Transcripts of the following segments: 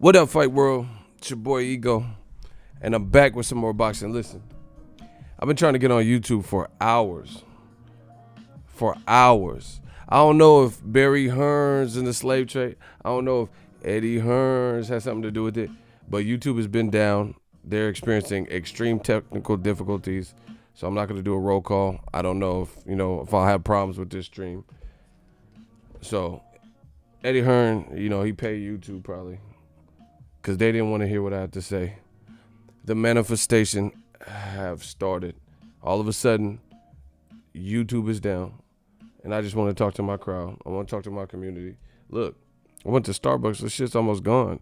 What up, Fight World? It's your boy Ego, and I'm back with some more boxing. Listen, I've been trying to get on YouTube for hours. I don't know if Barry Hearns and the slave trade, I don't know if Eddie Hearns has something to do with it, but YouTube has been down. They're experiencing extreme technical difficulties, so I'm not going to do a roll call. I don't know if I'll have problems with this stream. So Eddie Hearn, he paid YouTube probably because they didn't want to hear what I had to say. The manifestation have started. All of a sudden, YouTube is down, and I just want to talk to my crowd. I want to talk to my community. Look, I went to Starbucks. The shit's almost gone.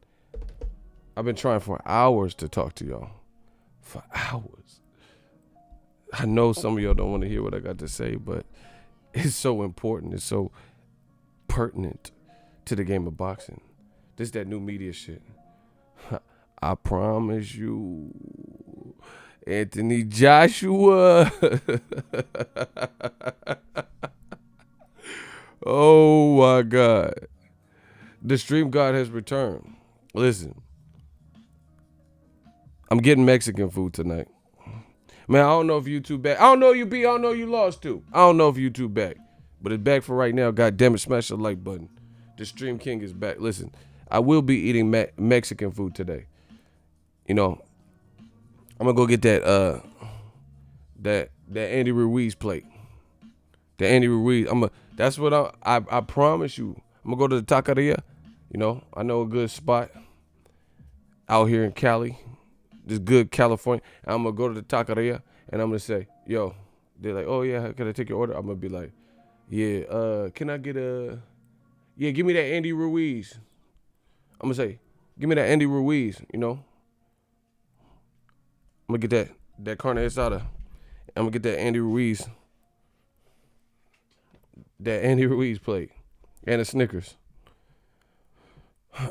I've been trying for hours to talk to y'all. For hours. I know some of y'all don't want to hear what I got to say, but it's so important. It's so pertinent to the game of boxing. This that new media shit. I promise you, Anthony Joshua. Oh my God. The stream god has returned. Listen, I'm getting Mexican food tonight. Man, I don't know if YouTube back. I don't know you beat. I don't know you lost to. I don't know if YouTube back. But it's back for right now. God damn it, smash the like button. The Stream King is back. Listen, I will be eating Mexican food today. I'm gonna go get that Andy Ruiz plate. The Andy Ruiz. That's what I promise you. I'm gonna go to the taqueria. I know a good spot out here in Cali. This good California. I'm gonna go to the taqueria and I'm gonna say, yo, they're like, oh yeah, can I take your order? I'm gonna be like, yeah, can I get give me that Andy Ruiz. I'm gonna say, give me that Andy Ruiz, I'm gonna get that carne asada. I'm gonna get that Andy Ruiz. That Andy Ruiz plate. And a Snickers.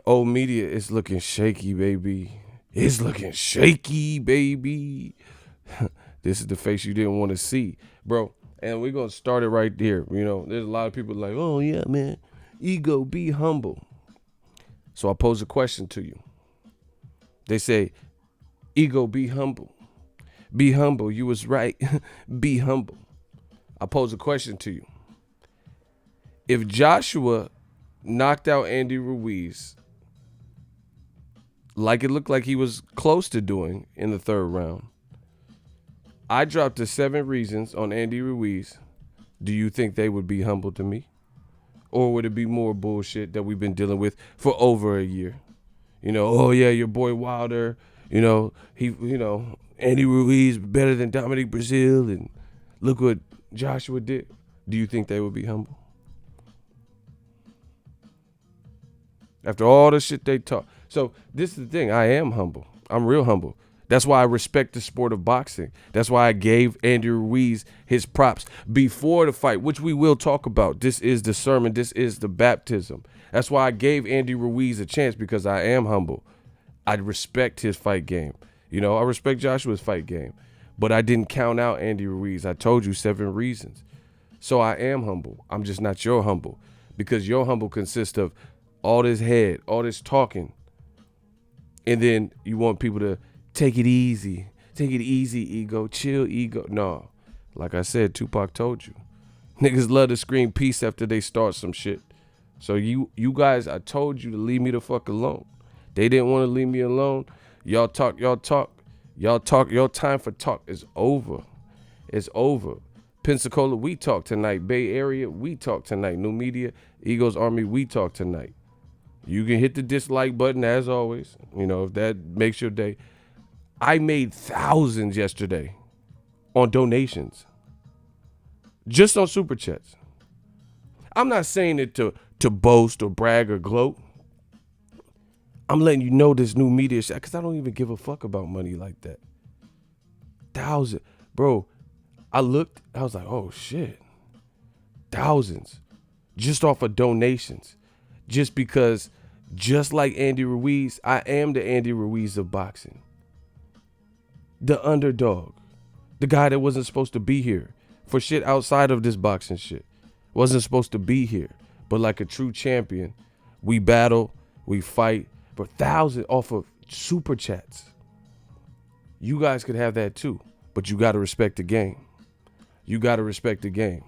Old media is looking shaky, baby. It's looking shaky, baby. This is the face you didn't want to see, bro. And we're going to start it right there. There's a lot of people like, oh, yeah, man. Ego, be humble. So I pose a question to you. They say, Ego, be humble. Be humble. You was right. Be humble. I pose a question to you. If Joshua knocked out Andy Ruiz, like it looked like he was close to doing in the third round, I dropped the 7 reasons on Andy Ruiz. Do you think they would be humble to me? Or would it be more bullshit that we've been dealing with for over a year? Oh yeah, your boy Wilder, Andy Ruiz better than Dominic Brazil, and look what Joshua did. Do you think they would be humble? After all the shit they talk. So this is the thing. I am humble. I'm real humble. That's why I respect the sport of boxing. That's why I gave Andy Ruiz his props before the fight, which we will talk about. This is the sermon. This is the baptism. That's why I gave Andy Ruiz a chance, because I am humble. I respect his fight game. I respect Joshua's fight game. But I didn't count out Andy Ruiz. I told you 7 reasons. So I am humble. I'm just not your humble, because your humble consists of all this head, all this talking. And then you want people to take it easy. Take it easy, Ego. Chill, Ego. No. Like I said, Tupac told you. Niggas love to scream peace after they start some shit. So you guys, I told you to leave me the fuck alone. They didn't want to leave me alone. Y'all talk. Your time for talk is over. It's over. Pensacola, we talk tonight. Bay Area, we talk tonight. New Media, Eagles Army, we talk tonight. You can hit the dislike button as always, if that makes your day. I made thousands yesterday on donations, just on Super Chats. I'm not saying it to boast or brag or gloat. I'm letting you know this new media shit, because I don't even give a fuck about money like that. Thousands. Bro, I looked, I was like, oh shit. Thousands. Just off of donations. Just because, just like Andy Ruiz, I am the Andy Ruiz of boxing. The underdog. The guy that wasn't supposed to be here for shit outside of this boxing shit. Wasn't supposed to be here. But like a true champion, we battle, we fight, for thousands off of super chats. You guys could have that too, but you got to respect the game. You got to respect the game.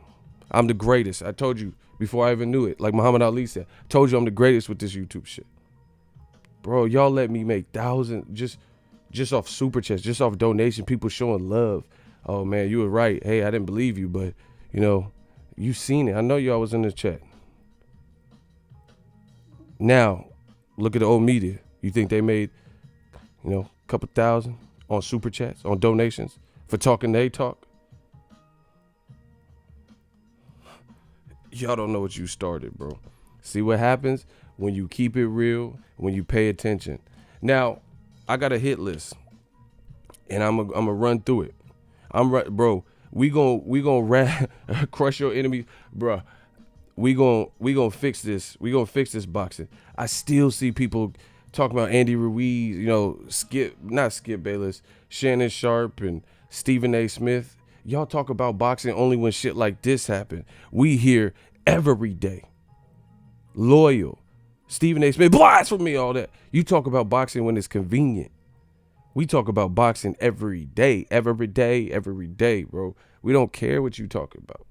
I'm the greatest. I told you before I even knew it. Like Muhammad Ali said, told you I'm the greatest with this YouTube shit. Bro, y'all let me make thousands just off super chats, just off donation, people showing love. Oh man, you were right. Hey, I didn't believe you, but you know, you seen it. I know y'all was in the chat. Now, look at the old media. You think they made, a couple thousand on super chats, on donations for talking they talk? Y'all don't know what you started, bro. See what happens when you keep it real, when you pay attention. Now, I got a hit list, and I'm gonna run through it. Bro. We gonna crush your enemy, bro. We gonna fix this. We gonna fix this boxing. I still see people talking about Andy Ruiz, not Skip Bayless, Shannon Sharp, and Stephen A. Smith. Y'all talk about boxing only when shit like this happen. We hear every day. Loyal. Stephen A. Smith, blasphemy, all that. You talk about boxing when it's convenient. We talk about boxing every day, bro. We don't care what you talking about.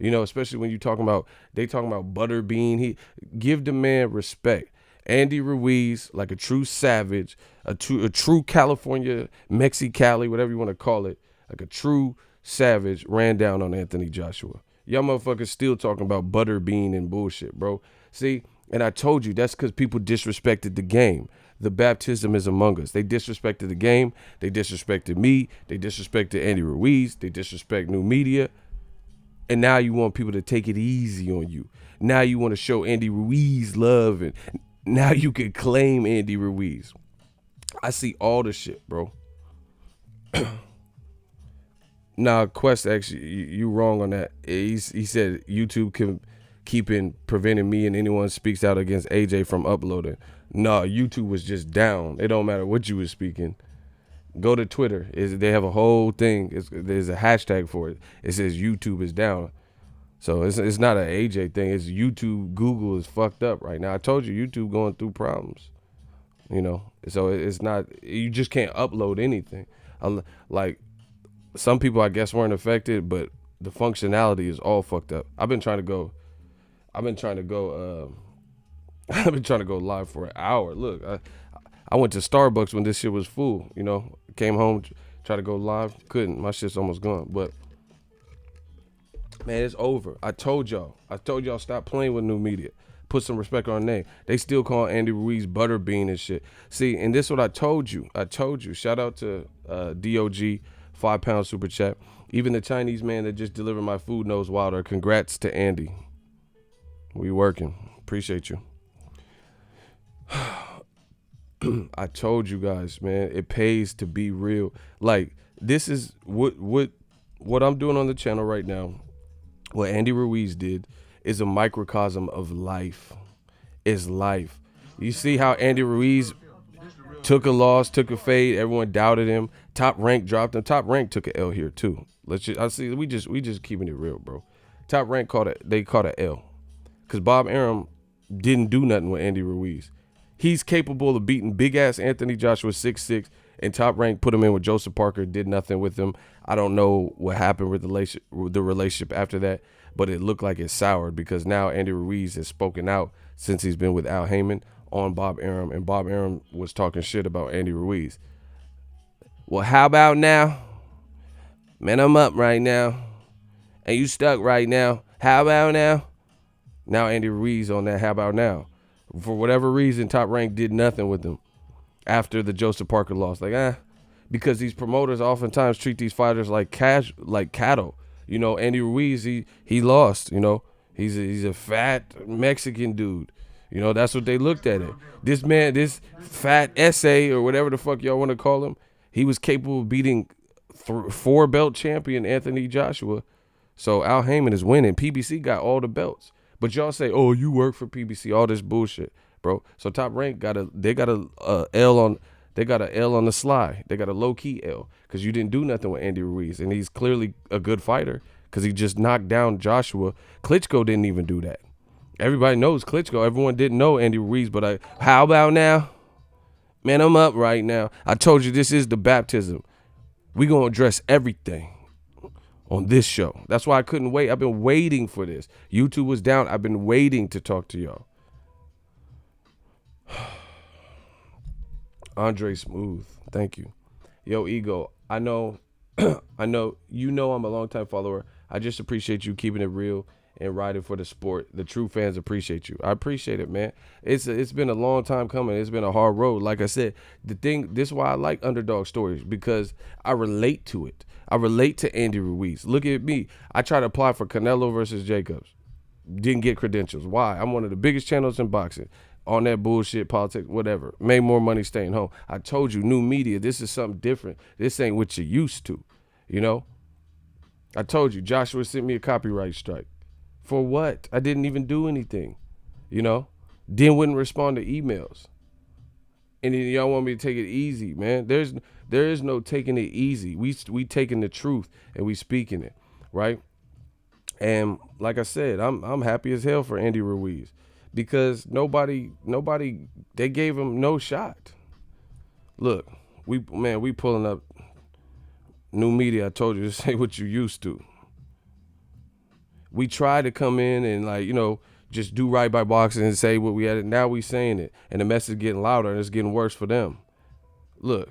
Especially when they talking about Butterbean. Give the man respect. Andy Ruiz, like a true savage, a true California, Mexicali, whatever you want to call it, like a true savage, ran down on Anthony Joshua. Y'all motherfuckers still talking about Butterbean and bullshit, bro. See, and I told you that's because people disrespected the game. The baptism is among us. They disrespected the game. They disrespected me. They disrespected Andy Ruiz. They disrespect new media. And now you want people to take it easy on you. Now you want to show Andy Ruiz love, and now you can claim Andy Ruiz. I see all the shit, bro. Nah, Quest, actually, you wrong on that. He said YouTube can preventing me and anyone speaks out against AJ from uploading. No, YouTube was just down. It don't matter what you was speaking. Go to Twitter. They have a whole thing. There's a hashtag for it. It says YouTube is down. So it's not an AJ thing. It's YouTube. Google is fucked up right now. I told you, YouTube going through problems. So it's not. You just can't upload anything. Like some people, I guess, weren't affected, but the functionality is all fucked up. I've been trying to go live for an hour. Look, I went to Starbucks when this shit was full, came home, tried to go live. Couldn't. My shit's almost gone. But, man, it's over. I told y'all stop playing with new media. Put some respect on our name. They still call Andy Ruiz Butterbean and shit. See, and this is what I told you. Shout out to DOG, £5 super chat. Even the Chinese man that just delivered my food knows Wilder. Congrats to Andy. We working. Appreciate you. I told you guys, man, it pays to be real. Like, this is what I'm doing on the channel right now. What Andy Ruiz did is a microcosm of life. Is life. You see how Andy Ruiz took a loss, took a fade. Everyone doubted him. Top Rank dropped him. Top Rank took an L here too. We just keeping it real, bro. Top Rank caught an L. Because Bob Arum didn't do nothing with Andy Ruiz. He's capable of beating big-ass Anthony Joshua 6'6", and Top Rank put him in with Joseph Parker, did nothing with him. I don't know what happened with the relationship after that, but it looked like it soured because now Andy Ruiz has spoken out since he's been with Al Heyman on Bob Arum, and Bob Arum was talking shit about Andy Ruiz. Well, how about now? Man, I'm up right now, and you stuck right now. How about now? Now Andy Ruiz on that how about now. For whatever reason, Top Rank did nothing with him after the Joseph Parker loss. Because these promoters oftentimes treat these fighters like cattle. Andy Ruiz, he lost. He's a fat Mexican dude. That's what they looked at it. This man, this fat essay or whatever the fuck y'all want to call him, he was capable of beating 4-belt champion Anthony Joshua. So Al Heyman is winning. PBC got all the belts. But y'all say, oh, you work for PBC, all this bullshit, bro. So Top Rank got a L on the sly. They got a low key L because you didn't do nothing with Andy Ruiz, and he's clearly a good fighter because he just knocked down Joshua. Klitschko didn't even do that. Everybody knows Klitschko. Everyone didn't know Andy Ruiz, but how about now? Man, I'm up right now. I told you this is the baptism. We gonna address everything on this show. That's why I couldn't wait. I've been waiting for this. YouTube was down. I've been waiting to talk to y'all. Andre Smooth, thank you. Yo, Ego, I know, I know, I'm a longtime follower. I just appreciate you keeping it real and riding for the sport. The true fans appreciate you. I appreciate it, man. It's been a long time coming. It's been a hard road. Like I said, this is why I like underdog stories, because I relate to it. I relate to Andy Ruiz. Look at me. I tried to apply for Canelo versus Jacobs. Didn't get credentials. Why? I'm one of the biggest channels in boxing. On that bullshit, politics, whatever. Made more money staying home. I told you, new media, this is something different. This ain't what you're used to, you know? I told you, Joshua sent me a copyright strike. For what? I didn't even do anything, you know? Then wouldn't respond to emails. And then y'all want me to take it easy, man. There is no taking it easy. We taking the truth and we speaking it, right? And like I said, I'm happy as hell for Andy Ruiz, because nobody, they gave him no shot. Look, we pulling up new media. I told you, this ain't what you used to. We tried to come in and just do right by boxing and say what we had. Now we saying it, and the message getting louder, and it's getting worse for them. Look,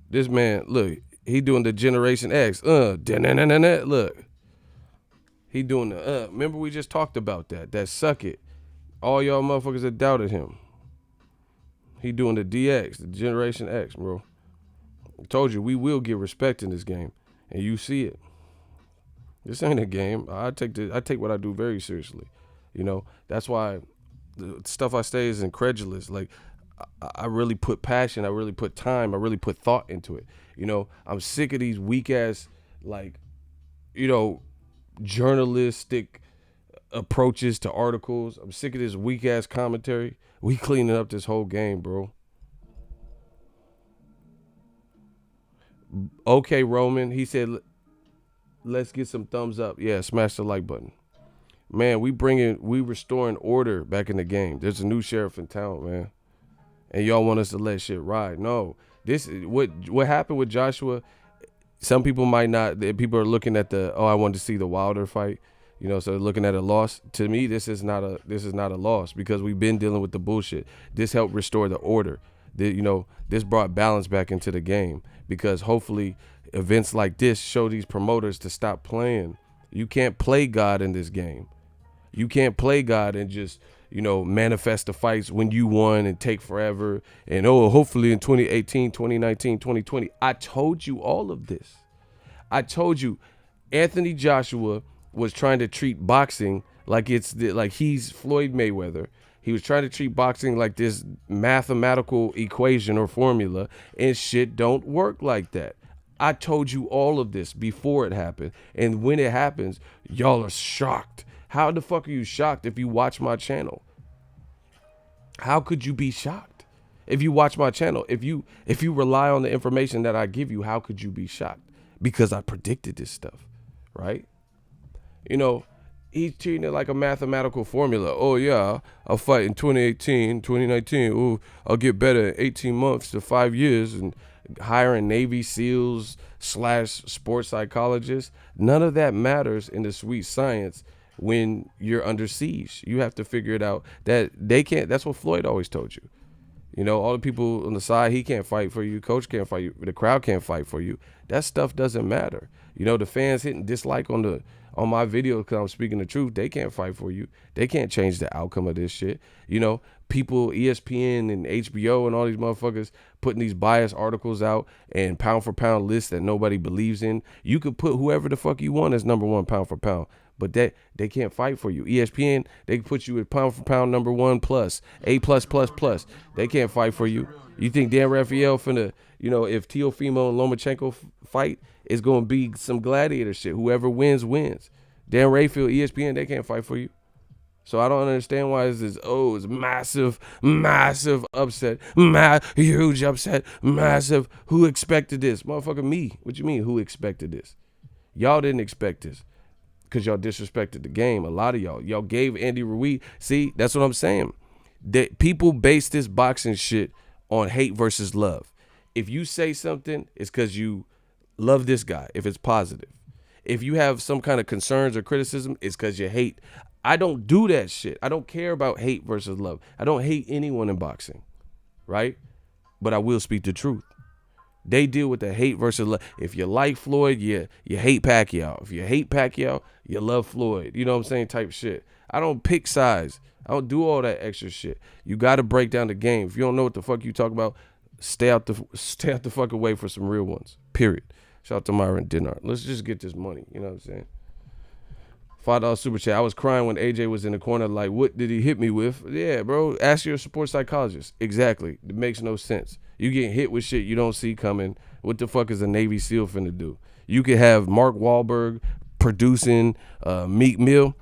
this man, look, he doing the Generation X. Look, he doing the. Remember we just talked about that. That suck it. All y'all motherfuckers that doubted him. He doing the DX, the Generation X, bro. I told you, we will get respect in this game, and you see it. This ain't a game. I take what I do very seriously. You know, that's why the stuff I say is incredulous. Like, I really put passion, I really put time, I really put thought into it. You know, I'm sick of these weak ass, journalistic approaches to articles. I'm sick of this weak ass commentary. We cleaning up this whole game, bro. Okay, Roman, he said, let's get some thumbs up. Yeah, smash the like button. Man, we restoring order back in the game. There's a new sheriff in town, man. And y'all want us to let shit ride. No. This is what happened with Joshua. Some people might not, people are looking at I wanted to see the Wilder fight. So looking at a loss. To me, this is not a loss, because we've been dealing with the bullshit. This helped restore the order. This brought balance back into the game, because hopefully events like this show these promoters to stop playing. You can't play God in this game. You can't play God and just, manifest the fights when you won and take forever. And, hopefully in 2018, 2019, 2020. I told you all of this. I told you Anthony Joshua was trying to treat boxing like he's Floyd Mayweather. He was trying to treat boxing like this mathematical equation or formula, and shit don't work like that. I told you all of this before it happened. And when it happens, y'all are shocked. How the fuck are you shocked if you watch my channel? How could you be shocked if you watch my channel? If you rely on the information that I give you, how could you be shocked? Because I predicted this stuff, right? He's treating it like a mathematical formula. Oh, yeah, I'll fight in 2018, 2019. Oh, I'll get better in 18 months to 5 years, and hiring Navy SEALs / sports psychologists. None of that matters in the sweet science when you're under siege. You have to figure it out that they can't. That's what Floyd always told you. All the people on the side, he can't fight for you. Coach can't fight you. The crowd can't fight for you. That stuff doesn't matter. The fans hitting dislike on my video because I'm speaking the truth. They can't fight for you. They can't change the outcome of this shit. People, ESPN and HBO and all these motherfuckers putting these biased articles out and pound for pound lists that nobody believes in. You could put whoever the fuck you want as number one pound for pound, but they can't fight for you. ESPN, they can put you at pound for pound number one plus, A plus plus plus. They can't fight for you. You think Dan Rafael finna, if Teofimo and Lomachenko fight, it's going to be some gladiator shit. Whoever wins, wins. Dan Rafael, ESPN, they can't fight for you. So I don't understand why it's massive, massive upset, huge upset, massive. Who expected this? Motherfucker, me. What you mean, who expected this? Y'all didn't expect this because y'all disrespected the game. A lot of y'all gave Andy Ruiz. See, that's what I'm saying. That people base this boxing shit on hate versus love. If you say something, it's because you love this guy, if it's positive. If you have some kind of concerns or criticism, it's because you hate. I don't do that shit. I don't care about hate versus love. I don't hate anyone in boxing, right? But I will speak the truth. They deal with the hate versus love. If you like Floyd, you hate Pacquiao. If you hate Pacquiao, you love Floyd. You know what I'm saying? Type shit. I don't pick sides. I don't do all that extra shit. You got to break down the game. If you don't know what the fuck you talk about, stay out the fuck away for some real ones. Period. Shout out to Myron Dinard. Let's just get this money. You know what I'm saying? $5 super chat. I was crying when AJ was in the corner. Like, what did he hit me with? Yeah, bro. Ask your sports psychologist. Exactly. It makes no sense. You get hit with shit you don't see coming. What the fuck is a Navy SEAL finna do? You could have Mark Wahlberg producing Meek Mill.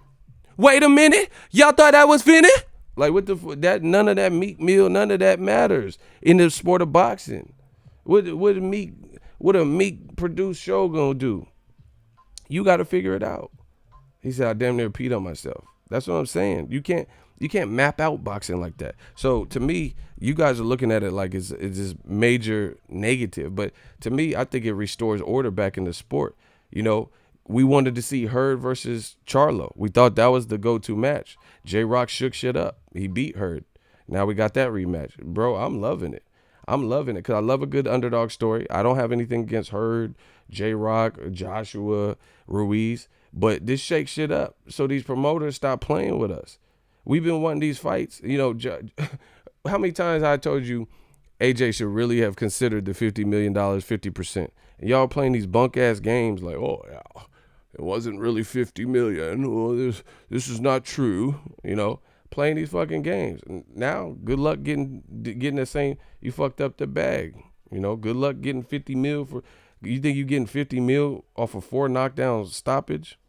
Wait a minute. Y'all thought that was finna? Like, what the fuck? None of that Meek Mill, none of that matters in the sport of boxing. What a Meek produced show gonna do? You got to figure it out. He said, I damn near peed on myself. That's what I'm saying. You can't map out boxing like that. So to me, you guys are looking at it like it's this major negative. But to me, I think it restores order back in the sport. You know, we wanted to see Hurd versus Charlo. We thought that was the go-to match. J-Rock shook shit up. He beat Hurd. Now we got that rematch. Bro, I'm loving it. I'm loving it because I love a good underdog story. I don't have anything against Hurd, J-Rock, Joshua, Ruiz. But this shakes shit up. So these promoters stop playing with us. We've been wanting these fights. You know, how many times I told you AJ should really have considered the $50 million, 50%. And y'all playing these bunk-ass games like, oh, yeah, it wasn't really $50 million. Oh, this is not true. You know, playing these fucking games. And now, good luck getting the same. You fucked up the bag. You know, good luck getting 50 mil for. You think you getting 50 mil off of 4 knockdowns stoppage?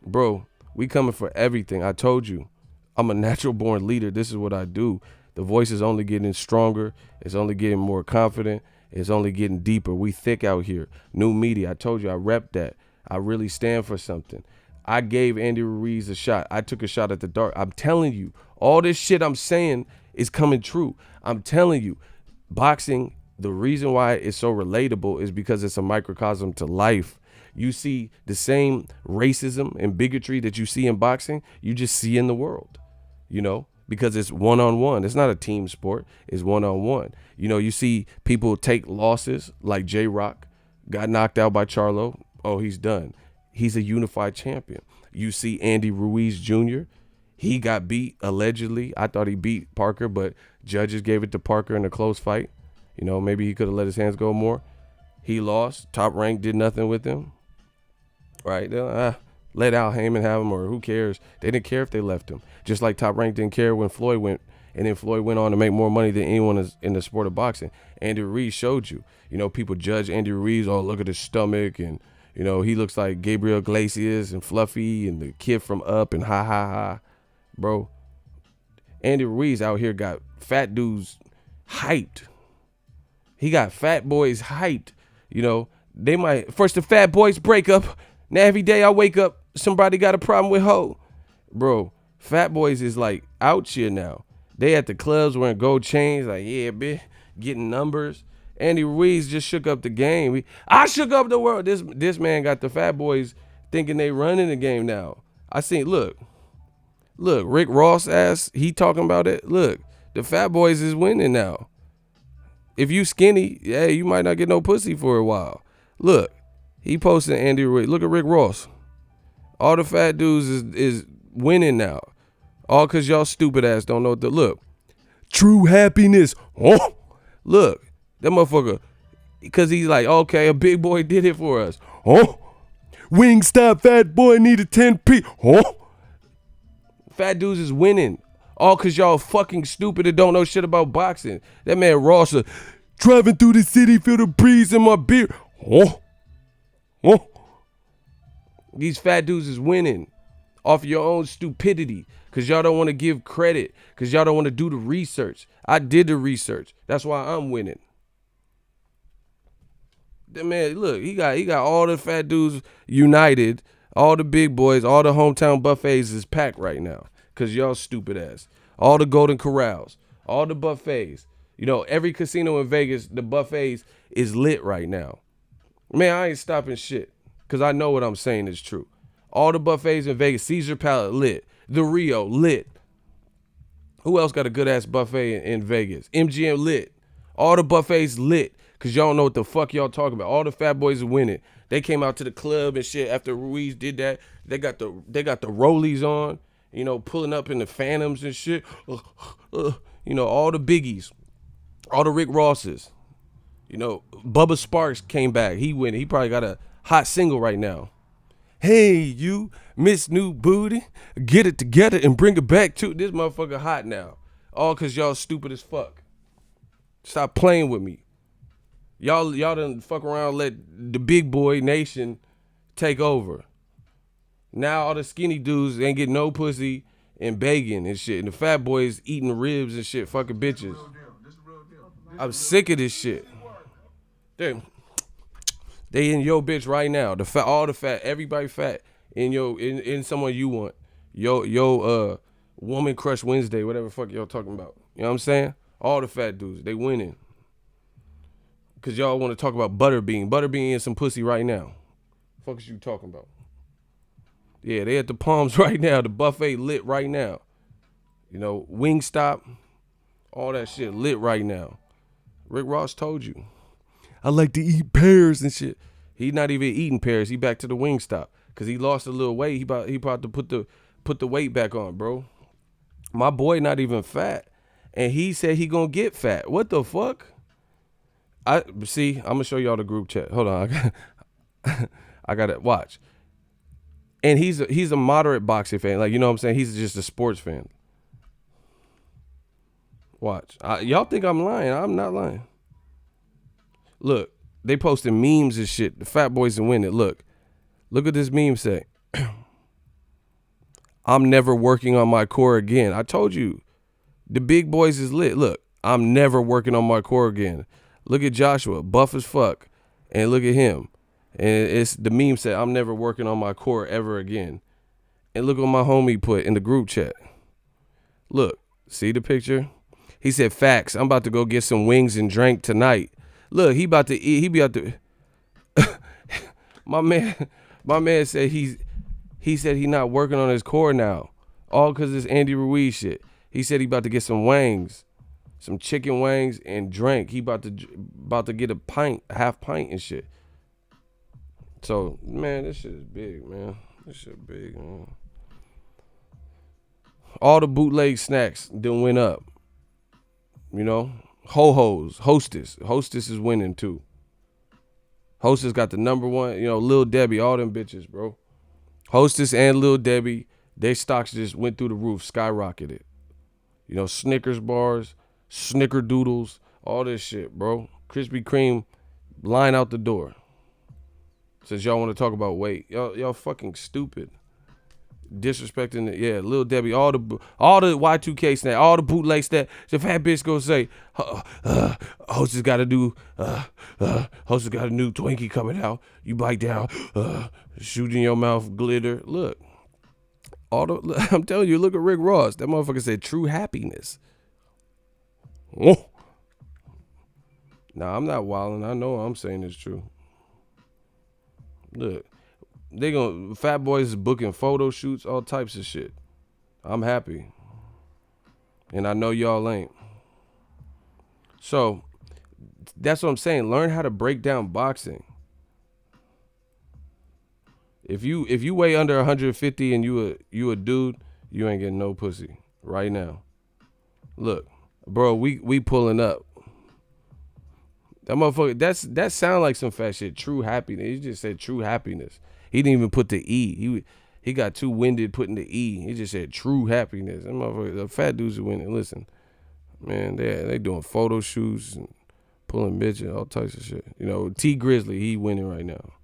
Bro, we coming for everything. I told you, I'm a natural born leader. This is what I do. The voice is only getting stronger. It's only getting more confident. It's only getting deeper. We thick out here. New media. I told you I rep that. I really stand for something. I gave Andy Ruiz a shot. I took a shot at the dark. I'm telling you, all this shit I'm saying is coming true. I'm telling you, boxing, the reason why it's so relatable is because it's a microcosm to life. You see the same racism and bigotry that you see in boxing, you just see in the world, you know, because it's one-on-one. It's not a team sport. It's one-on-one. You know, you see people take losses like J-Rock, got knocked out by Charlo. Oh, he's done. He's a unified champion. You see Andy Ruiz Jr., he got beat allegedly. I thought he beat Parker, but judges gave it to Parker in a close fight. You know, maybe he could have let his hands go more. He lost. Top Rank did nothing with him. Right? Let Al Heyman have him, or who cares? They didn't care if they left him. Just like Top Rank didn't care when Floyd went, and then Floyd went on to make more money than anyone in the sport of boxing. Andy Ruiz showed you. You know, people judge Andy Ruiz, oh, look at his stomach, and, you know, he looks like Gabriel Iglesias and Fluffy and the kid from Up and ha, ha, ha. Bro, Andy Ruiz out here got fat dudes hyped. He got fat boys hyped. You know, they might, first the fat boys break up. Now every day I wake up, somebody got a problem with Ho. Bro, fat boys is like out here now. They at the clubs wearing gold chains, like, yeah, bitch, getting numbers. Andy Ruiz just shook up the game. I shook up the world. This man got the fat boys thinking they running the game now. I seen, look, Rick Ross ass, he talking about it. Look, the fat boys is winning now. If you skinny, yeah, you might not get no pussy for a while. Look, he posted Andy Ruiz. Look at Rick Ross. All the fat dudes is winning now. All because y'all stupid ass don't know what to look. True happiness. Oh, look, that motherfucker, because he's like, okay, a big boy did it for us. Oh, Wingstop fat boy needed 10p. Oh, fat dudes is winning. All because y'all fucking stupid and don't know shit about boxing. That man Ross, driving through the city, feel the breeze in my beard. Oh. These fat dudes is winning off your own stupidity because y'all don't want to give credit, because y'all don't want to do the research. I did the research. That's why I'm winning. That man, look, he got all the fat dudes united, all the big boys, all the hometown buffets is packed right now because y'all stupid ass. All the Golden Corrals, all the buffets. You know, every casino in Vegas, the buffets is lit right now. Man, I ain't stopping shit because I know what I'm saying is true. All the buffets in Vegas, Caesar Palette lit, the Rio lit. Who else got a good ass buffet in Vegas? MGM lit. All the buffets lit because y'all don't know what the fuck y'all talking about. All the fat boys are winning. They came out to the club and shit after Ruiz did that. They got the rollies on, you know, pulling up in the Phantoms and shit. You know, all the biggies, all the Rick Rosses. You know, Bubba Sparks came back. He went. He probably got a hot single right now. Hey, you, Miss New Booty, get it together and bring it back to this motherfucker hot now. All because y'all stupid as fuck. Stop playing with me. Y'all done fuck around, let the big boy nation take over. Now all the skinny dudes ain't getting no pussy and begging and shit. And the fat boys eating ribs and shit, fucking bitches. I'm sick of this shit. Damn. They in your bitch right now. The fat, all the fat, everybody fat in someone you want. Yo, woman crush Wednesday, whatever the fuck y'all talking about. You know what I'm saying? All the fat dudes, they winning. Cause y'all want to talk about Butterbean. Butterbean and some pussy right now. Fuck is you talking about? Yeah, they at the Palms right now. The buffet lit right now. You know, Wingstop, all that shit lit right now. Rick Ross told you. I like to eat pears and shit. He not even eating pears. He back to the Wingstop. Cause he lost a little weight. He about to put the weight back on, bro. My boy not even fat. And he said he gonna get fat. What the fuck? I'm gonna show y'all the group chat. Hold on. I gotta watch. And he's a moderate boxing fan. Like, you know what I'm saying? He's just a sports fan. Watch. Y'all think I'm lying. I'm not lying. Look, they posting memes and shit. The fat boys are winning. Look what this meme say. I'm never working on my core again. I told you, the big boys is lit. Look, I'm never working on my core again. Look at Joshua, buff as fuck, and look at him. And it's the meme said, I'm never working on my core ever again. And look what my homie put in the group chat. Look, see the picture? He said, facts, I'm about to go get some wings and drink tonight. Look, he about to eat. He be about to. my man said he said he not working on his core now, all because this Andy Ruiz shit. He said he about to get some wings, some chicken wings and drink. He about to get a half pint and shit. So man, this shit is big, man. This shit big, man. All the bootleg snacks done went up. You know. Ho-Ho's, Hostess is winning too. Hostess got the number one, you know, Lil Debbie, all them bitches, bro. Hostess and Lil Debbie, their stocks just went through the roof, skyrocketed. You know, Snickers bars, Snickerdoodles, all this shit, bro. Krispy Kreme, line out the door. Since y'all want to talk about weight, y'all fucking stupid. Disrespecting it, yeah. Lil Debbie, all the Y2K snap, all the bootlegs that the fat bitch go say, Hostess got a new Twinkie coming out. You bite down, shoot in your mouth, glitter. Look, I'm telling you, look at Rick Ross. That motherfucker said true happiness. Oh. Nah, I'm not wilding. I know what I'm saying is true. Look. Fat boys is booking photo shoots, all types of shit. I'm happy. And I know y'all ain't. So, that's what I'm saying. Learn how to break down boxing. If you weigh under 150 and you a dude, you ain't getting no pussy right now. Look, bro, we pulling up. That motherfucker, that sound like some fat shit. True happiness. He just said true happiness. He didn't even put the E. He got too winded putting the E. He just said true happiness. That motherfucker, the fat dudes are winning. Listen, man, they doing photo shoots and pulling bitches, all types of shit. You know, T Grizzly, he winning right now.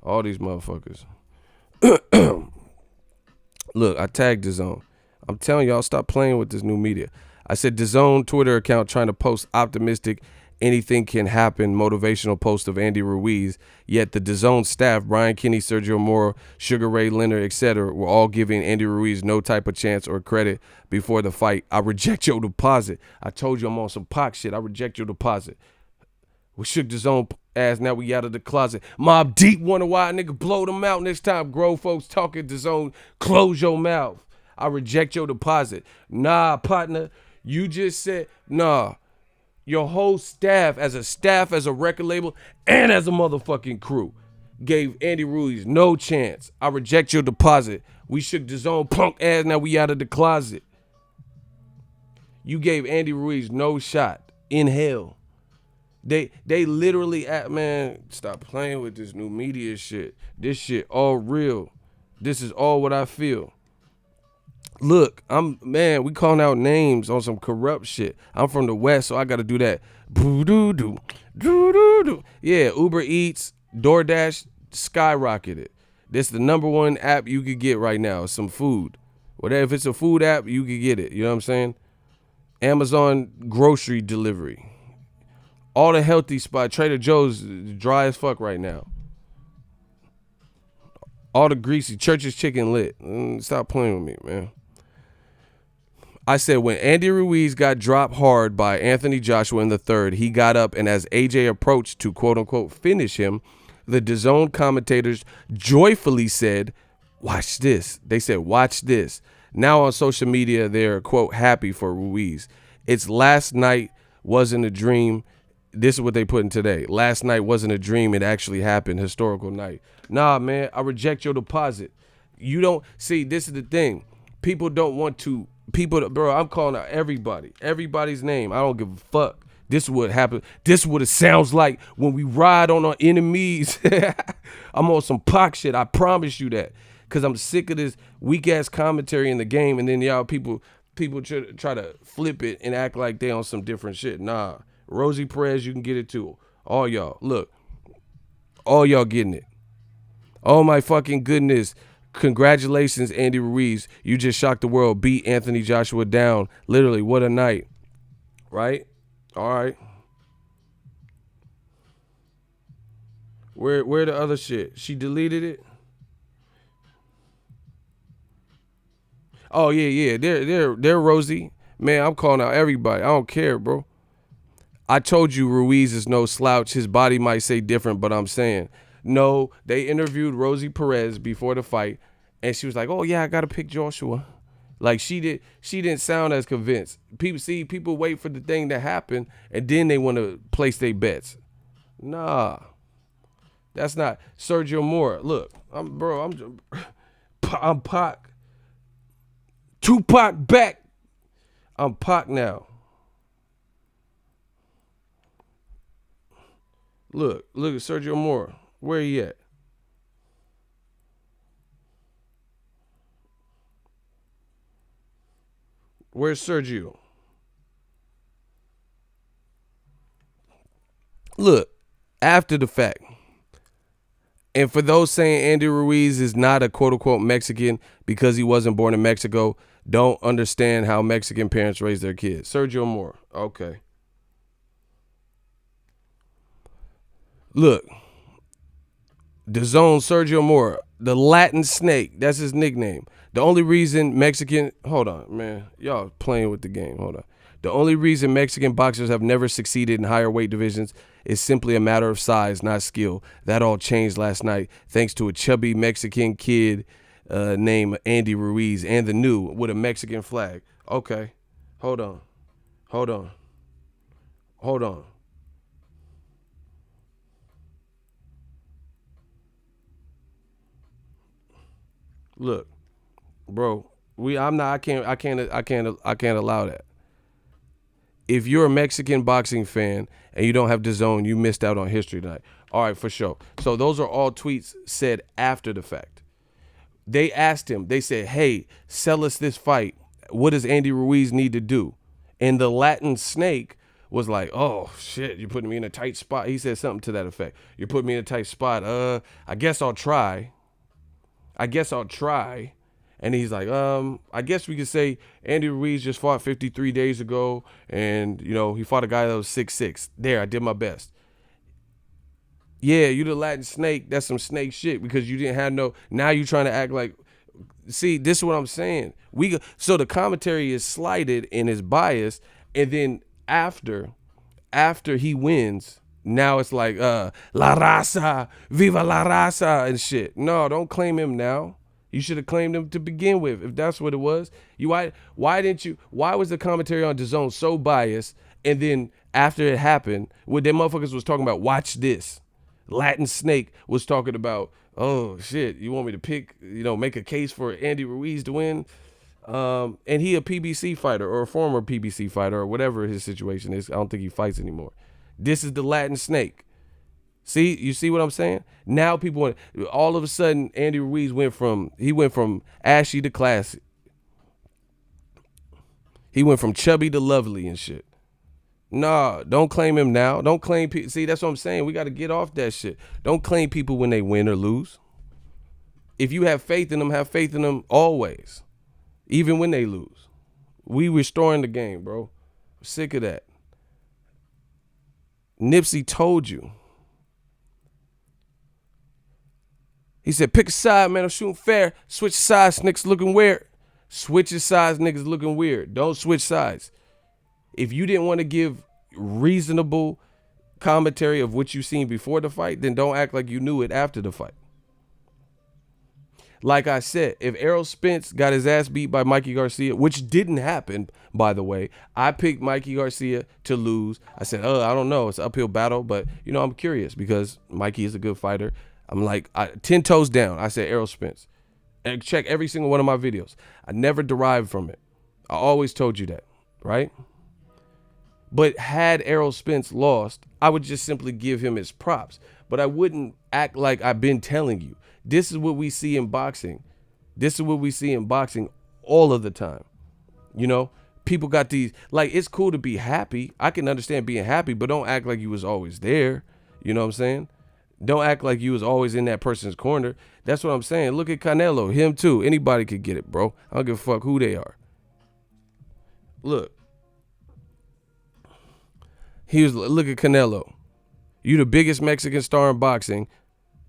All these motherfuckers. Look, I tagged DAZN. I'm telling y'all, stop playing with this new media. I said DAZN Twitter account trying to post optimistic anything can happen motivational post of Andy Ruiz. Yet the DAZN staff, Brian Kenny, Sergio Mora, Sugar Ray Leonard, etc., were all giving Andy Ruiz no type of chance or credit before the fight. I reject your deposit. I told you I'm on some Pac shit. I reject your deposit. We shook DAZN ass, now we out of the closet. Mob Deep wonder why a nigga blow them out next time. Grown folks talking DAZN, close your mouth. I reject your deposit. Nah, partner, you just said, nah. Your whole staff, as a record label, and as a motherfucking crew, gave Andy Ruiz no chance. I reject your deposit. We shook DAZN punk ass, now we out of the closet. You gave Andy Ruiz no shot in hell. They literally, man, stop playing with this new media shit. This shit all real. This is all what I feel. Look, we calling out names on some corrupt shit. I'm from the West, so I got to do that. Yeah, Uber Eats, DoorDash skyrocketed. This is the #1 app you could get right now. Some food. Whatever, if it's a food app, you could get it. You know what I'm saying? Amazon grocery delivery. All the healthy spots. Trader Joe's dry as fuck right now. All the greasy. Church's Chicken lit. Stop playing with me, man. I said when Andy Ruiz got dropped hard by Anthony Joshua in the third, he got up, and as AJ approached to quote-unquote finish him, the DAZN commentators joyfully said, watch this. They said, watch this. Now on social media, they're, quote, happy for Ruiz. It's last night wasn't a dream. This is what they put in today. Last night wasn't a dream. It actually happened. Historical night. Nah, man, I reject your deposit. You don't, see, this is the thing. People don't want to, bro, I'm calling out everybody's name. I don't give a fuck. This is what happened. This is what it sounds like when we ride on our enemies. I'm on some Pac shit. I promise you that. Because I'm sick of this weak ass commentary in the game, and then y'all people try to flip it and act like they on some different shit. Nah. Rosie Perez, you can get it too. All y'all. Look. All y'all getting it. Oh my fucking goodness. Congratulations, Andy Ruiz. You just shocked the world. Beat Anthony Joshua down. Literally, what a night. Right? All right. Where the other shit? She deleted it? Oh, yeah. They're Rosie. Man, I'm calling out everybody. I don't care, bro. I told you Ruiz is no slouch. His body might say different, but I'm saying. No, they interviewed Rosie Perez before the fight, and she was like, oh, yeah, I got to pick Joshua. Like, she didn't sound as convinced. People wait for the thing to happen, and then they want to place their bets. Nah. That's not Sergio Mora. Look, I'm Pac. Tupac back. I'm Pac now. Look at Sergio Mora. Where he at? Where's Sergio? Look, after the fact. And for those saying Andy Ruiz is not a quote-unquote Mexican because he wasn't born in Mexico, don't understand how Mexican parents raise their kids. Sergio Mora. Okay. Look. DAZN Sergio Mora, the Latin snake. That's his nickname. The only reason hold on, man. Y'all playing with the game. Hold on. The only reason Mexican boxers have never succeeded in higher weight divisions is simply a matter of size, not skill. That all changed last night thanks to a chubby Mexican kid named Andy Ruiz and the new with a Mexican flag. Okay. Hold on. Look, bro, I can't allow that. If you're a Mexican boxing fan and you don't have DAZN, you missed out on history tonight. All right, for sure. So those are all tweets said after the fact. They asked him, they said, hey, sell us this fight. What does Andy Ruiz need to do? And the Latin snake was like, oh, shit, you're putting me in a tight spot. He said something to that effect. You're putting me in a tight spot. I guess I'll try. And he's like, I guess we could say Andy Ruiz just fought 53 days ago, and he fought a guy that was 6'6". There, I did my best. Yeah, you the Latin snake. That's some snake shit because you didn't have no. Now you trying to act like. See, this is what I'm saying. So the commentary is slighted and is biased, and then after he wins, now it's like La Raza, Viva La Raza and shit. No, don't claim him now. You should have claimed him to begin with, if that's what it was. Why was the commentary on DAZN so biased? And then after it happened, what them motherfuckers was talking about, watch this. Latin Snake was talking about, oh shit, you want me to pick, make a case for Andy Ruiz to win? And he a PBC fighter or a former PBC fighter or whatever his situation is. I don't think he fights anymore. This is the Latin Snake. See, you see what I'm saying? Now people want, all of a sudden Andy Ruiz went from ashy to classy. He went from chubby to lovely and shit. Nah, don't claim him now. Don't claim people. See, that's what I'm saying. We got to get off that shit. Don't claim people when they win or lose. If you have faith in them always, even when they lose. We restoring the game, bro. I'm sick of that. Nipsey told you. He said, pick a side, man. I'm shooting fair. Switch sides, niggas looking weird. Switch sides, niggas looking weird. Don't switch sides. If you didn't want to give reasonable commentary of what you seen before the fight, then don't act like you knew it after the fight. Like I said, if Errol Spence got his ass beat by Mikey Garcia, which didn't happen, by the way, I picked Mikey Garcia to lose. I said, I don't know. It's an uphill battle, but, I'm curious because Mikey is a good fighter. I'm like, 10 toes down. I said Errol Spence. And check every single one of my videos. I never derived from it. I always told you that, right? But had Errol Spence lost, I would just simply give him his props. But I wouldn't act like I've been telling you. This is what we see in boxing. This is what we see in boxing all of the time. People got these, like, it's cool to be happy. I can understand being happy, but don't act like you was always there. You know what I'm saying? Don't act like you was always in that person's corner. That's what I'm saying. Look at Canelo, him too. Anybody could get it, bro. I don't give a fuck who they are. Look. Look at Canelo. You the biggest Mexican star in boxing.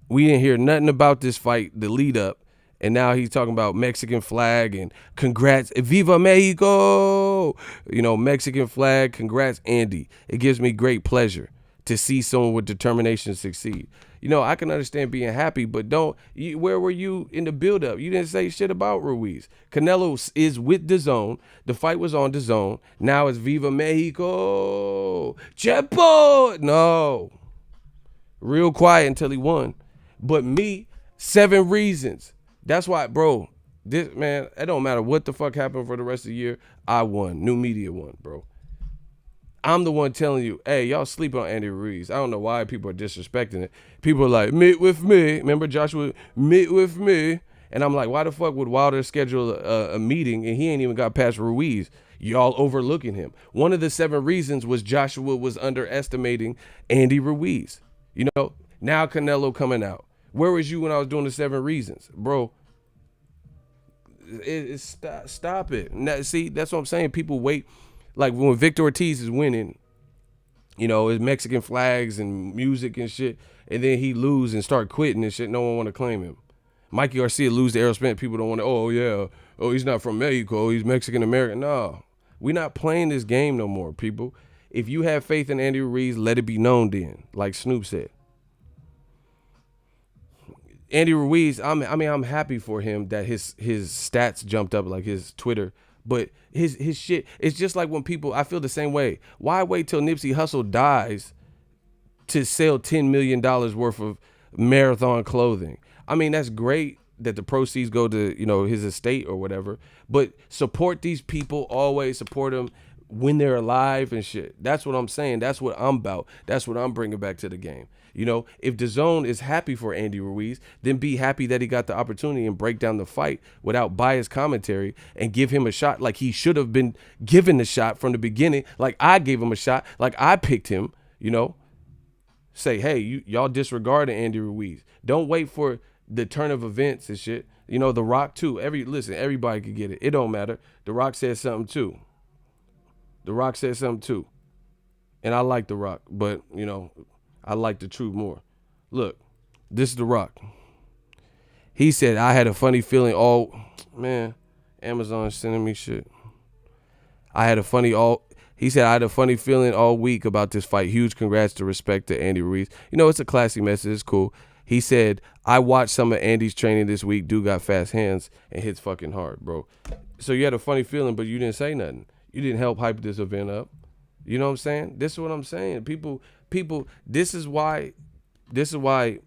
We didn't hear nothing about this fight, the lead up. And now he's talking about Mexican flag and congrats, Viva Mexico. Mexican flag, congrats, Andy. It gives me great pleasure to see someone with determination succeed. I can understand being happy, but where were you in the buildup? You didn't say shit about Ruiz. Canelo is with DAZN. The fight was on DAZN. Now it's Viva Mexico. Chepo. No. Real quiet until he won. But me, 7 reasons. That's why, bro, this, man, it don't matter what the fuck happened for the rest of the year. I won. New media won, bro. I'm the one telling you, hey, y'all sleep on Andy Ruiz. I don't know why people are disrespecting it. People are like, meet with me. Remember Joshua, meet with me. And I'm like, why the fuck would Wilder schedule a meeting and he ain't even got past Ruiz? Y'all overlooking him. One of the 7 reasons was Joshua was underestimating Andy Ruiz. Now Canelo coming out. Where was you when I was doing the 7 reasons? Bro, stop it. Now, see, that's what I'm saying. People wait. Like when Victor Ortiz is winning, his Mexican flags and music and shit, and then he lose and start quitting and shit, no one want to claim him. Mikey Garcia lose to Errol Spence, people don't want to, he's not from Mexico, he's Mexican American. No, we're not playing this game no more, people. If you have faith in Andy Ruiz, let it be known then, like Snoop said. Andy Ruiz, I'm happy for him that his stats jumped up, like his Twitter. But his shit, it's just like when people, I feel the same way. Why wait till Nipsey Hussle dies to sell $10 million worth of marathon clothing? I mean, that's great that the proceeds go to, his estate or whatever. But support these people, always support them when they're alive and shit. That's what I'm saying. That's what I'm about. That's what I'm bringing back to the game. If DAZN is happy for Andy Ruiz, then be happy that he got the opportunity and break down the fight without biased commentary and give him a shot like he should have been given the shot from the beginning. Like I gave him a shot, like I picked him, Say, hey, y'all disregarding Andy Ruiz. Don't wait for the turn of events and shit. You know, The Rock too. Everybody could get it. It don't matter. The Rock said something too. The Rock said something too. And I like The Rock, but you know, I like the truth more. Look, this is The Rock. He said, I had a funny feeling man, Amazon's sending me shit. He said, I had a funny feeling all week about this fight. Huge congrats to respect to Andy Ruiz. You know, it's a classy message. It's cool. He said, I watched some of Andy's training this week. Dude got fast hands and hits fucking hard, bro. So you had a funny feeling, but you didn't say nothing. You didn't help hype this event up. You know what I'm saying? This is what I'm saying. People, this is why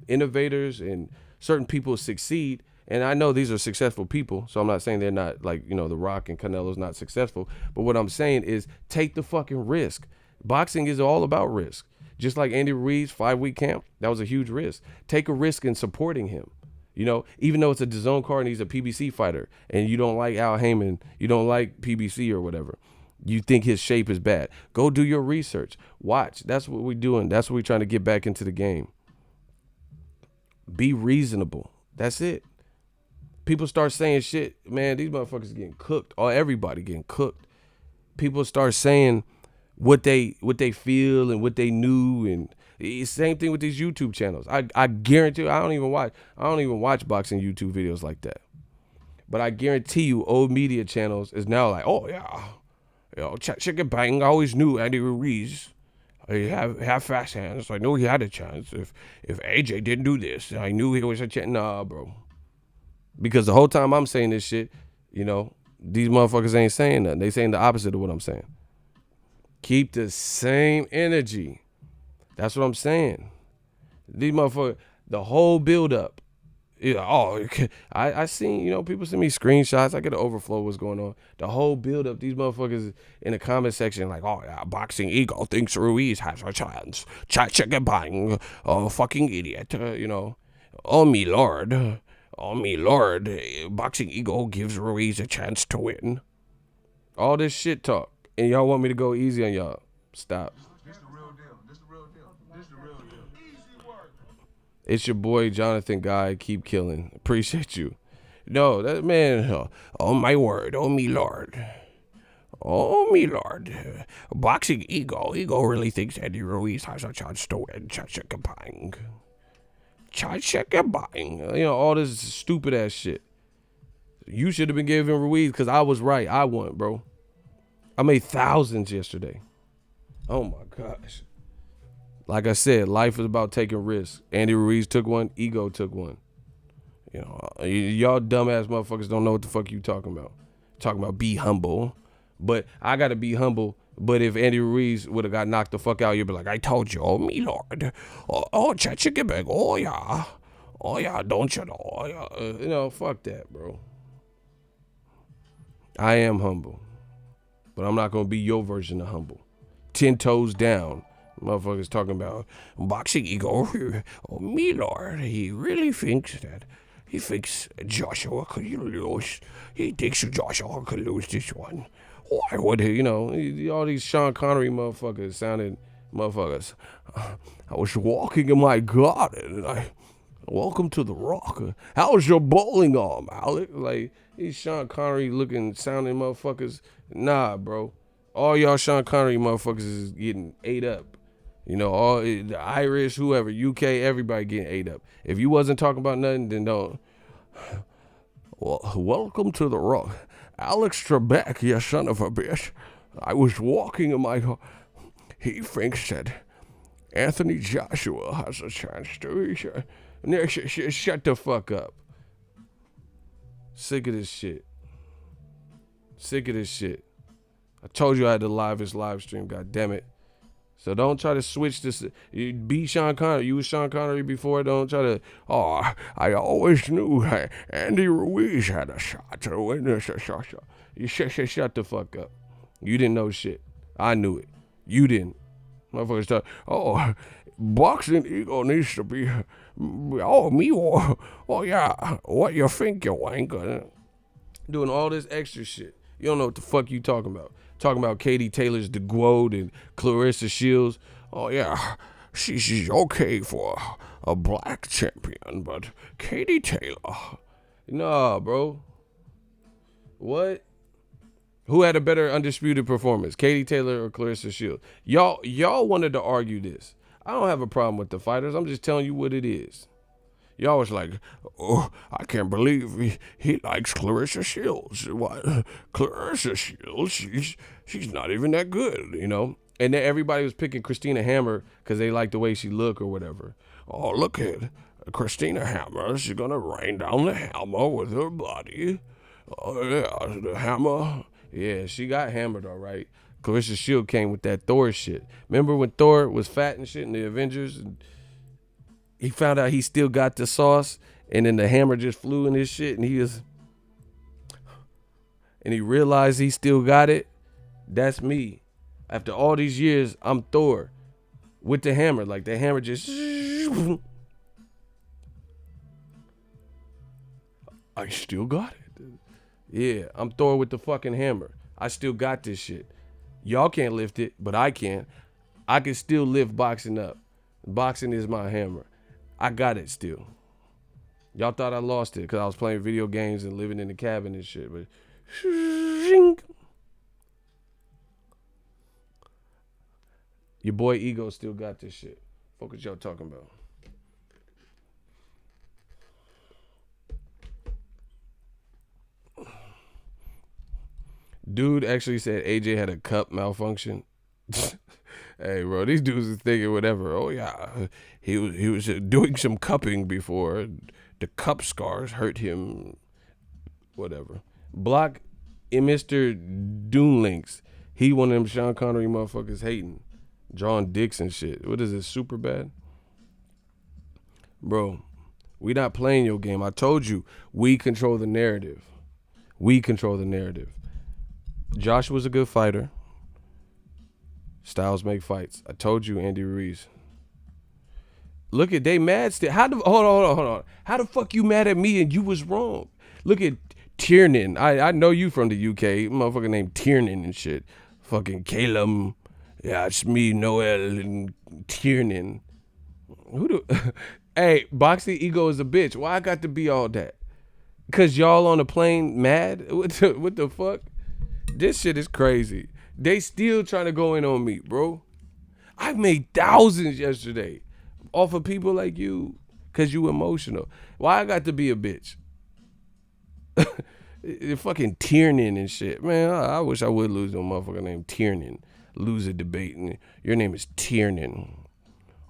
innovators and certain people succeed. And I know these are successful people, so I'm not saying they're not, like, you know, The Rock and Canelo's not successful. But what I'm saying is take the fucking risk. Boxing is all about risk. Just like Andy Ruiz, 5-week camp, that was a huge risk. Take a risk in supporting him. You know, even though it's a DAZN card and he's a PBC fighter, and you don't like Al Heyman, you don't like PBC or whatever, you think his shape is bad, go do your research. Watch. That's what we're doing. That's what we're trying to get back into the game. Be reasonable. That's it. People start saying shit, man, these motherfuckers getting cooked, or everybody getting cooked. People start saying what they feel and what they knew, and it's the same thing with these YouTube channels. I guarantee you, I don't even watch boxing YouTube videos like that. But I guarantee you, old media channels is now like, oh yeah, you know, chicken bang. I always knew Andy Ruiz. He have fast hands. I knew he had a chance. If AJ didn't do this, I knew he was a chance. Nah, bro. Because the whole time I'm saying this shit, you know, these motherfuckers ain't saying nothing. They saying the opposite of what I'm saying. Keep the same energy. That's what I'm saying. These motherfuckers, the whole build up. I seen, you know, people send me screenshots. I get an overflow of what's going on. The whole build up, these motherfuckers in the comment section like, oh yeah, Boxingego thinks Ruiz has a chance. Chicken bang. Oh, fucking idiot. You know, oh me lord. Boxingego gives Ruiz a chance to win. All this shit talk. And y'all want me to go easy on y'all. Stop. This the real deal. This the real deal. Easy work. It's your boy, Jonathan Guy. Keep killing. Appreciate you. No, that man, oh my word. Oh me lord. Boxingego really thinks Andy Ruiz has a chance to win. Chicken bang. You know, all this stupid ass shit. You should have been giving Ruiz because I was right. I won, bro. I made thousands yesterday. Oh my gosh. Like I said, life is about taking risks. Andy Ruiz took one. Ego took one. You know, y'all dumbass motherfuckers don't know what the fuck you talking about. Talking about be humble. But I got to be humble. But if Andy Ruiz would have got knocked the fuck out, you'd be like, I told you, oh, me lord. Chicken bag. Oh, yeah. Oh, yeah, don't you know? Oh, yeah. You know, fuck that, bro. I am humble. But I'm not going to be your version of humble. 10 toes down. Motherfuckers talking about Boxingego. Oh, me lord. He really thinks that. He thinks Joshua could lose. He thinks Joshua could lose this one. Why would he? You know, all these Sean Connery motherfuckers sounded motherfuckers. I was walking in my garden and welcome to the Rock. How's your bowling arm, Alec? Like, these Sean Connery looking, sounding motherfuckers. Nah, bro. All y'all Sean Connery motherfuckers is getting ate up. You know, all the Irish, whoever, UK, everybody getting ate up. If you wasn't talking about nothing, then don't. Well, welcome to the Rock. Alex Trebek, you son of a bitch. I was walking in my... He thinks that Anthony Joshua has a chance to... Shut the fuck up. Sick of this shit. I told you I had the livest live stream, god damn it. So don't try to switch this. You be Sean Connery. You was Sean Connery before. Don't try to, I always knew Andy Ruiz had a shot to win this. You shut the fuck up. You didn't know shit. I knew it. You didn't. Motherfuckers talk, Boxingego needs to be, yeah, what you think, you wanker? Doing all this extra shit. You don't know what the fuck you talking about. Talking about Katie Taylor's DeGuode and Clarissa Shields. Oh, yeah, she's okay for a black champion, but Katie Taylor, Nah, bro. What? Who had a better undisputed performance, Katie Taylor or Clarissa Shields? Y'all wanted to argue this. I don't have a problem with the fighters. I'm just telling you what it is. Y'all was like, oh, I can't believe he likes Clarissa Shields. Why? Clarissa Shields, she's not even that good, you know? And then everybody was picking Christina Hammer because they liked the way she looked or whatever. Oh, look at Christina Hammer. She's going to rain down the hammer with her body. Oh, yeah, the hammer. Yeah, she got hammered all right. Clarissa Shield came with that Thor shit. Remember when Thor was fat and shit in the Avengers? And he found out he still got the sauce, and then the hammer just flew in his shit, and he realized he still got it. That's me. After all these years, I'm Thor with the hammer. Like the hammer just. I still got it. Yeah, I'm Thor with the fucking hammer. I still got this shit. Y'all can't lift it, but I can. I can still lift boxing up. Boxing is my hammer. I got it still. Y'all thought I lost it because I was playing video games and living in the cabin and shit, but your boy Ego still got this shit. Fuck what y'all talking about. Dude actually said AJ had a cup malfunction. Hey, bro, these dudes is thinking whatever. Oh yeah, he was doing some cupping before. The cup scars hurt him. Whatever. Block Mr. Dune Links. He one of them Sean Connery motherfuckers hating, drawing dicks and shit. What is this? Super bad, bro. We not playing your game. I told you we control the narrative. We control the narrative. Joshua's a good fighter. Styles make fights. I told you, Andy Ruiz. Look at they mad still. Hold on. How the fuck you mad at me and you was wrong? Look at Tiernan. I know you from the UK. Motherfucker named Tiernan and shit. Fucking Caleb. Yeah, it's me, Noel and Tiernan. Who do? Hey, Boxingego is a bitch. Why I got to be all that? Cause y'all on the plane mad? What the fuck? This shit is crazy. They still trying to go in on me, bro. I made thousands yesterday off of people like you because you emotional. Why I got to be a bitch? Fucking Tiernan and shit. Man, I wish I would lose no motherfucker named Tiernan. Lose a debate and your name is Tiernan.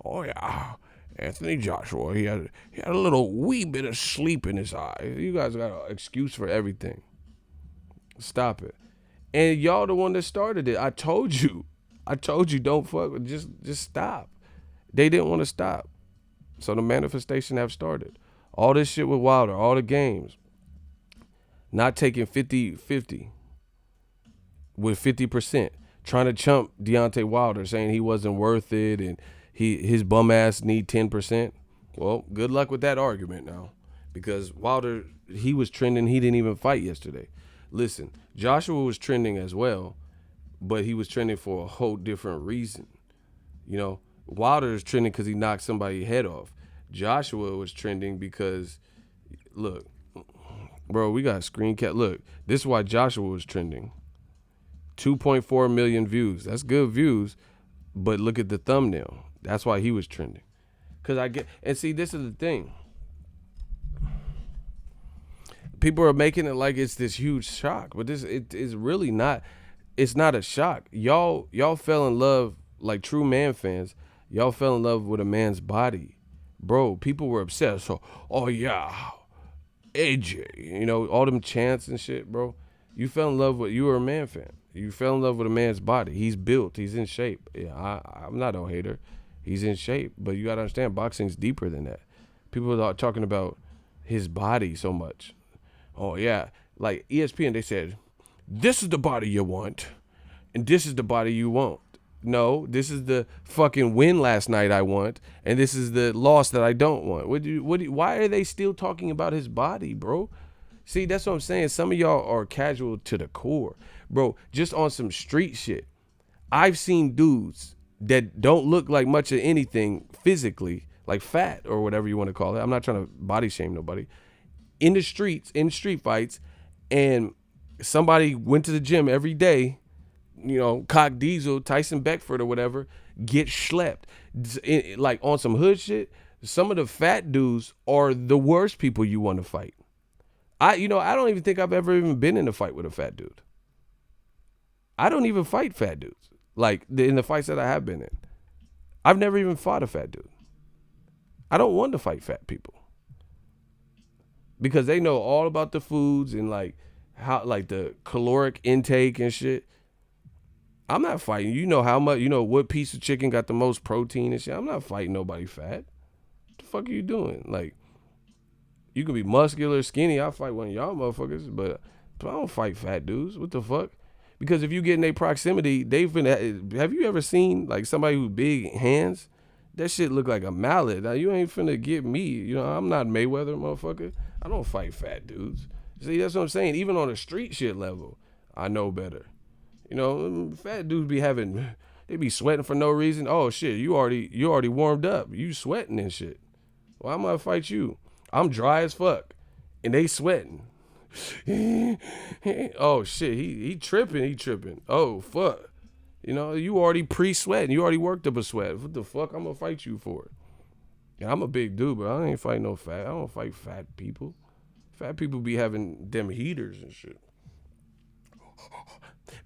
Oh, yeah. Anthony Joshua, he had a little wee bit of sleep in his eye. You guys got an excuse for everything. Stop it. And y'all the one that started it. I told you don't fuck with just stop. They didn't want to stop. So the manifestation have started. All this shit with Wilder, all the games. Not taking 50-50 with 50%. Trying to chump Deontay Wilder, saying he wasn't worth it and his bum ass need 10%. Well, good luck with that argument now. Because Wilder, he was trending, he didn't even fight yesterday. Listen, Joshua was trending as well, but he was trending for a whole different reason. You know, Wilder is trending because he knocked somebody's head off. Joshua was trending because, look, bro, we got screen cap. Look, this is why Joshua was trending. 2.4 million views. That's good views, but look at the thumbnail. That's why he was trending. And see, this is the thing. People are making it like it's this huge shock, but it is really not. It's not a shock. Y'all fell in love like true man fans. Y'all fell in love with a man's body, bro. People were obsessed. So, oh yeah, AJ, you know all them chants and shit, bro. You fell in love with. You were a man fan. You fell in love with a man's body. He's built. He's in shape. Yeah, I'm not no hater. He's in shape, but you gotta understand, boxing's deeper than that. People are talking about his body so much. Oh yeah, like ESPN, they said, this is the body you want, and this is the body you want. No, this is the fucking win last night I want, and this is the loss that I don't want. Why are they still talking about his body, bro? See, that's what I'm saying. Some of y'all are casual to the core, bro. Just on some street shit. I've seen dudes that don't look like much of anything physically, like fat or whatever you want to call it. I'm not trying to body shame nobody. in the streets, in street fights, and somebody went to the gym every day, Cock Diesel, Tyson Beckford or whatever, get schlepped. Like on some hood shit, some of the fat dudes are the worst people you want to fight. I don't even think I've ever even been in a fight with a fat dude. I don't even fight fat dudes. Like in the fights that I have been in, I've never even fought a fat dude. I don't want to fight fat people because they know all about the foods and like how like the caloric intake and shit. I'm not fighting. You know how much, what piece of chicken got the most protein and shit. I'm not fighting nobody fat. What the fuck are you doing? Like, you can be muscular, skinny. I'll fight one of y'all motherfuckers, but I don't fight fat dudes. What the fuck? Because if you get in their proximity, have you ever seen like somebody with big hands? That shit look like a mallet. Now, you ain't finna get me. I'm not Mayweather, motherfucker. I don't fight fat dudes. See, that's what I'm saying. Even on a street shit level, I know better. Fat dudes they be sweating for no reason. Oh shit, you already warmed up. You sweating and shit. Why am I gonna fight you? I'm dry as fuck, and they sweating. Oh shit, he tripping. Oh fuck, you already pre-sweating. You already worked up a sweat. What the fuck I'm gonna fight you for? Yeah, I'm a big dude, but I ain't fighting no fat. I don't fight fat people. Fat people be having them heaters and shit.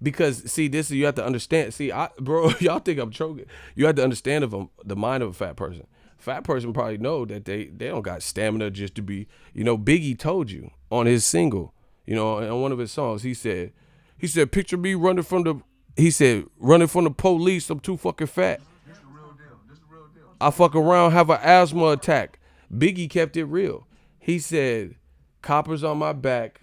Because see, you have to understand. See, bro, y'all think I'm choking. You have to understand the mind of a fat person. Fat person probably know that they don't got stamina just to be. Biggie told you on his single. On one of his songs, he said, picture me running from the. He said, running from the police. I'm too fucking fat. This the real deal. This the real deal. I fuck around, have an asthma attack. Biggie kept it real. He said, coppers on my back.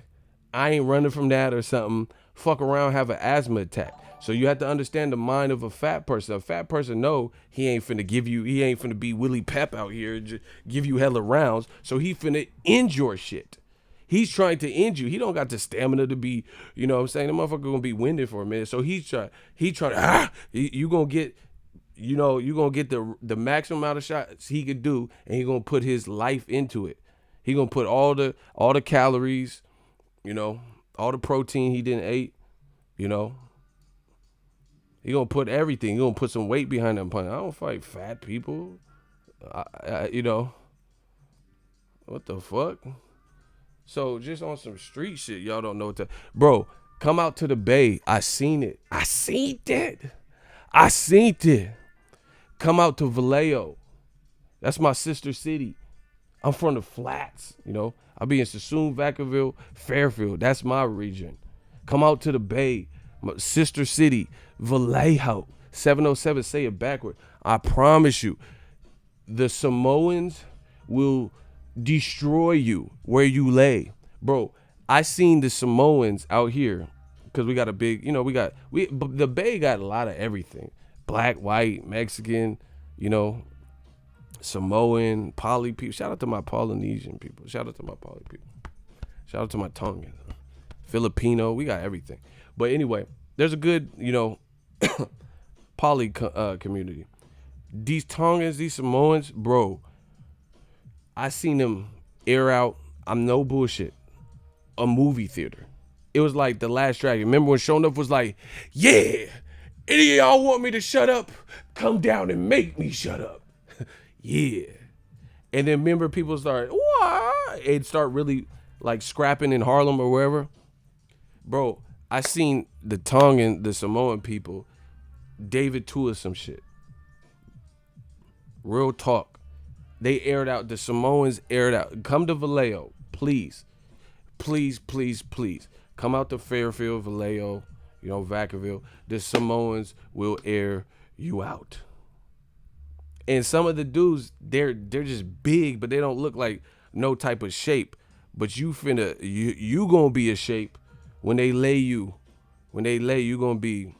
I ain't running from that or something. Fuck around, have an asthma attack. So you have to understand the mind of a fat person. A fat person know he ain't finna be Willie Pep out here and just give you hella rounds. So he finna end your shit. He's trying to end you. He don't got the stamina to be, what I'm saying? The motherfucker gonna be winded for a minute. So you gonna get, you gonna get the maximum amount of shots he could do, and he gonna put his life into it. He gonna put all the calories, all the protein he didn't eat, He gonna put everything. He gonna put some weight behind them punch. I don't fight fat people. What the fuck? So just on some street shit, y'all don't know what to. Bro, come out to the Bay. I seen it. Come out to Vallejo. That's my sister city. I'm from the flats, I be in Sassoon, Vacaville, Fairfield. That's my region. Come out to the Bay, my sister city, Vallejo. 707, say it backward. I promise you, the Samoans will destroy you where you lay. Bro, I seen the Samoans out here because we got a big, the Bay got a lot of everything. Black, white, Mexican, Samoan, Poly people. Shout out to my Polynesian people. Shout out to my Poly people. Shout out to my Tongan. Filipino. We got everything. But anyway, there's a good, Poly community. These Tongans, these Samoans, bro, I seen them air out, I'm no bullshit, a movie theater. It was like The Last Dragon. Remember when Shonuff was like, yeah, any of y'all want me to shut up? Come down and make me shut up. Yeah. And then remember people start, what? And start really like scrapping in Harlem or wherever. Bro, I seen the Tongan, the Samoan people, David Tua some shit. Real talk. They aired out, the Samoans aired out. Come to Vallejo, please. Please, please, please. Come out to Fairfield, Vallejo, Vacaville. The Samoans will air you out. And some of the dudes, they're just big, but they don't look like no type of shape. But you gonna be a shape when they lay you. When they lay you, gonna be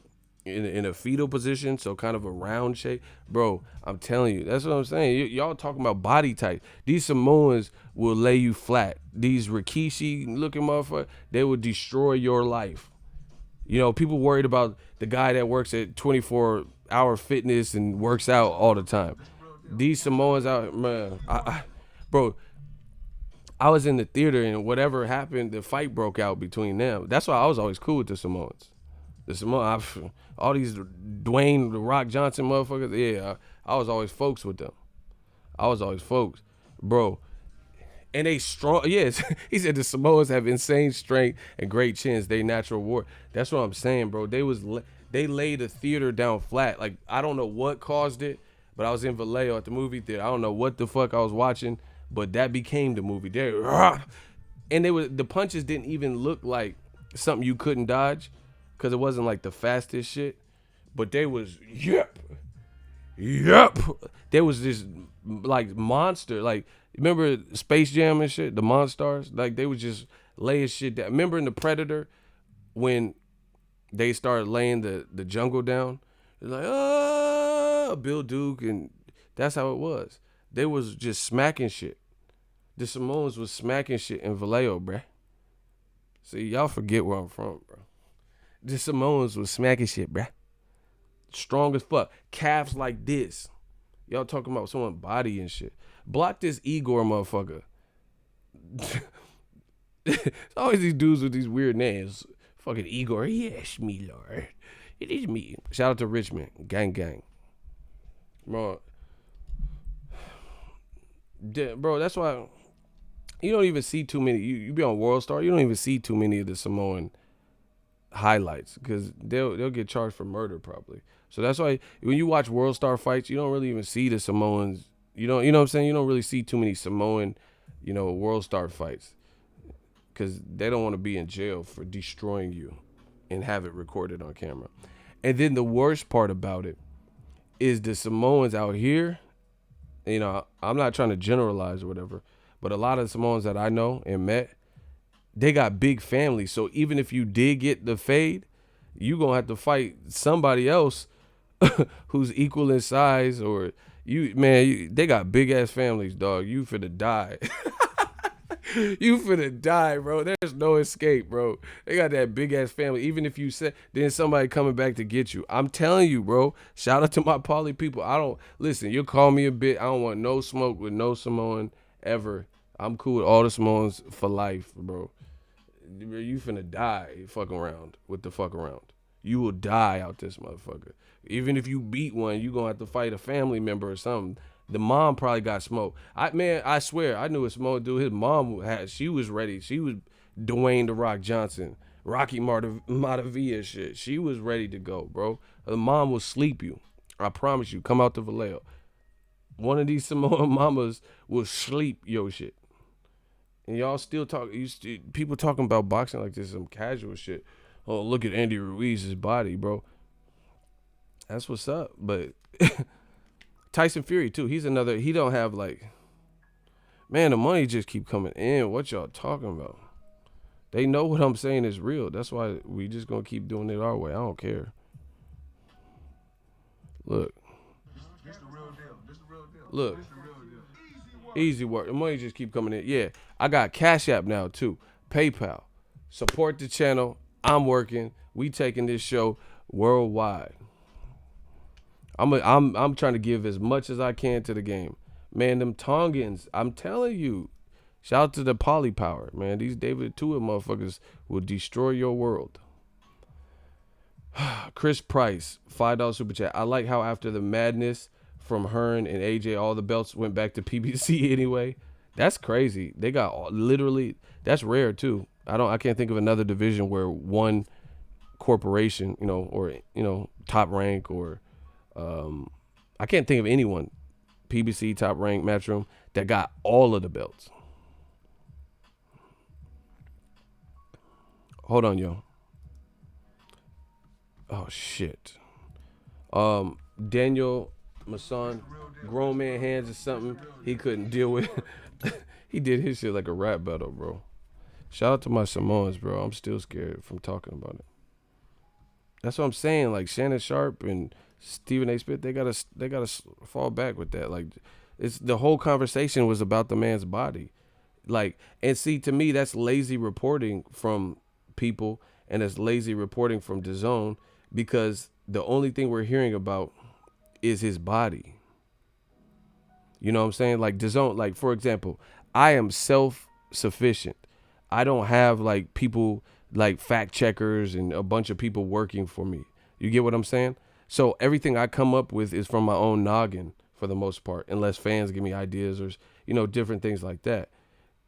in a fetal position, so kind of a round shape. Bro, I'm telling you, that's what I'm saying. Y'all talking about body type. These Samoans will lay you flat. These Rikishi looking motherfuckers, they will destroy your life. People worried about the guy that works at 24-hour fitness and works out all the time. These Samoans out, man, bro, I was in the theater and whatever happened, the fight broke out between them. That's why I was always cool with the Samoans. The Samoans, all these Dwayne the Rock Johnson motherfuckers. Yeah, I was always folks with them. I was always folks, bro. And they strong. Yes, he said the Samoans have insane strength and great chins. They natural war. That's what I'm saying, bro. They laid the theater down flat. Like I don't know what caused it, but I was in Vallejo at the movie theater. I don't know what the fuck I was watching, but that became the movie. They and they were the punches didn't even look like something you couldn't dodge, because it wasn't like the fastest shit. But they was yep. There was this like monster. Like remember Space Jam and shit, the Monstars. Like they was just laying shit down. Remember in the Predator when they started laying the jungle down? It's like Bill Duke, and that's how it was. They was just smacking shit. The Samoans was smacking shit in Vallejo, bruh. See, y'all forget where I'm from, bro. The Samoans was smacking shit, bruh. Strong as fuck. Calves like this. Y'all talking about someone's body and shit. Block this Igor motherfucker. It's always these dudes with these weird names. Fucking Igor. Yes, me lord. It is me. Shout out to Richmond. Gang gang. Bro. Bro, that's why you don't even see too many. You be on World Star, you don't even see too many of the Samoan highlights because they'll get charged for murder probably. So that's why when you watch World Star fights, you don't really even see the Samoans. You know what I'm saying? You don't really see too many Samoan, World Star fights because they don't want to be in jail for destroying you and have it recorded on camera. And then the worst part about it is the Samoans out here. I'm not trying to generalize or whatever, but a lot of Samoans that I know and met, they got big families. So even if you did get the fade, you gonna have to fight somebody else who's equal in size, or they got big ass families, dog. You finna die. You finna die, bro. There's no escape, bro. They got that big ass family. Even if you say, then somebody coming back to get you. I'm telling you, bro. Shout out to my poly people. I don't listen. You call me a bit. I don't want no smoke with no Samoan ever. I'm cool with all the Samoans for life, bro. You finna die fucking around with the fuck around. You will die out this motherfucker. Even if you beat one, you gonna have to fight a family member or something. The mom probably got smoked. I swear, I knew a Samoan dude. His mom she was ready. She was Dwayne the Rock Johnson, Rocky Matavia shit. She was ready to go, bro. The mom will sleep you. I promise you. Come out to Vallejo. One of these Samoan mamas will sleep your shit. And y'all still talk. People talking about boxing like this some casual shit. Oh, look at Andy Ruiz's body, bro. That's what's up. But Tyson Fury too. He's another. He don't have like. Man, the money just keep coming in. What y'all talking about? They know what I'm saying is real. That's why we just gonna keep doing it our way. I don't care. Look. This the real deal. This the real deal. Look. This the real deal. Easy work. The money just keep coming in. Yeah, I got Cash App now too. PayPal. Support the channel. I'm working. We taking this show worldwide. I'm trying to give as much as I can to the game. Man, them Tongans, I'm telling you. Shout out to the Poly Power, man. These David Tua motherfuckers will destroy your world. Chris Price, $5 super chat. I like how after the madness from Hearn and AJ, all the belts went back to PBC anyway. That's crazy. They got literally, that's rare too. I can't think of another division where one corporation, or top rank, or I can't think of anyone, PBC, top rank, Matchroom, that got all of the belts. Hold on, yo. Oh shit. Daniel Masson, grown man hands or something he couldn't deal with. He did his shit like a rap battle, bro. Shout out to my Samoans, bro. I'm still scared from talking about it. That's what I'm saying. Like Shannon Sharp and Stephen A. Smith, they gotta fall back with that. Like, it's the whole conversation was about the man's body. Like, and see, to me, that's lazy reporting from people, and it's lazy reporting from DAZN, because the only thing we're hearing about is his body. You know what I'm saying? Like DAZN, like for example, I am sufficient. I don't have like people like fact checkers and a bunch of people working for me. You get what I'm saying? So everything I come up with is from my own noggin for the most part, unless fans give me ideas or different things like that.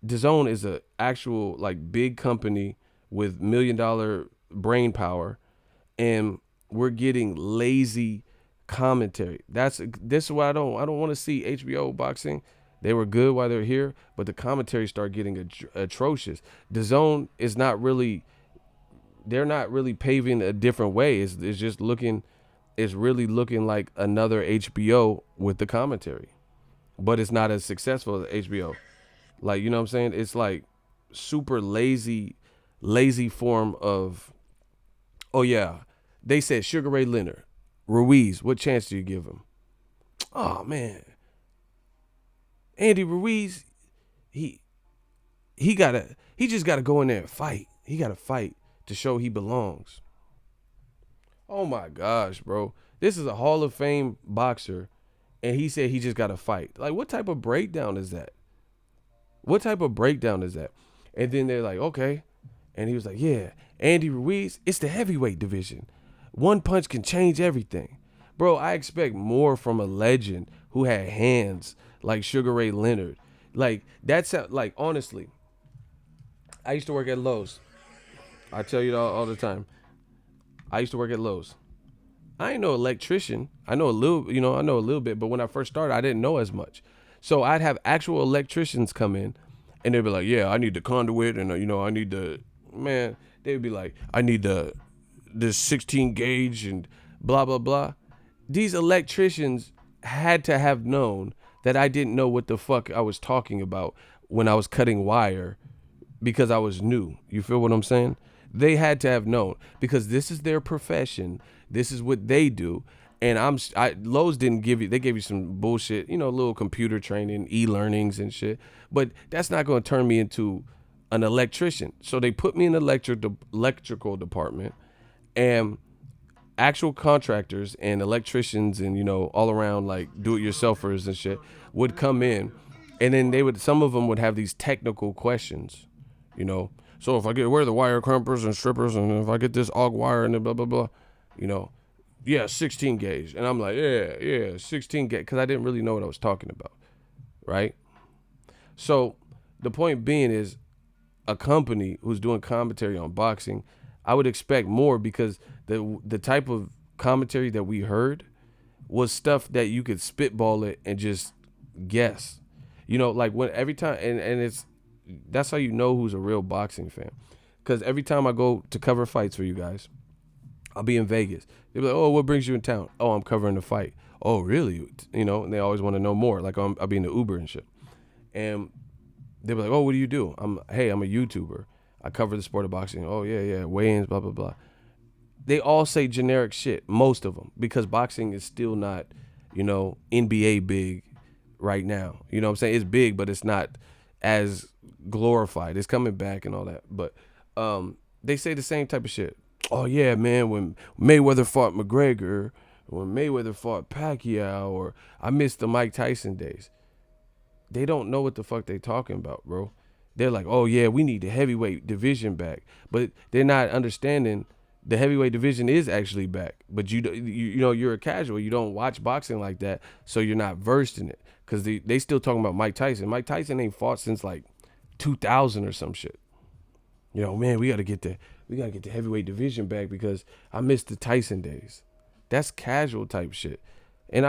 DAZN is a actual like big company with $1 million brain power, and we're getting lazy commentary. This is why I don't want to see HBO boxing. They were good while they're here, but the commentary start getting atrocious. DAZN is not really. They're not really paving a different way. It's just looking. It's really looking like another HBO with the commentary, but it's not as successful as HBO. Like, you know what I'm saying? It's like super lazy form of, oh yeah. They said Sugar Ray Leonard, Ruiz, what chance do you give him? Oh man. Andy Ruiz, he he just gotta go in there and fight. He gotta fight to show he belongs. Oh my gosh, bro. This is a Hall of Fame boxer, and he said he just gotta fight. Like, what type of breakdown is that? What type of breakdown is that? And then they're like, okay. And he was like, yeah, Andy Ruiz, it's the heavyweight division. One punch can change everything. Bro, I expect more from a legend who had hands like Sugar Ray Leonard. Like, that's like, honestly, I used to work at Lowe's. I tell you all the time. I used to work at Lowe's. I ain't no electrician. I know a little, I know a little bit, but when I first started, I didn't know as much. So I'd have actual electricians come in, and they'd be like, yeah, I need the conduit, and I need the, man, they'd be like, I need this 16 gauge and blah, blah, blah. These electricians had to have known that I didn't know what the fuck I was talking about when I was cutting wire because I was new. You feel what I'm saying? They had to have known because this is their profession. This is what they do. And Lowe's didn't give you, they gave you some bullshit, a little computer training, e-learnings and shit. But that's not going to turn me into an electrician. So they put me in the electrical department, and actual contractors and electricians and, all around like do-it-yourselfers and shit would come in. And then some of them would have these technical questions, you know. So if I get, where are the wire crumpers and strippers, and if I get this aug wire and blah, blah, blah, yeah, 16 gauge. And I'm like, yeah, 16 gauge, because I didn't really know what I was talking about, right? So the point being is, a company who's doing commentary on boxing, I would expect more because the type of commentary that we heard was stuff that you could spitball it and just guess. Like when every time, and that's how you know who's a real boxing fan. Because every time I go to cover fights for you guys, I'll be in Vegas. They'll be like, oh, what brings you in town? Oh, I'm covering the fight. Oh, really? And they always want to know more. Like I'll be in the Uber and shit. And they'll be like, oh, what do you do? I'm a YouTuber. I cover the sport of boxing. Oh, yeah, weigh-ins, blah, blah, blah. They all say generic shit, most of them, because boxing is still not, NBA big right now. You know what I'm saying? It's big, but it's not as glorified. It's coming back and all that. But they say the same type of shit. Oh, yeah, man, when Mayweather fought McGregor, when Mayweather fought Pacquiao, or I missed the Mike Tyson days. They don't know what the fuck they talking about, bro. They're like, oh, yeah, we need the heavyweight division back. But they're not understanding the heavyweight division is actually back. But you're a casual. You don't watch boxing like that, so you're not versed in it. Because they still talking about Mike Tyson. Mike Tyson ain't fought since like 2000 or some shit. Man, we gotta get the heavyweight division back because I missed the Tyson days. That's casual type shit. And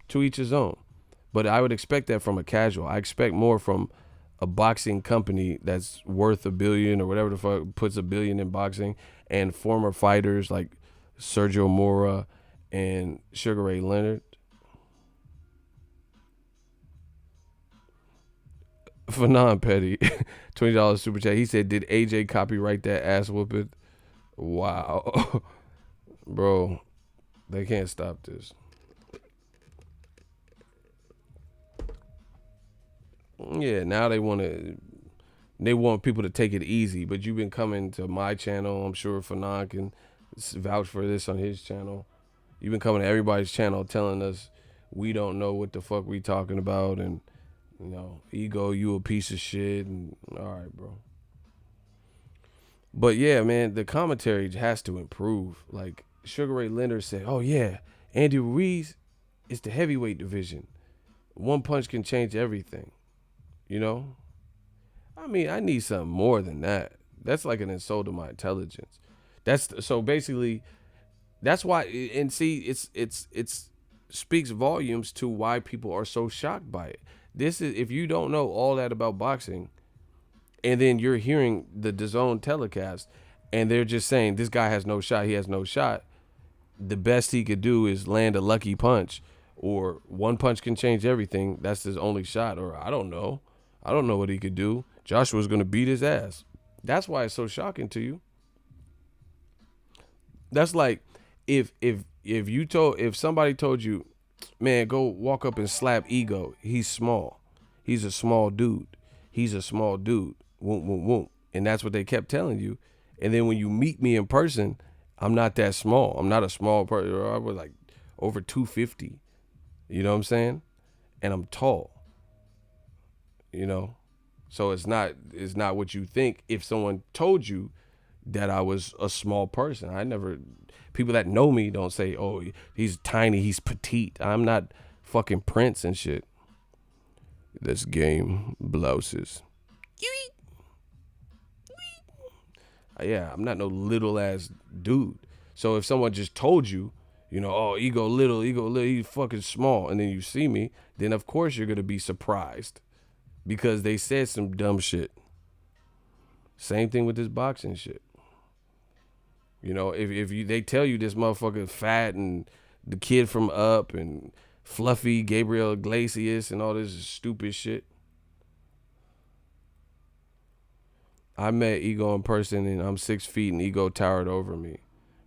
to each his own. But I would expect that from a casual. I expect more from a boxing company that's worth $1 billion or whatever the fuck puts $1 billion in boxing, and former fighters like Sergio Mora and Sugar Ray Leonard. For non-petty, $20 super chat. He said, did AJ copyright that ass whooping? Wow. Bro, they can't stop this. Yeah, now they want people to take it easy, but you've been coming to my channel. I'm sure Fanon can vouch for this on his channel. You've been coming to everybody's channel telling us we don't know what the fuck we talking about, and Ego, you a piece of shit, and all right, bro. But yeah, man, the commentary has to improve. Like Sugar Ray Leonard said, "Oh yeah, Andy Ruiz is the heavyweight division. One punch can change everything." You know, I mean, I need something more than that. That's like an insult to my intelligence. That's so basically. That's why, and see, it's speaks volumes to why people are so shocked by it. This is if you don't know all that about boxing, and then you're hearing the DAZN telecast, and they're just saying this guy has no shot. He has no shot. The best he could do is land a lucky punch, or one punch can change everything. That's his only shot. Or I don't know. I don't know what he could do. Joshua's gonna beat his ass. That's why it's so shocking to you. That's like if somebody told you, man, go walk up and slap Ego. He's small. He's a small dude. He's a small dude. Whoop, whoop, whoop. And that's what they kept telling you. And then when you meet me in person, I'm not that small. I'm not a small person. I was like over 250. You know what I'm saying? And I'm tall. You know? So it's not what you think if someone told you that I was a small person. I never, people that know me don't say, oh, he's tiny, he's petite. I'm not fucking Prince and shit. This game blouses. Yeah, I'm not no little ass dude. So if someone just told you, oh, ego little, he's fucking small, and then you see me, then of course you're gonna be surprised because they said some dumb shit. Same thing with this boxing shit. If they tell you this motherfucker fat and the kid from Up and fluffy Gabriel Iglesias and all this stupid shit. I met Ego in person and I'm 6 feet and Ego towered over me.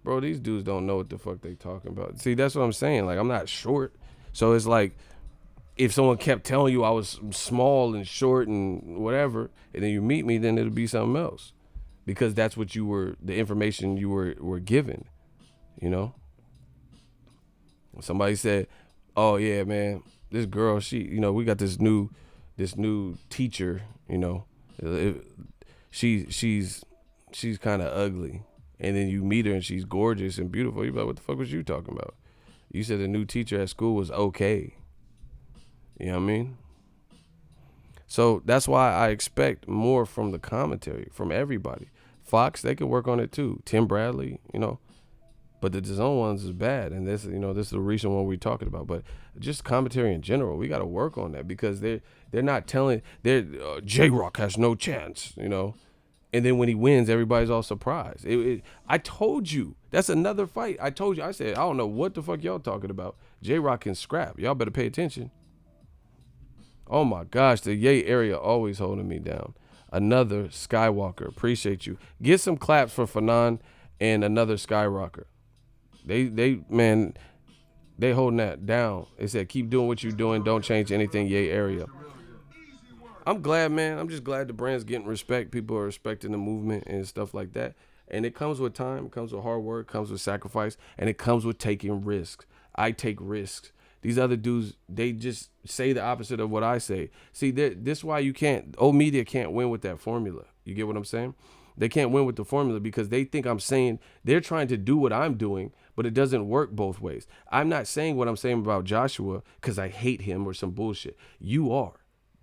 Bro, these dudes don't know what the fuck they talking about. See, that's what I'm saying. Like, I'm not short. So it's like if someone kept telling you I was small and short and whatever, and then you meet me, then it'll be something else. Because that's what the information you were given, Somebody said, oh yeah, man, this girl, we got this new teacher, she's kind of ugly. And then you meet her and she's gorgeous and beautiful. You're like, what the fuck was you talking about? You said the new teacher at school was okay. You know what I mean? So that's why I expect more from the commentary, from everybody. Fox, they can work on it too. Tim Bradley, but the DAZN ones is bad, and this is the recent one we're talking about. But just commentary in general, we got to work on that because they're not telling. J-Rock has no chance, and then when he wins, everybody's all surprised. I told you that's another fight. I told you. I said I don't know what the fuck y'all talking about. J-Rock can scrap. Y'all better pay attention. Oh my gosh, the Yay area always holding me down. Another Skywalker. Appreciate you. Get some claps for Fanon and another Skyrocker. They holding that down. They said keep doing what you're doing. Don't change anything. Yay area. I'm glad, man. I'm just glad the brand's getting respect. People are respecting the movement and stuff like that. And it comes with time. It comes with hard work. It comes with sacrifice. And it comes with taking risks. I take risks. These other dudes, they just say the opposite of what I say. See, this is why old media can't win with that formula. You get what I'm saying? They can't win with the formula because they think I'm saying, they're trying to do what I'm doing, but it doesn't work both ways. I'm not saying what I'm saying about Joshua because I hate him or some bullshit. You are.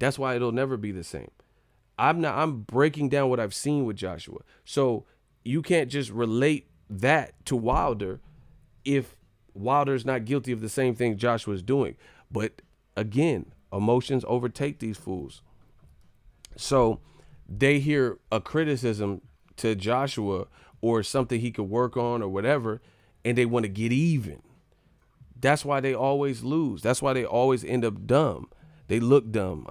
That's why it'll never be the same. I'm breaking down what I've seen with Joshua. So you can't just relate that to Wilder if Wilder's not guilty of the same thing Joshua's doing. But again, emotions overtake these fools. So they hear a criticism to Joshua or something he could work on or whatever, and they want to get even. That's why they always lose. That's why they always end up dumb. They look dumb,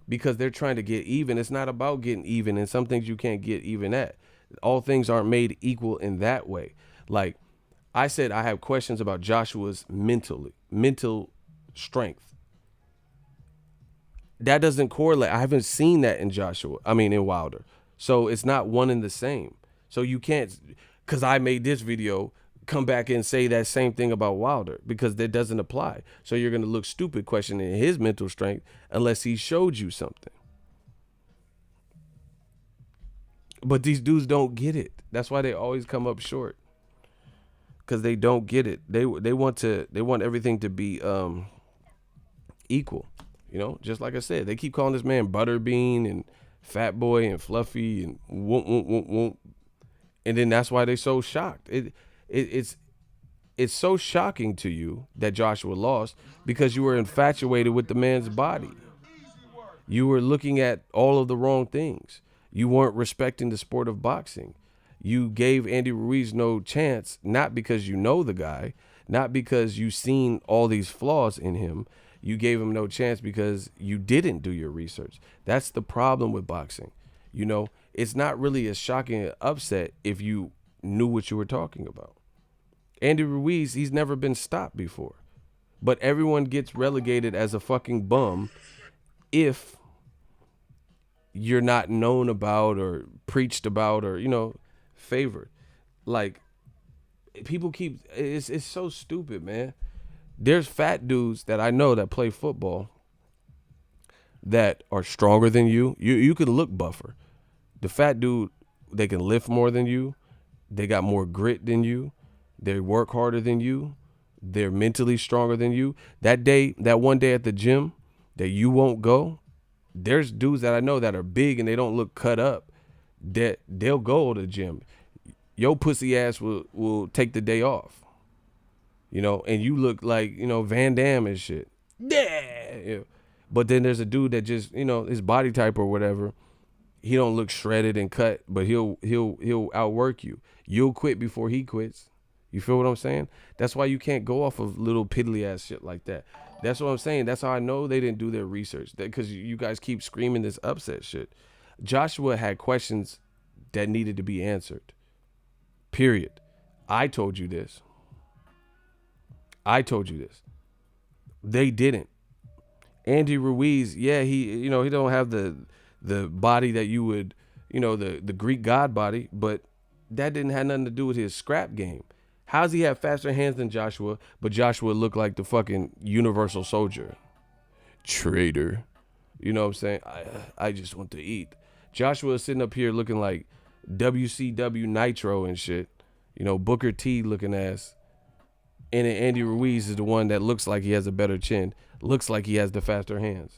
because they're trying to get even. It's not about getting even, and some things you can't get even at. All things aren't made equal in that way. Like, I said I have questions about Joshua's mental strength. That doesn't correlate. I haven't seen that in in Wilder. So it's not one and the same. So you can't, because I made this video, come back and say that same thing about Wilder because that doesn't apply. So you're going to look stupid questioning his mental strength unless he showed you something. But these dudes don't get it. That's why they always come up short. Because they don't get it. They want everything to be equal. You know, just like I said, they keep calling this man Butterbean and Fat Boy and Fluffy and whoop. And then that's why they're so shocked. It's so shocking to you that Joshua lost because you were infatuated with the man's body. You were looking at all of the wrong things. You weren't respecting the sport of boxing. You gave Andy Ruiz no chance, not because you know the guy, not because you've seen all these flaws in him. You gave him no chance because you didn't do your research. That's the problem with boxing. You know, it's not really a shocking upset if you knew what you were talking about. Andy Ruiz, he's never been stopped before. But everyone gets relegated as a fucking bum if you're not known about or preached about or, you know, favored. Like, people keep, it's so stupid, man. There's fat dudes that I know that play football that are stronger than you. You can look buffer. The fat dude, they can lift more than you. They got more grit than you. They work harder than you. They're mentally stronger than you. That one day at the gym that you won't go, there's dudes that I know that are big and they don't look cut up, that they'll go to the gym. Your pussy ass will take the day off. You know, and you look like, you know, Van Damme and shit. Yeah. But then there's a dude that just, you know, his body type or whatever, he don't look shredded and cut, but he'll outwork you. You'll quit before he quits. You feel what I'm saying? That's why you can't go off of little piddly ass shit like that. That's what I'm saying. That's how I know they didn't do their research. Because you guys keep screaming this upset shit. Joshua had questions that needed to be answered. Period. I told you this. They didn't. Andy Ruiz, yeah, he don't have the body that you would, you know, the Greek god body, but that didn't have nothing to do with his scrap game. How's he have faster hands than Joshua, but Joshua looked like the fucking universal soldier? Traitor. You know what I'm saying? I just want to eat. Joshua is sitting up here looking like WCW Nitro and shit. You know, Booker T looking ass. And then Andy Ruiz is the one that looks like he has a better chin, looks like he has the faster hands.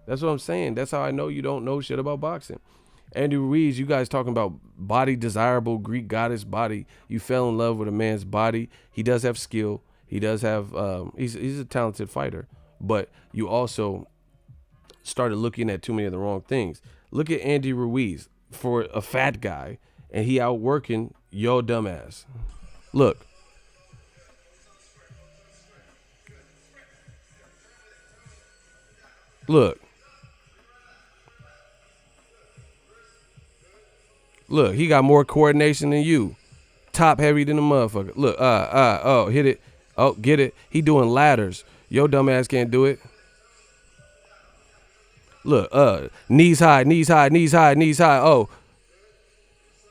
That's what I'm saying. That's how I know you don't know shit about boxing. Andy Ruiz, you guys talking about body, desirable Greek goddess body. You fell in love with a man's body. He does have skill. He does have, he's a talented fighter. But you also started looking at too many of the wrong things. Look at Andy Ruiz for a fat guy, and he outworking your dumbass. Look. Look, he got more coordination than you. Top heavy than a motherfucker. Look, hit it. Oh, get it. He doing ladders. Your dumb ass can't do it. Look, knees high. Oh,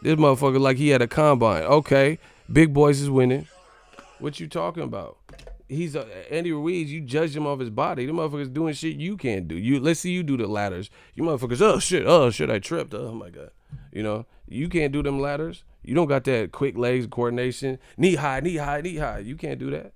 this motherfucker like he had a combine. Okay, big boys is winning. What you talking about? He's Andy Ruiz. You judge him off his body. The motherfucker's doing shit you can't do. Let's see you do the ladders. You motherfuckers. Oh shit, I tripped. Oh my god. You know you can't do them ladders. You don't got that quick legs coordination. Knee high. You can't do that.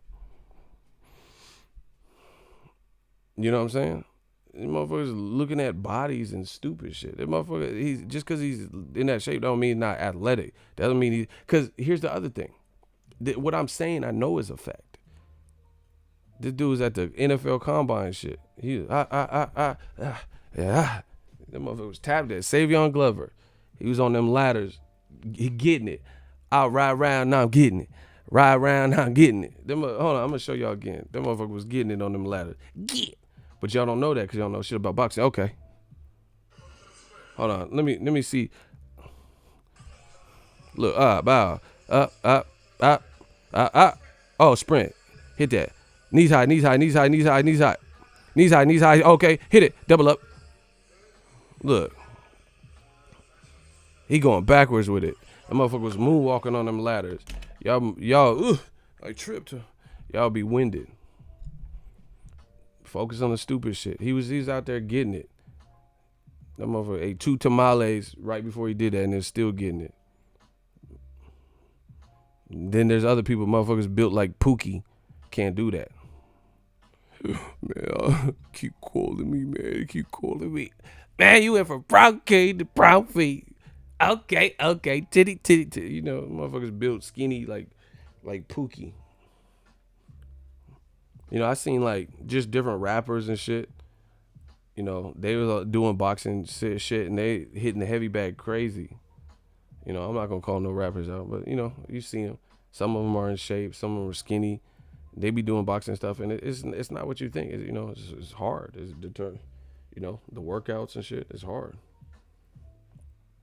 You know what I'm saying? This motherfucker's looking at bodies and stupid shit. That motherfucker, he's just because he's in that shape don't mean he's not athletic. Doesn't mean he. Because here's the other thing. What I'm saying, I know is a fact. This dude's at the NFL Combine shit. He yeah. That motherfucker was tapped at. Savion Glover. He was on them ladders. He getting it. I'll ride around, now I'm getting it. Ride around, now I'm getting it. Hold on, I'm gonna show y'all again. That motherfucker was getting it on them ladders. Get. But y'all don't know that because y'all don't know shit about boxing. Okay. Hold on. Let me see. Look, bow. Up. Oh, sprint. Hit that. Knees high. Okay, hit it. Double up. Look. He going backwards with it. That motherfucker was moonwalking on them ladders. Y'all, Like tripped. Y'all be winded. Focus on the stupid shit. He's out there getting it. That motherfucker ate 2 tamales right before he did that and is still getting it. Then there's other people, motherfuckers built like Pookie, can't do that. Man, keep calling me, man. Keep calling me. Man, you went from brown cake to brown feet. Okay, titty. You know, motherfuckers built skinny like Pookie. You know, I seen like just different rappers and shit. You know, they was doing boxing shit and they hitting the heavy bag crazy. You know, I'm not gonna call no rappers out, but you know, you see them. Some of them are in shape, some of them are skinny. They be doing boxing stuff, and it's not what you think. You know, it's hard. It's you know, the workouts and shit. It's hard.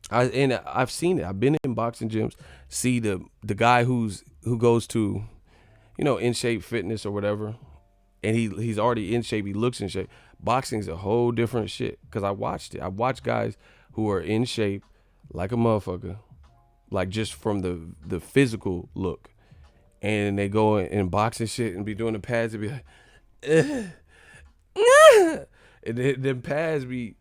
I've seen it. I've been in boxing gyms. See the guy who goes to, you know, in shape fitness or whatever, and he's already in shape. He looks in shape. Boxing's a whole different shit. Cause I watched it. I watched guys who are in shape, like a motherfucker, like just from the physical look, and they go in boxing shit and be doing the pads and be like, and then pads be,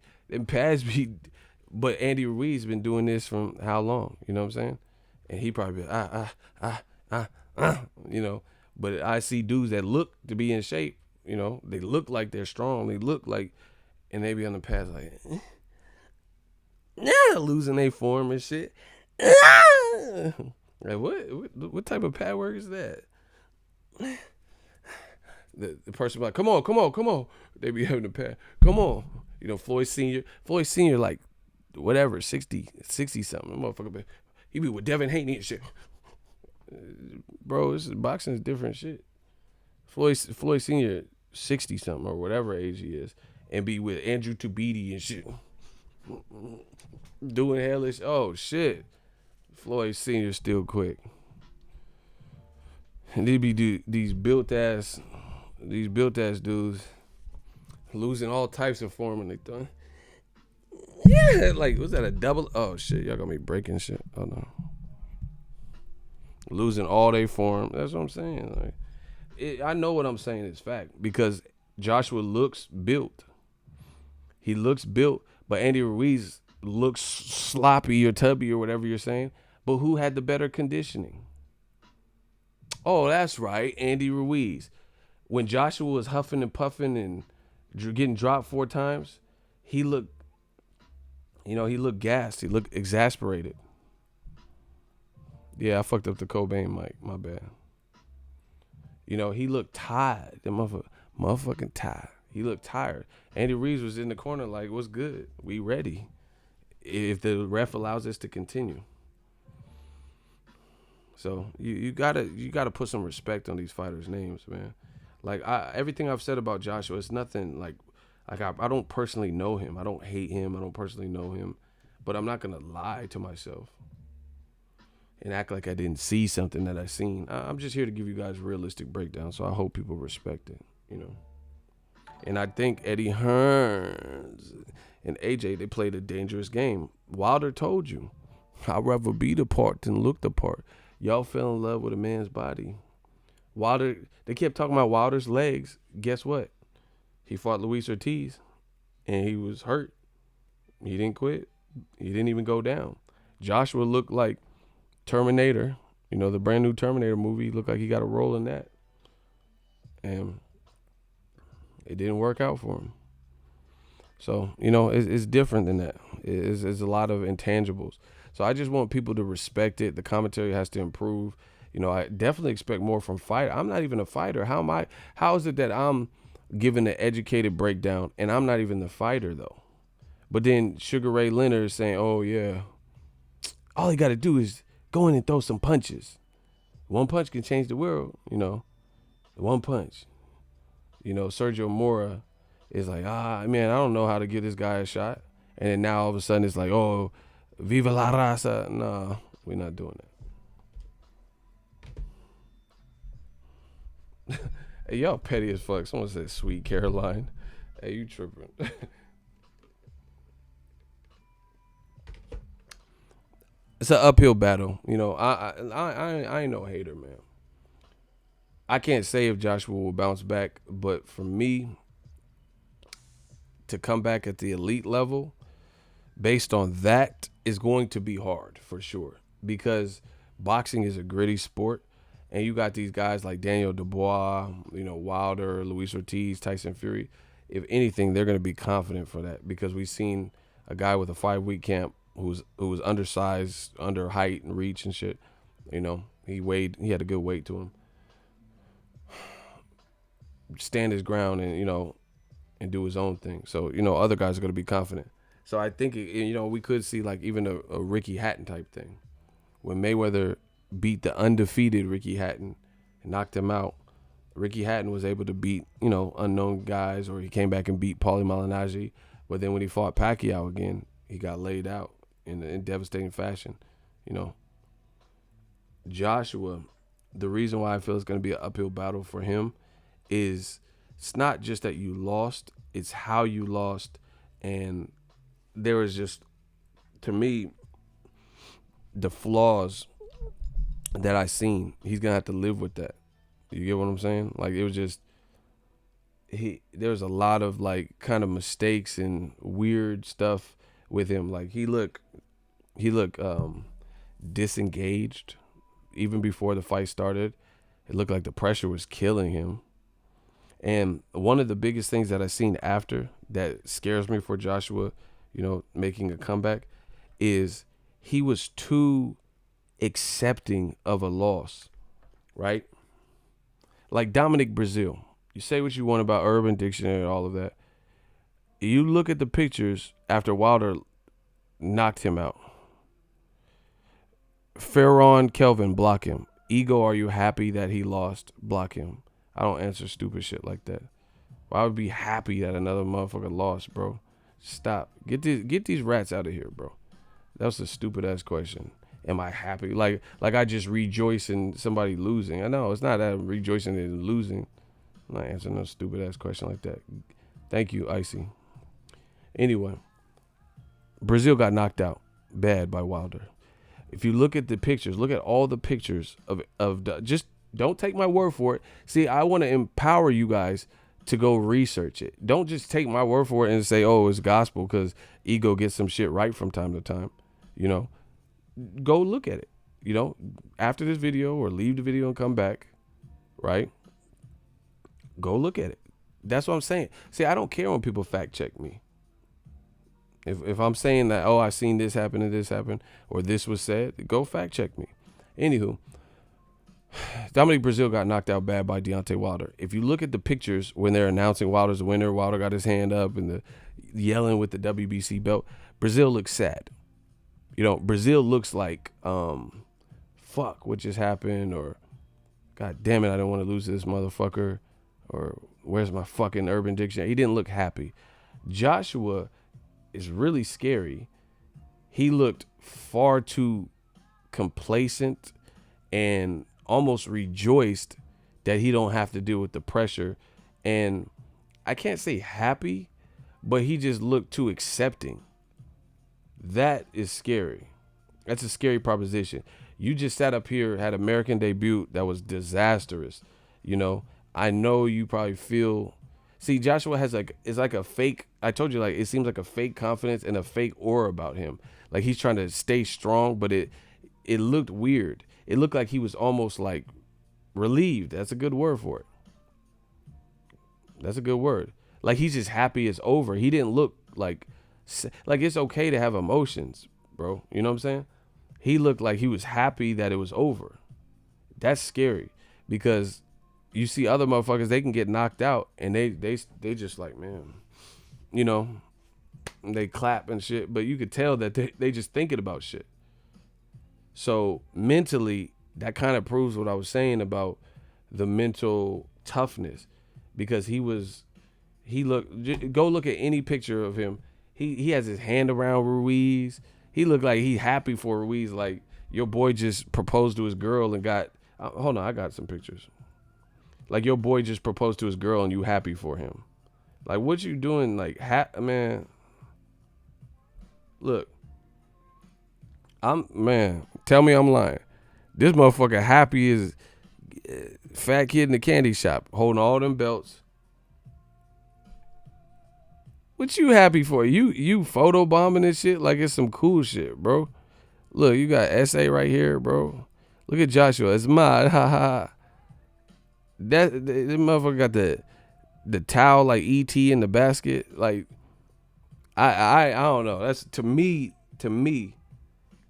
but Andy Ruiz been doing this from how long? You know what I'm saying? And he probably be you know. But I see dudes that look to be in shape. You know, they look like they're strong. They look like, and they be on the pads like, losing their form and shit. Like what type of pad work is that? The person be like, come on. They be having the pad. Come on. You know, Floyd Senior like whatever, 60 something. Motherfucker, he be with Devin Haney and shit. Bro, boxing is different shit. Floyd Senior 60 something or whatever age he is, and be with Andrew Tubiti and shit. Doing hellish. Oh shit. Floyd Senior still quick. And they be these built ass dudes losing all types of form and they done. Yeah, like was that a double? Oh shit, y'all got me breaking shit. Oh no. Losing all their form. That's what I'm saying. Like, I know what I'm saying is fact because Joshua looks built. He looks built, but Andy Ruiz looks sloppy or tubby or whatever you're saying. But who had the better conditioning? Oh, that's right, Andy Ruiz. When Joshua was huffing and puffing and getting dropped 4 times, he looked gassed. He looked exasperated. Yeah, I fucked up the Cobain mic. My bad. You know, he looked tired. The motherfucking tired. He looked tired. Andy Ruiz was in the corner like, what's good? We ready. If the ref allows us to continue. So you gotta put some respect on these fighters' names, man. Like everything I've said about Joshua, it's nothing like I don't personally know him. I don't hate him. I don't personally know him. But I'm not gonna lie to myself and act like I didn't see something that I seen. I'm just here to give you guys realistic breakdown. So I hope people respect it, you know. And I think Eddie Hearns and AJ, they played a dangerous game. Wilder told you, I'd rather be the part than look the part. Y'all fell in love with a man's body. Wilder, they kept talking about Wilder's legs. Guess what? He fought Luis Ortiz, and he was hurt. He didn't quit. He didn't even go down. Joshua looked like Terminator. You know, the brand new Terminator movie. He looked like he got a role in that. And it didn't work out for him. So, you know, it's different than that. It's a lot of intangibles. So I just want people to respect it. The commentary has to improve. You know, I definitely expect more from fighter. I'm not even a fighter. How is it that I'm giving an educated breakdown and I'm not even the fighter though? But then Sugar Ray Leonard is saying, oh yeah, all he got to do is go in and throw some punches. One punch can change the world, you know. One punch. You know, Sergio Mora is like, man, I don't know how to give this guy a shot. And then now all of a sudden it's like, oh, Viva la raza. Nah, we're not doing that. Hey, y'all petty as fuck. Someone said Sweet Caroline. Hey, you tripping. It's an uphill battle. You know, I ain't no hater, man. I can't say if Joshua will bounce back, but for me to come back at the elite level based on that is going to be hard for sure because boxing is a gritty sport. And you got these guys like Daniel Dubois, Wilder, Luis Ortiz, Tyson Fury. If anything, they're going to be confident for that because we've seen a guy with a 5-week camp who was undersized, under height and reach and shit. He had a good weight to him. Stand his ground and do his own thing. So other guys are going to be confident. So I think we could see like even a Ricky Hatton type thing when Mayweather beat the undefeated Ricky Hatton and knocked him out. Ricky Hatton was able to beat unknown guys, or he came back and beat Paulie Malignaggi. But then when he fought Pacquiao again, he got laid out in devastating fashion. Joshua, the reason why I feel it's going to be an uphill battle for him is it's not just that you lost, it's how you lost. And there is just, to me, the flaws that I seen, he's going to have to live with that. You get what I'm saying? Like, it was just, there's a lot of like kind of mistakes and weird stuff with him. Like he looked disengaged even before the fight started. It looked like the pressure was killing him. And one of the biggest things that I seen after that scares me for Joshua, making a comeback, is he was too accepting of a loss, right? Like Dominic Brazil. You say what you want about Urban Dictionary and all of that. You look at the pictures after Wilder knocked him out. Ferron Kelvin, block him. Ego, are you happy that he lost? Block him. I don't answer stupid shit like that. I would be happy that another motherfucker lost, bro. Stop. Get these rats out of here, bro. That was a stupid ass question. Am I happy? Like I just rejoice in somebody losing. I know it's not that I'm rejoicing in losing. I'm not answering no stupid ass question like that. Thank you, Icy. Anyway, Brazil got knocked out bad by Wilder. If you look at the pictures, look at all the pictures of just don't take my word for it. See, I want to empower you guys to go research it. Don't just take my word for it and say, oh, it's gospel because Ego gets some shit right from time to time. Go look at it. After this video, or leave the video and come back, right? Go look at it. That's what I'm saying. See, I don't care when people fact check me. If I'm saying that, oh, I seen this happen and this happened, or this was said, go fact check me. Anywho, Dominic Brazil got knocked out bad by Deontay Wilder. If you look at the pictures when they're announcing Wilder's the winner, Wilder got his hand up and the yelling with the WBC belt, Brazil looks sad. Brazil looks like, fuck, what just happened? Or, God damn it, I don't want to lose to this motherfucker. Or, where's my fucking Urban Dictionary? He didn't look happy. Joshua is really scary. He looked far too complacent and almost rejoiced that he don't have to deal with the pressure. And I can't say happy, but he just looked too accepting. That is scary. That's a scary proposition. You just sat up here, had American debut that was disastrous. I know you probably feel. See, Joshua is like a fake. I told you, like, it seems like a fake confidence and a fake aura about him. Like he's trying to stay strong, but it looked weird. It looked like he was almost like relieved. That's a good word for it. That's a good word. Like he's just happy it's over. He didn't look like it's okay to have emotions, bro. You know what I'm saying? He looked like he was happy that it was over. That's scary because you see other motherfuckers, they can get knocked out and they just like, man, they clap and shit, but you could tell that they just thinking about shit. So mentally, that kind of proves what I was saying about the mental toughness, because go look at any picture of him. He has his hand around Ruiz. He looked like he happy for Ruiz. Like your boy just proposed to his girl and got, hold on, I got some pictures. Like your boy just proposed to his girl and you happy for him. Like what you doing? Like, man, look, tell me I'm lying. This motherfucker happy is, fat kid in the candy shop holding all them belts. What you happy for? You photo bombing and shit like it's some cool shit, bro. Look, you got essay right here, bro. Look at Joshua. It's mine. Ha ha. That motherfucker got the towel like ET in the basket. Like I don't know. That's to me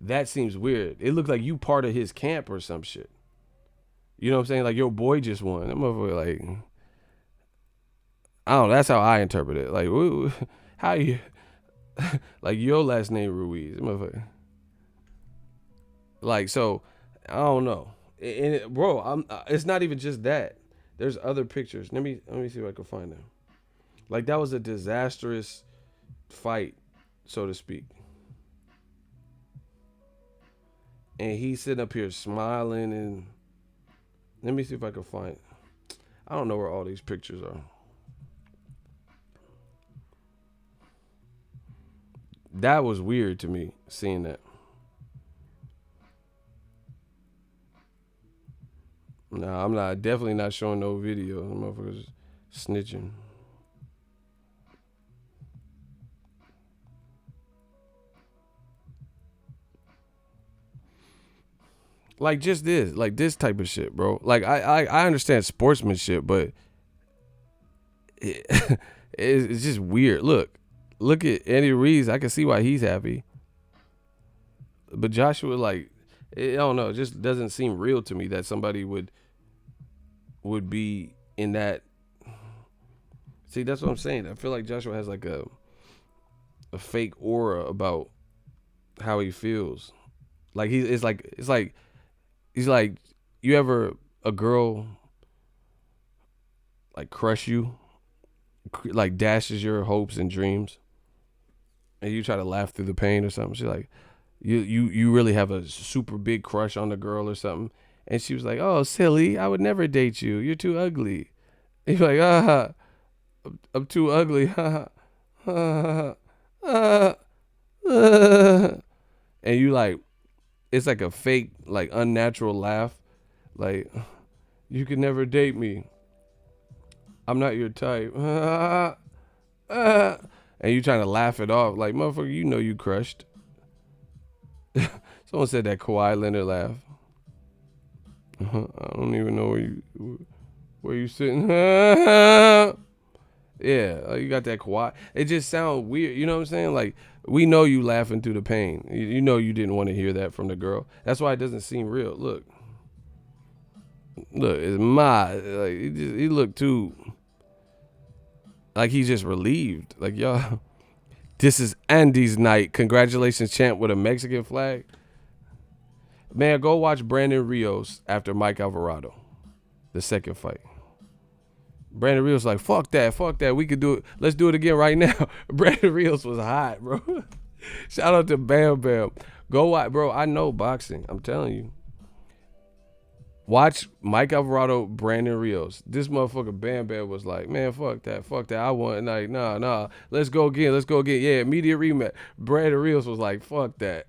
that seems weird. It looked like you part of his camp or some shit. You know what I'm saying? Like your boy just won. That motherfucker like I don't know. That's how I interpret it. Like how you like your last name Ruiz, motherfucker. Like so, I don't know. And bro, it's not even just that. There's other pictures. Let me see if I can find them. Like that was a disastrous fight, so to speak. And he's sitting up here smiling and let me see if I can find. I don't know where all these pictures are. That was weird to me seeing that. Nah, I'm not definitely not showing no video. Them motherfuckers snitching. Like just this, like this type of shit, bro. Like I understand sportsmanship, but it's just weird. Look at Andy Ruiz. I can see why he's happy, but Joshua, like, I don't know. It just doesn't seem real to me that somebody would be in that. See, that's what I'm saying. I feel like Joshua has like a fake aura about how he feels. Like it's like he's like you ever a girl like crush you, like dashes your hopes and dreams, and you try to laugh through the pain or something. She's like, you really have a super big crush on the girl or something, and she was like, oh silly, I would never date you. You're too ugly. And you're like, I'm too ugly. And you like, it's like a fake, like unnatural laugh. Like, you could never date me. I'm not your type. And you trying to laugh it off. Like, motherfucker, you know you crushed. Someone said that Kawhi Leonard laugh. I don't even know where you sitting. Yeah, you got that Kawhi. It just sounds weird. You know what I'm saying? Like, we know you laughing through the pain. You know you didn't want to hear that from the girl. That's why it doesn't seem real. Look, it's my like he looked too like he's just relieved. Like y'all, this is Andy's night. Congratulations, champ, with a Mexican flag. Man, go watch Brandon Rios after Mike Alvarado, the second fight. Brandon Rios like, fuck that. We could do it. Let's do it again right now. Brandon Rios was hot, bro. Shout out to Bam Bam. Go watch, bro. I know boxing. I'm telling you. Watch Mike Alvarado, Brandon Rios. This motherfucker Bam Bam was like, man, fuck that. I want, like, nah. Let's go again. Yeah, immediate rematch. Brandon Rios was like, fuck that.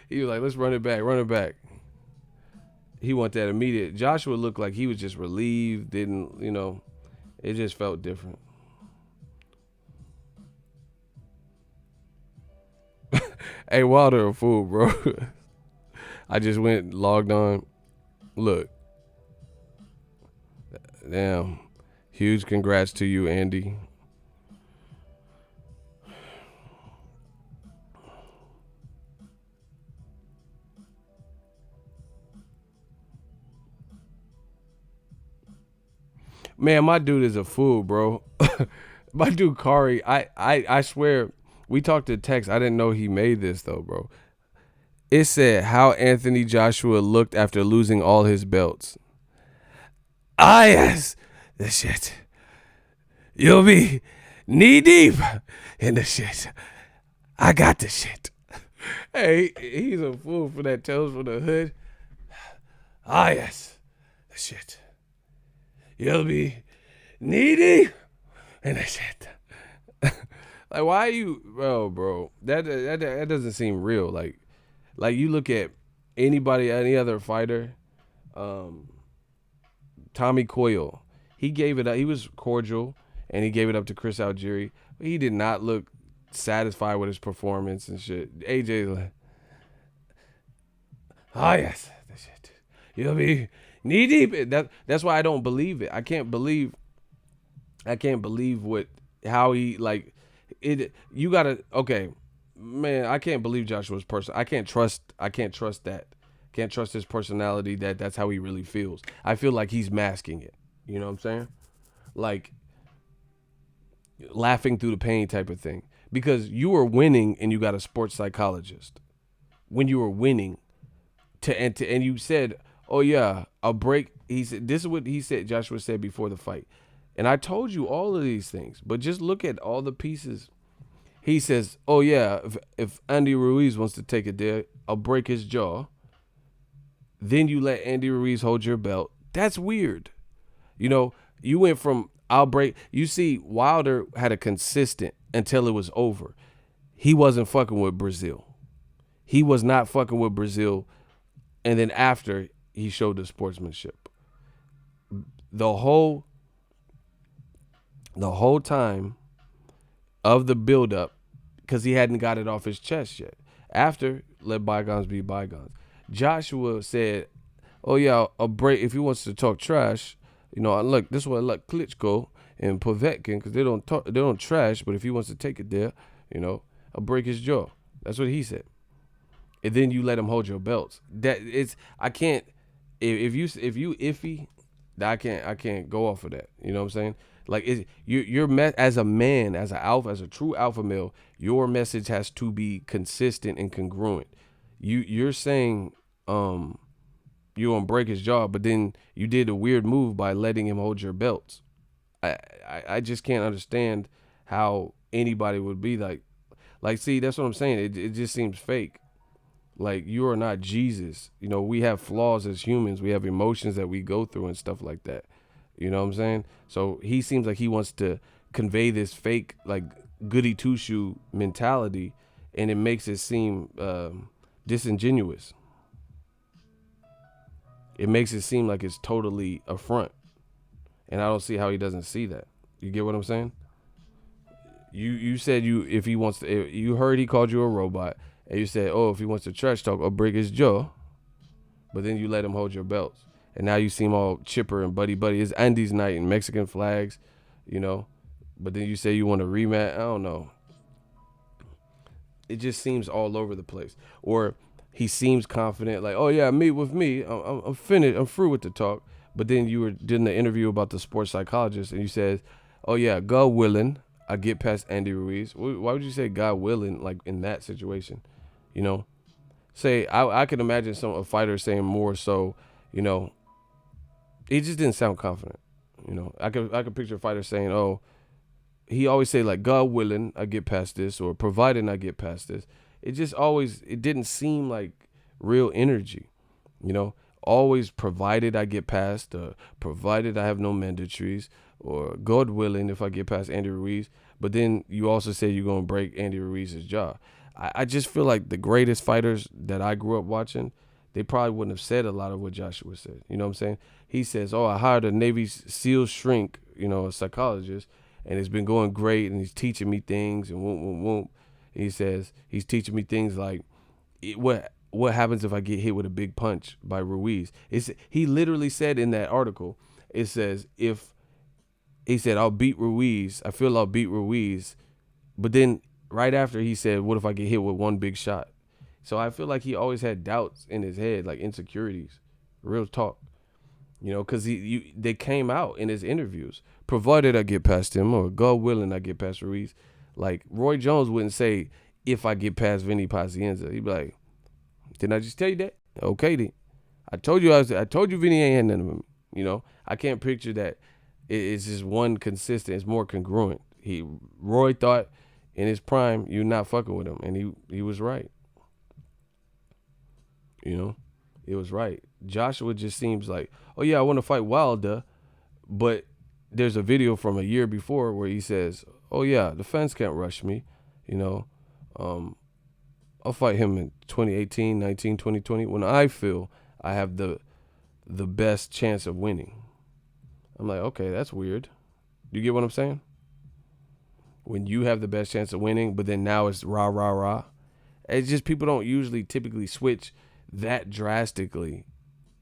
He was like, let's run it back. He want that immediate. Joshua looked like he was just relieved. Didn't, it just felt different. Hey, Wilder a fool, bro. I just logged on. Look. Damn. Huge congrats to you, Andy. Man, my dude is a fool, bro. My dude Kari, I swear, we talked to Tex. I didn't know he made this though, bro. It said how Anthony Joshua looked after losing all his belts. Ah, yes, the shit. You'll be knee deep in the shit. I got the shit. Hey, he's a fool for that Tales from the Hood. Ah, yes, the shit. You'll be knee deep in the shit. Like, why are you, bro? That doesn't seem real. Like you look at any other fighter, Tommy Coyle. He gave it up. He was cordial, and he gave it up to Chris Algieri. But he did not look satisfied with his performance and shit. AJ like, oh yes, that shit. You'll be knee deep. That's why I don't believe it. I can't believe what how he like it. You gotta okay, man. I can't believe Joshua's person. I can't trust that. Can't trust his personality. That's how he really feels. I feel like he's masking it. You know what I'm saying? Like laughing through the pain type of thing. Because you were winning and you got a sports psychologist. When you were winning, and you said, "Oh yeah, a break." He said, "This is what he said." Joshua said before the fight, and I told you all of these things. But just look at all the pieces. He says, "Oh yeah, if Andy Ruiz wants to take it there, I'll break his jaw." Then you let Andy Ruiz hold your belt. That's weird. You know, you went from I'll break. You see, Wilder had a consistent until it was over. He wasn't fucking with Brazil. He was not fucking with Brazil. And then after, he showed the sportsmanship. The whole time of the buildup, because he hadn't got it off his chest yet. After, let bygones be bygones. Joshua said, "Oh yeah, a break. If he wants to talk trash, you know, look, this one like Klitschko and Povetkin, because they don't trash. But if he wants to take it there, you know, I'll break his jaw." That's what he said. And then you let him hold your belts. That it's I can't if you iffy, I can't go off of that. You know what I'm saying? Like as a man, as a true alpha male, your message has to be consistent and congruent. You're saying you're gonna break his jaw, but then you did a weird move by letting him hold your belts. I just can't understand how anybody would be like see, that's what I'm saying. It just seems fake. Like, you are not Jesus. You know, we have flaws as humans. We have emotions that we go through and stuff like that. You know what I'm saying? So he seems like he wants to convey this fake, like, goody two-shoe mentality, and it makes it seem disingenuous. It makes it seem like it's totally a front. And I don't see how he doesn't see that. You get what I'm saying? You said if he wants to, you heard he called you a robot. And you said, "Oh, if he wants to trash talk, I'll break his jaw." But then you let him hold your belts. And now you seem all chipper and buddy. It's Andy's night and Mexican flags, you know. But then you say you want a rematch. I don't know. It just seems all over the place. Or he seems confident, like, "Oh, yeah, meet with me. I'm finished. I'm through with the talk." But then you were doing the interview about the sports psychologist, and you said, "Oh, yeah, God willing, I get past Andy Ruiz." Why would you say God willing, like, in that situation? You know, say I can imagine a fighter saying more so, you know, he just didn't sound confident. You know, I could picture a fighter saying, "Oh," he always say like, "God willing, I get past this," or "providing I get past this." It didn't seem like real energy. You know, always provided I get past, provided I have no mandatories, or God willing if I get past Andy Ruiz. But then you also say you're gonna break Andy Ruiz's jaw. I just feel like the greatest fighters that I grew up watching, they probably wouldn't have said a lot of what Joshua said. You know what I'm saying? He says, "Oh, I hired a Navy SEAL shrink, you know, a psychologist, and it's been going great, and he's teaching me things, and whoop. He says he's teaching me things like what happens if I get hit with a big punch by Ruiz. He literally said in that article, it says he said, I'll beat Ruiz. I feel I'll beat Ruiz. But then right after he said, what if I get hit with one big shot? So I feel like he always had doubts in his head, like insecurities, real talk. You know, because they came out in his interviews. Provided I get past him, or God willing I get past Ruiz. Like, Roy Jones wouldn't say, if I get past Vinny Pacienza. He'd be like, didn't I just tell you that? Okay, then. I told you Vinny ain't had nothing with me. You know, I can't picture that. It's just one consistent. It's more congruent. Roy thought in his prime, you're not fucking with him. And he was right. You know, it was right. Joshua just seems like, oh yeah, I want to fight Wilder, but there's a video from a year before where he says, oh yeah, the fans can't rush me. You know, I'll fight him in 2018, 19, 2020 when I feel I have the best chance of winning. I'm like, okay, that's weird. Do you get what I'm saying? When you have the best chance of winning, but then now it's rah rah rah. It's just people don't usually typically switch that drastically.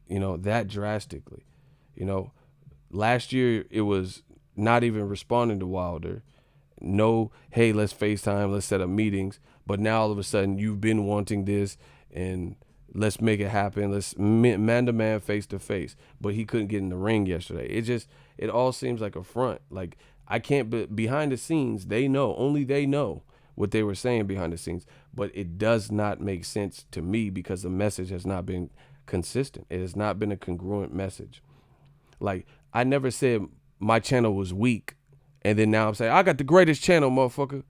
That drastically. You know, last year it was not even responding to Wilder. No, hey, let's FaceTime, let's set up meetings. But now all of a sudden you've been wanting this and let's make it happen. Let's man to man, face to face. But he couldn't get in the ring yesterday. It all seems like a front. Like I can't, but behind the scenes, only they know what they were saying behind the scenes. But it does not make sense to me because the message has not been consistent. It has not been a congruent message. Like I never said my channel was weak, and then now I'm saying I got the greatest channel, motherfucker.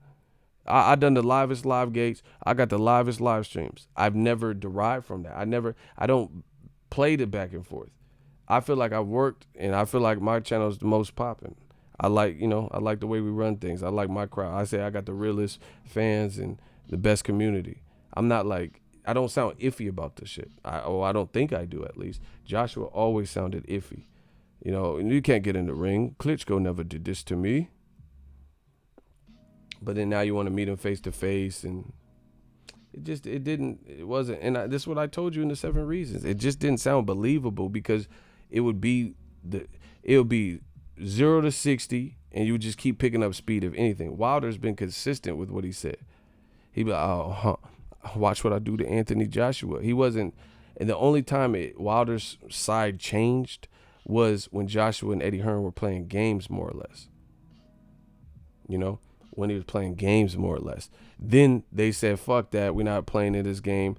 I done the livest live gates. I got the livest live streams. I've never derived from that. I don't play the back and forth. I feel like I've worked, and I feel like my channel is the most popping. I like the way we run things. I like my crowd. I say I got the realest fans and the best community. I'm not like, I don't sound iffy about this shit. I don't think I do, at least. Joshua always sounded iffy. You can't get in the ring. Klitschko never did this to me. But then now you want to meet him face to face, and it wasn't. And this is what I told you in the 7 reasons. It just didn't sound believable because it would be 0 to 60, and you would just keep picking up speed. If anything, Wilder's been consistent with what he said. He'd be like, watch what I do to Anthony Joshua. He wasn't, and the only time Wilder's side changed was when Joshua and Eddie Hearn were playing games, more or less. When he was playing games, more or less. Then they said, fuck that, we're not playing in this game.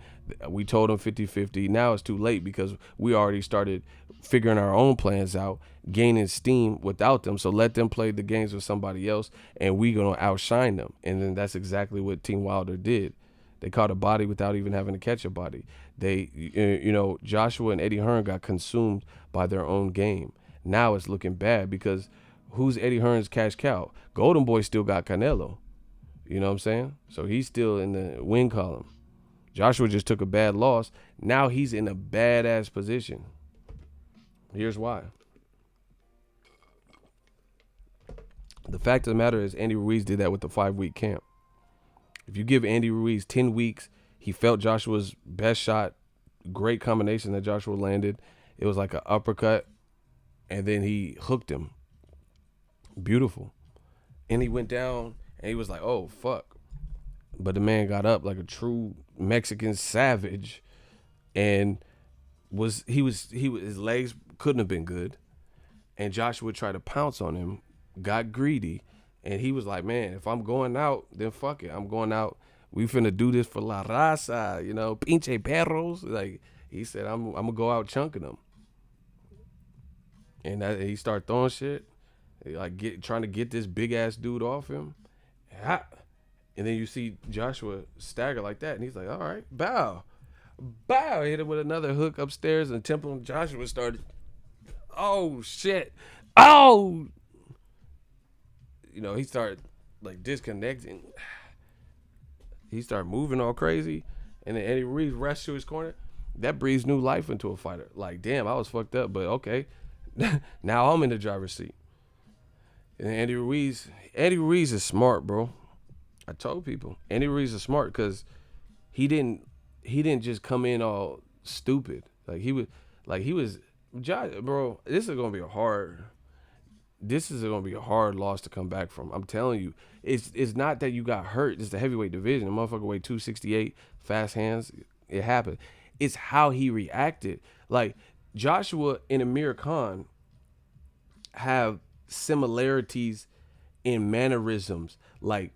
We told them 50-50. Now it's too late because we already started figuring our own plans out, gaining steam without them. So let them play the games with somebody else, and we going to outshine them. And then that's exactly what Team Wilder did. They caught a body without even having to catch a body. Joshua and Eddie Hearn got consumed by their own game. Now it's looking bad because who's Eddie Hearn's cash cow? Golden Boy still got Canelo. You know what I'm saying? So he's still in the win column. Joshua just took a bad loss. Now he's in a badass position. Here's why. The fact of the matter is Andy Ruiz did that with the 5-week camp. If you give Andy Ruiz 10 weeks, he felt Joshua's best shot, great combination that Joshua landed. It was like an uppercut, and then he hooked him. Beautiful. And he went down, and he was like, oh, fuck. But the man got up like a true Mexican savage, and his legs couldn't have been good. And Joshua tried to pounce on him, got greedy, and he was like, man, if I'm going out, then fuck it. I'm going out. We finna do this for la raza, pinche perros. Like, he said, I'm going to go out chunking them. And he started throwing shit, like trying to get this big-ass dude off him. And then you see Joshua stagger like that, and he's like, all right, bow. Bow. Hit him with another hook upstairs, and Temple and Joshua started, oh, shit. Oh! He started like disconnecting. He started moving all crazy, and then Eddie Ruiz rushed to his corner. That breathes new life into a fighter. Like, damn, I was fucked up, but okay. Now I'm in the driver's seat. And Andy Ruiz is smart, bro. I told people Andy Ruiz is smart because he didn't just come in all stupid. Bro. This is gonna be a hard loss to come back from. I'm telling you, it's not that you got hurt. It's the heavyweight division. The motherfucker weighed 268, fast hands. It happened. It's how he reacted. Like Joshua and Amir Khan have similarities in mannerisms. Like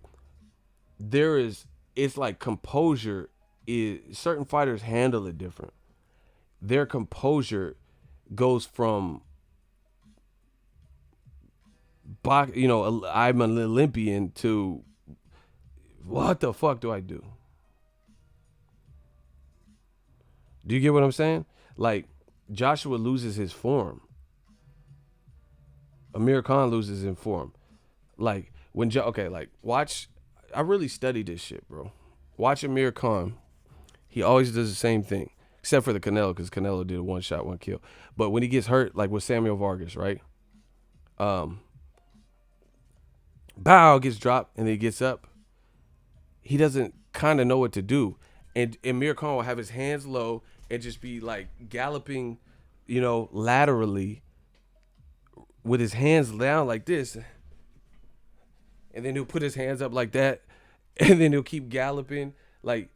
it's like composure is, certain fighters handle it different. Their composure goes from I'm an Olympian to what the fuck do I do? Do you get what I'm saying? Like Joshua loses his form. Amir Khan loses his form. Like watch. I really studied this shit, bro. Watch Amir Khan. He always does the same thing, except for the Canelo, because Canelo did a 1 shot, 1 kill. But when he gets hurt, like with Samuel Vargas, right? Um, Bow gets dropped and then he gets up. He doesn't kind of know what to do, and Amir Khan will have his hands low and just be like galloping, laterally with his hands down like this, and then he'll put his hands up like that, and then he'll keep galloping. Like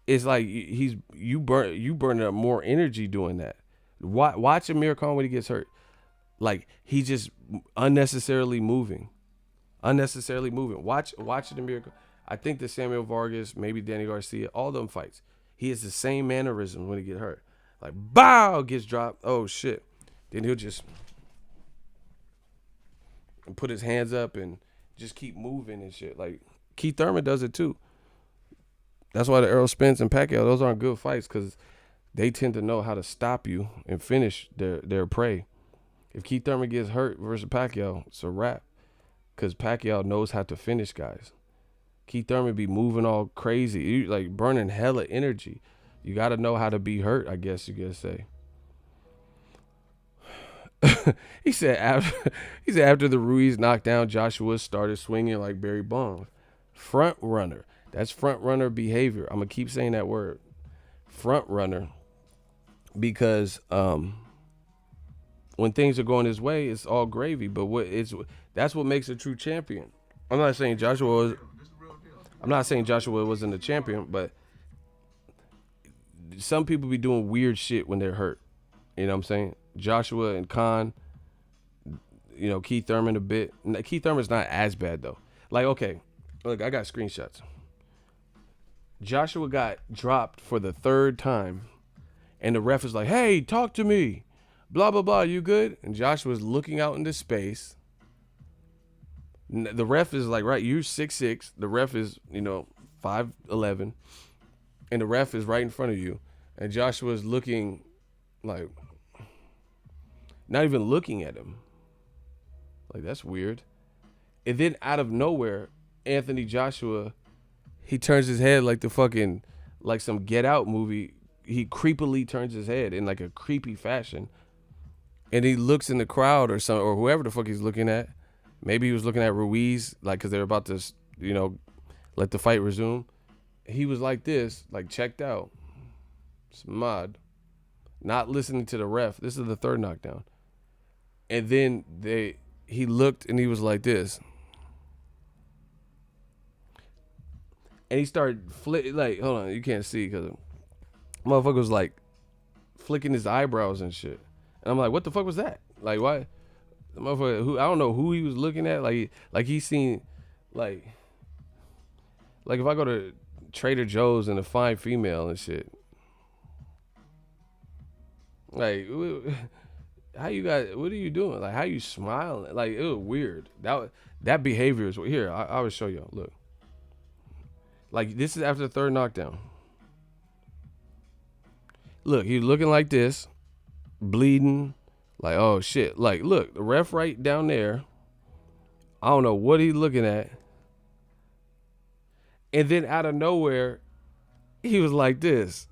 it's like you burn up more energy doing that. Watch Amir Khan when he gets hurt. Like he just unnecessarily moving. Watch it Amir Khan. I think the Samuel Vargas, maybe Danny Garcia, all them fights. He has the same mannerisms when he get hurt. Like bow gets dropped. Oh shit. Then he'll just put his hands up and just keep moving and shit. Like Keith Thurman does it too. That's why the Errol Spence and Pacquiao, those aren't good fights because they tend to know how to stop you and finish their prey. If Keith Thurman gets hurt versus Pacquiao, it's a wrap because Pacquiao knows how to finish guys. Keith Thurman be moving all crazy, like burning hella energy. You got to know how to be hurt, I guess you could say. he said after the Ruiz knockdown, Joshua started swinging like Barry Bonds. Front runner. That's front runner behavior. I'm gonna keep saying that word. Front runner, because when things are going his way, it's all gravy. But that's what makes a true champion. I'm not saying Joshua wasn't a champion, but some people be doing weird shit when they're hurt. You know what I'm saying? Joshua and Khan, Keith Thurman a bit. Keith Thurman's not as bad though. Like, okay, look, I got screenshots. Joshua got dropped for the third time, and the ref is like, "Hey, talk to me, blah blah blah. You good?" And Joshua's looking out into space. The ref is like, "Right, you're 6'6". The ref is 5'11", and the ref is right in front of you, and Joshua's looking like, not even looking at him. Like, that's weird. And then out of nowhere, Anthony Joshua, he turns his head like like some Get Out movie. He creepily turns his head in like a creepy fashion. And he looks in the crowd or whoever the fuck he's looking at. Maybe he was looking at Ruiz, like, because they're about to, let the fight resume. He was like this, like checked out. It's mad. Not listening to the ref. This is the third knockdown. And then he looked and he was like this. And he started hold on, you can't see because motherfucker was like flicking his eyebrows and shit. And I'm like, what the fuck was that? Like, why? The motherfucker, I don't know who he was looking at. Like he seen, like if I go to Trader Joe's and a fine female and shit. Like, how you guys? What are you doing? Like, how you smiling? Like, it was weird. That behavior is here. I will show y'all. Look, like this is after the third knockdown. Look, he's looking like this, bleeding. Like, oh shit. Like, look, the ref right down there. I don't know what he's looking at. And then out of nowhere, he was like this,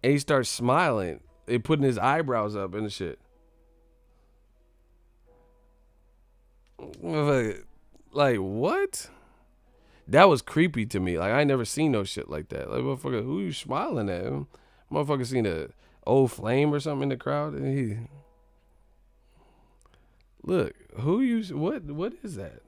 and he starts smiling. They putting his eyebrows up and shit. Like, what? That was creepy to me. Like, I ain't never seen no shit like that. Like, motherfucker, who you smiling at? Motherfucker seen a old flame or something in the crowd, and he look. What is that,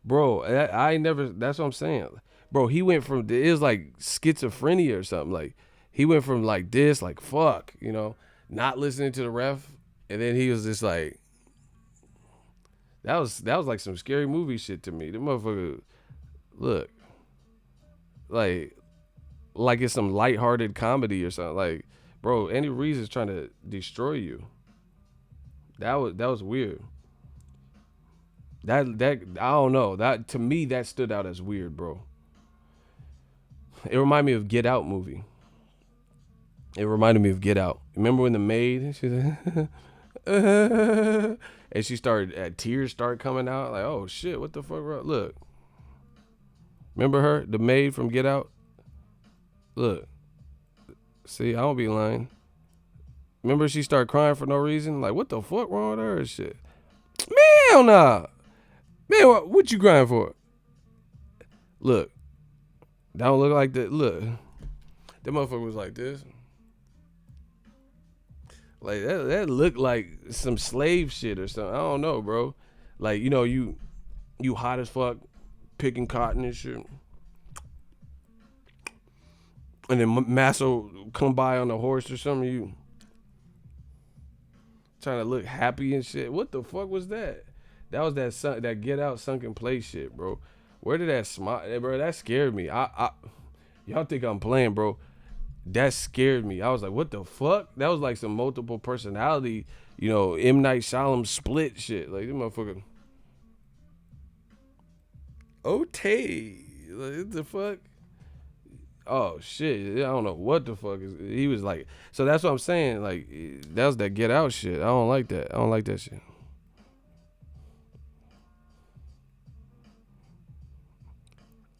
bro? I never. That's what I'm saying, bro. He went from it was like schizophrenia or something. Like, he went from like this, like fuck, not listening to the ref, and then he was just like, that was like some scary movie shit to me. The motherfucker, look, like it's some lighthearted comedy or something. Like, bro, Andy Ruiz is trying to destroy you. That was weird. That I don't know. That to me that stood out as weird, bro. It reminded me of Get Out movie. It reminded me of Get Out. Remember when the maid, she said, and she started, tears start coming out. Like, oh shit, what the fuck, bro? Look. Remember her, the maid from Get Out? Look. See, I don't be lying. Remember she started crying for no reason? Like, what the fuck wrong with her and shit? Hell nah. Man, what you crying for? Look, that don't look like that. Look, that motherfucker was like this. Like that looked like some slave shit or something. I don't know, bro. Like, you hot as fuck, picking cotton and shit. And then Massa come by on a horse or something, you trying to look happy and shit. What the fuck was that? That was that Get Out sunken place shit, bro. Where did that smile, bro? That scared me. Y'all think I'm playing, bro? That scared me. I was like, what the fuck? That was like some multiple personality, M. Night Shyamalan split shit. Like, this motherfucker. Okay. Like, what the fuck? Oh shit. I don't know what the fuck is. He was like, so that's what I'm saying. Like, that was that Get Out shit. I don't like that. I don't like that shit.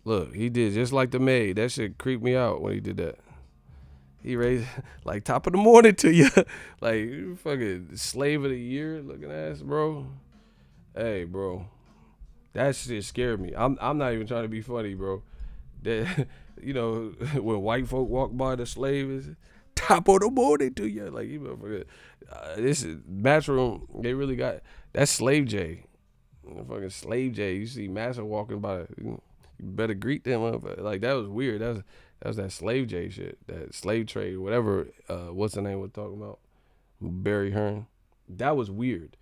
Look, he did just like the maid. That shit creeped me out when he did that. He raised like top of the morning to you, like you fucking slave of the year looking ass, bro. Hey, bro, that shit scared me. I'm not even trying to be funny, bro. That when white folk walk by the slave is top of the morning to you, like you motherfucker. This is Matchroom. They really got that slave J, fucking slave J. You see Massa walking by, you better greet them motherfucker. Like that was weird. That was that slave J shit, that slave trade, whatever. What's the name we're talking about? Barry Hearn. That was weird.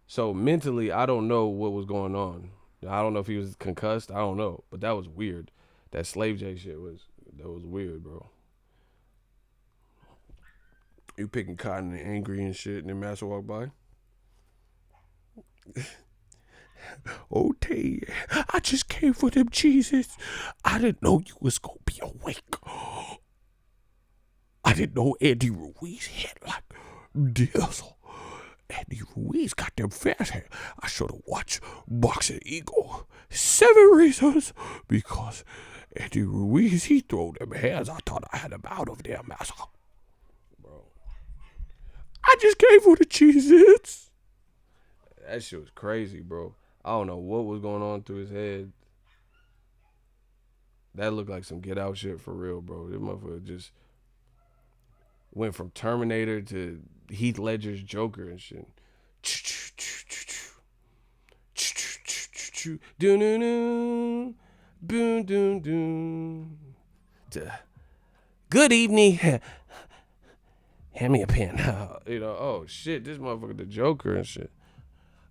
So mentally, I don't know what was going on. I don't know if he was concussed. I don't know, but that was weird. That slave J shit was weird, bro. You picking cotton and angry and shit, and then Master walk by. Okay, I just came for them cheeses. I didn't know you was gonna be awake. I didn't know Andy Ruiz had like this. Andy Ruiz got them fast hair. I should have watched Boxingego. 7 reasons. Because Andy Ruiz, he threw them hands. I thought I had him out of there, master. Bro. I just came for the cheeses. That shit was crazy, bro. I don't know what was going on through his head. That looked like some Get Out shit for real, bro. This motherfucker just went from Terminator to Heath Ledger's Joker and shit. Good evening. Hand me a pen. Oh shit, this motherfucker the Joker and shit.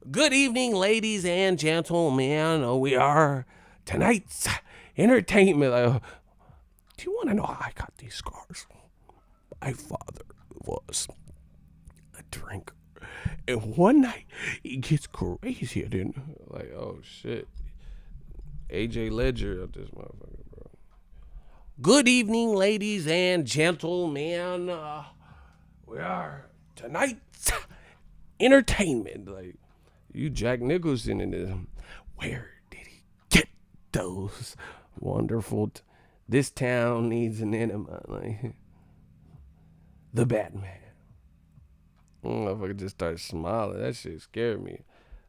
Good evening, ladies and gentlemen. We are tonight's entertainment. Do you want to know how I got these scars? My father was a drinker. And one night, he gets crazy. Then, like, oh, shit. AJ Ledger of this motherfucker, bro. Good evening, ladies and gentlemen. We are tonight's entertainment. Like, you Jack Nicholson in this. Where did he get those wonderful... This town needs an enema. Like, the Batman. Motherfucker just started smiling. That shit scared me.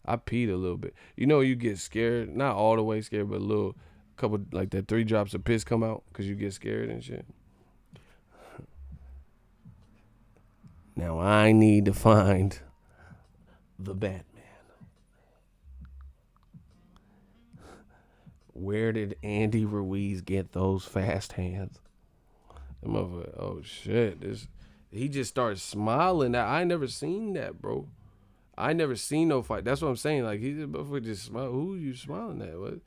I peed a little bit. You get scared. Not all the way scared, but a little... Couple, like that 3 drops of piss come out because you get scared and shit. Now I need to find the Batman. Where did Andy Ruiz get those fast hands? Oh shit! He just started smiling. I ain't never seen that, bro. I never seen no fight. That's what I'm saying. Like he just smile. Who you smiling at? What?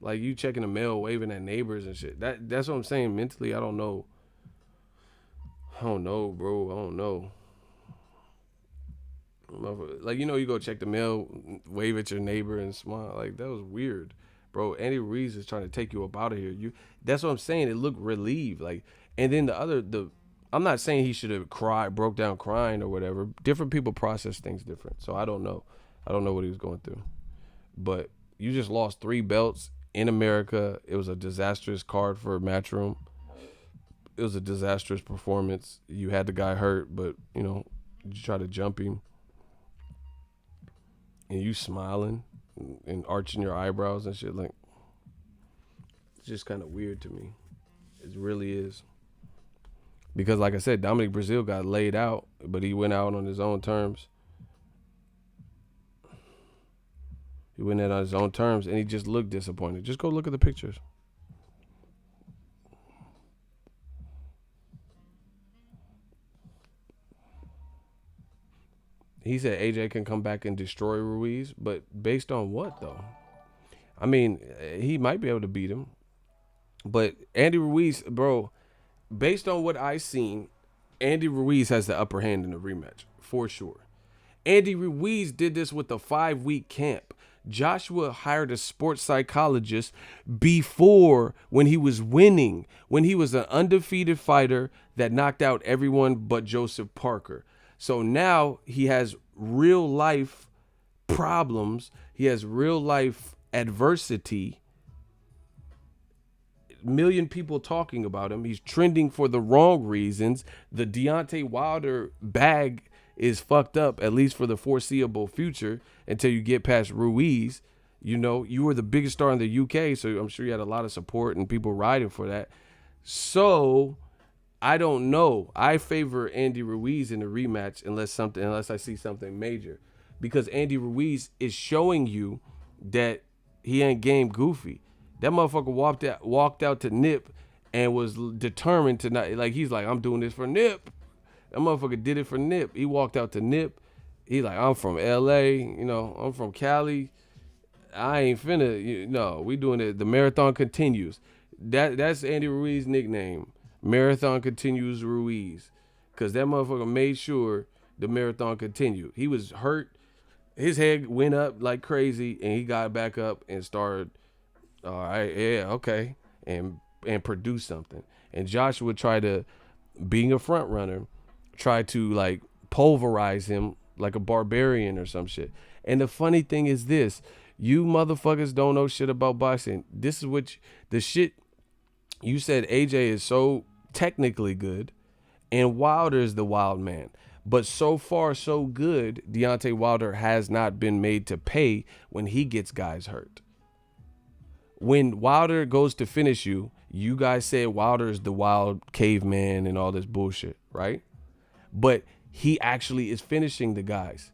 Like you checking the mail, waving at neighbors and shit. That's what I'm saying. Mentally, I don't know. I don't know, bro. I don't know. Like you go check the mail, wave at your neighbor and smile. Like that was weird, bro. Andy Ruiz is trying to take you up out of here. That's what I'm saying. It looked relieved, like. And then I'm not saying he should have broke down crying or whatever. Different people process things different, so I don't know. I don't know what he was going through, but you just lost 3 belts in America. It was a disastrous card for Matchroom. it was a disastrous performance. You had the guy hurt, but you try to jump him and you smiling and arching your eyebrows and shit. Like, it's just kind of weird to me. It really is. Because, like I said, Dominic Brazil got laid out, but he went out on his own terms. He went out on his own terms, and he just looked disappointed. Just go look at the pictures. He said AJ can come back and destroy Ruiz, but based on what, though? I mean, he might be able to beat him. But Andy Ruiz, bro, based on what I seen, Andy Ruiz has the upper hand in the rematch, for sure. Andy Ruiz did this with a 5-week camp. Joshua hired a sports psychologist before, when he was winning, when he was an undefeated fighter that knocked out everyone but Joseph Parker. So now he has real life problems. He has real life adversity. Million people talking about him. He's trending for the wrong reasons. The Deontay Wilder bag is fucked up, at least for the foreseeable future, until you get past Ruiz. You were the biggest star in the UK, so I'm sure you had a lot of support and people riding for that. So I don't know. I favor Andy Ruiz in the rematch unless I see something major, because Andy Ruiz is showing you that he ain't game goofy. That motherfucker walked out to Nip and was determined to not, like, he's like, I'm doing this for Nip. That motherfucker did it for Nip. He walked out to Nip. He like, I'm from LA, I'm from Cali. I ain't finna, we doing it. The marathon continues. That's Andy Ruiz's nickname. Marathon continues Ruiz. Cause that motherfucker made sure the marathon continued. He was hurt. His head went up like crazy and he got back up and started, all right, yeah, okay, and produce something. And Joshua tried to, being a front runner, try to like pulverize him like a barbarian or some shit. And the funny thing is this: you motherfuckers don't know shit about boxing. This is what the shit you said. AJ is so technically good, and Wilder is the wild man. But so far, so good. Deontay Wilder has not been made to pay when he gets guys hurt. When Wilder goes to finish you, you guys say Wilder is the wild caveman and all this bullshit, right? But he actually is finishing the guys,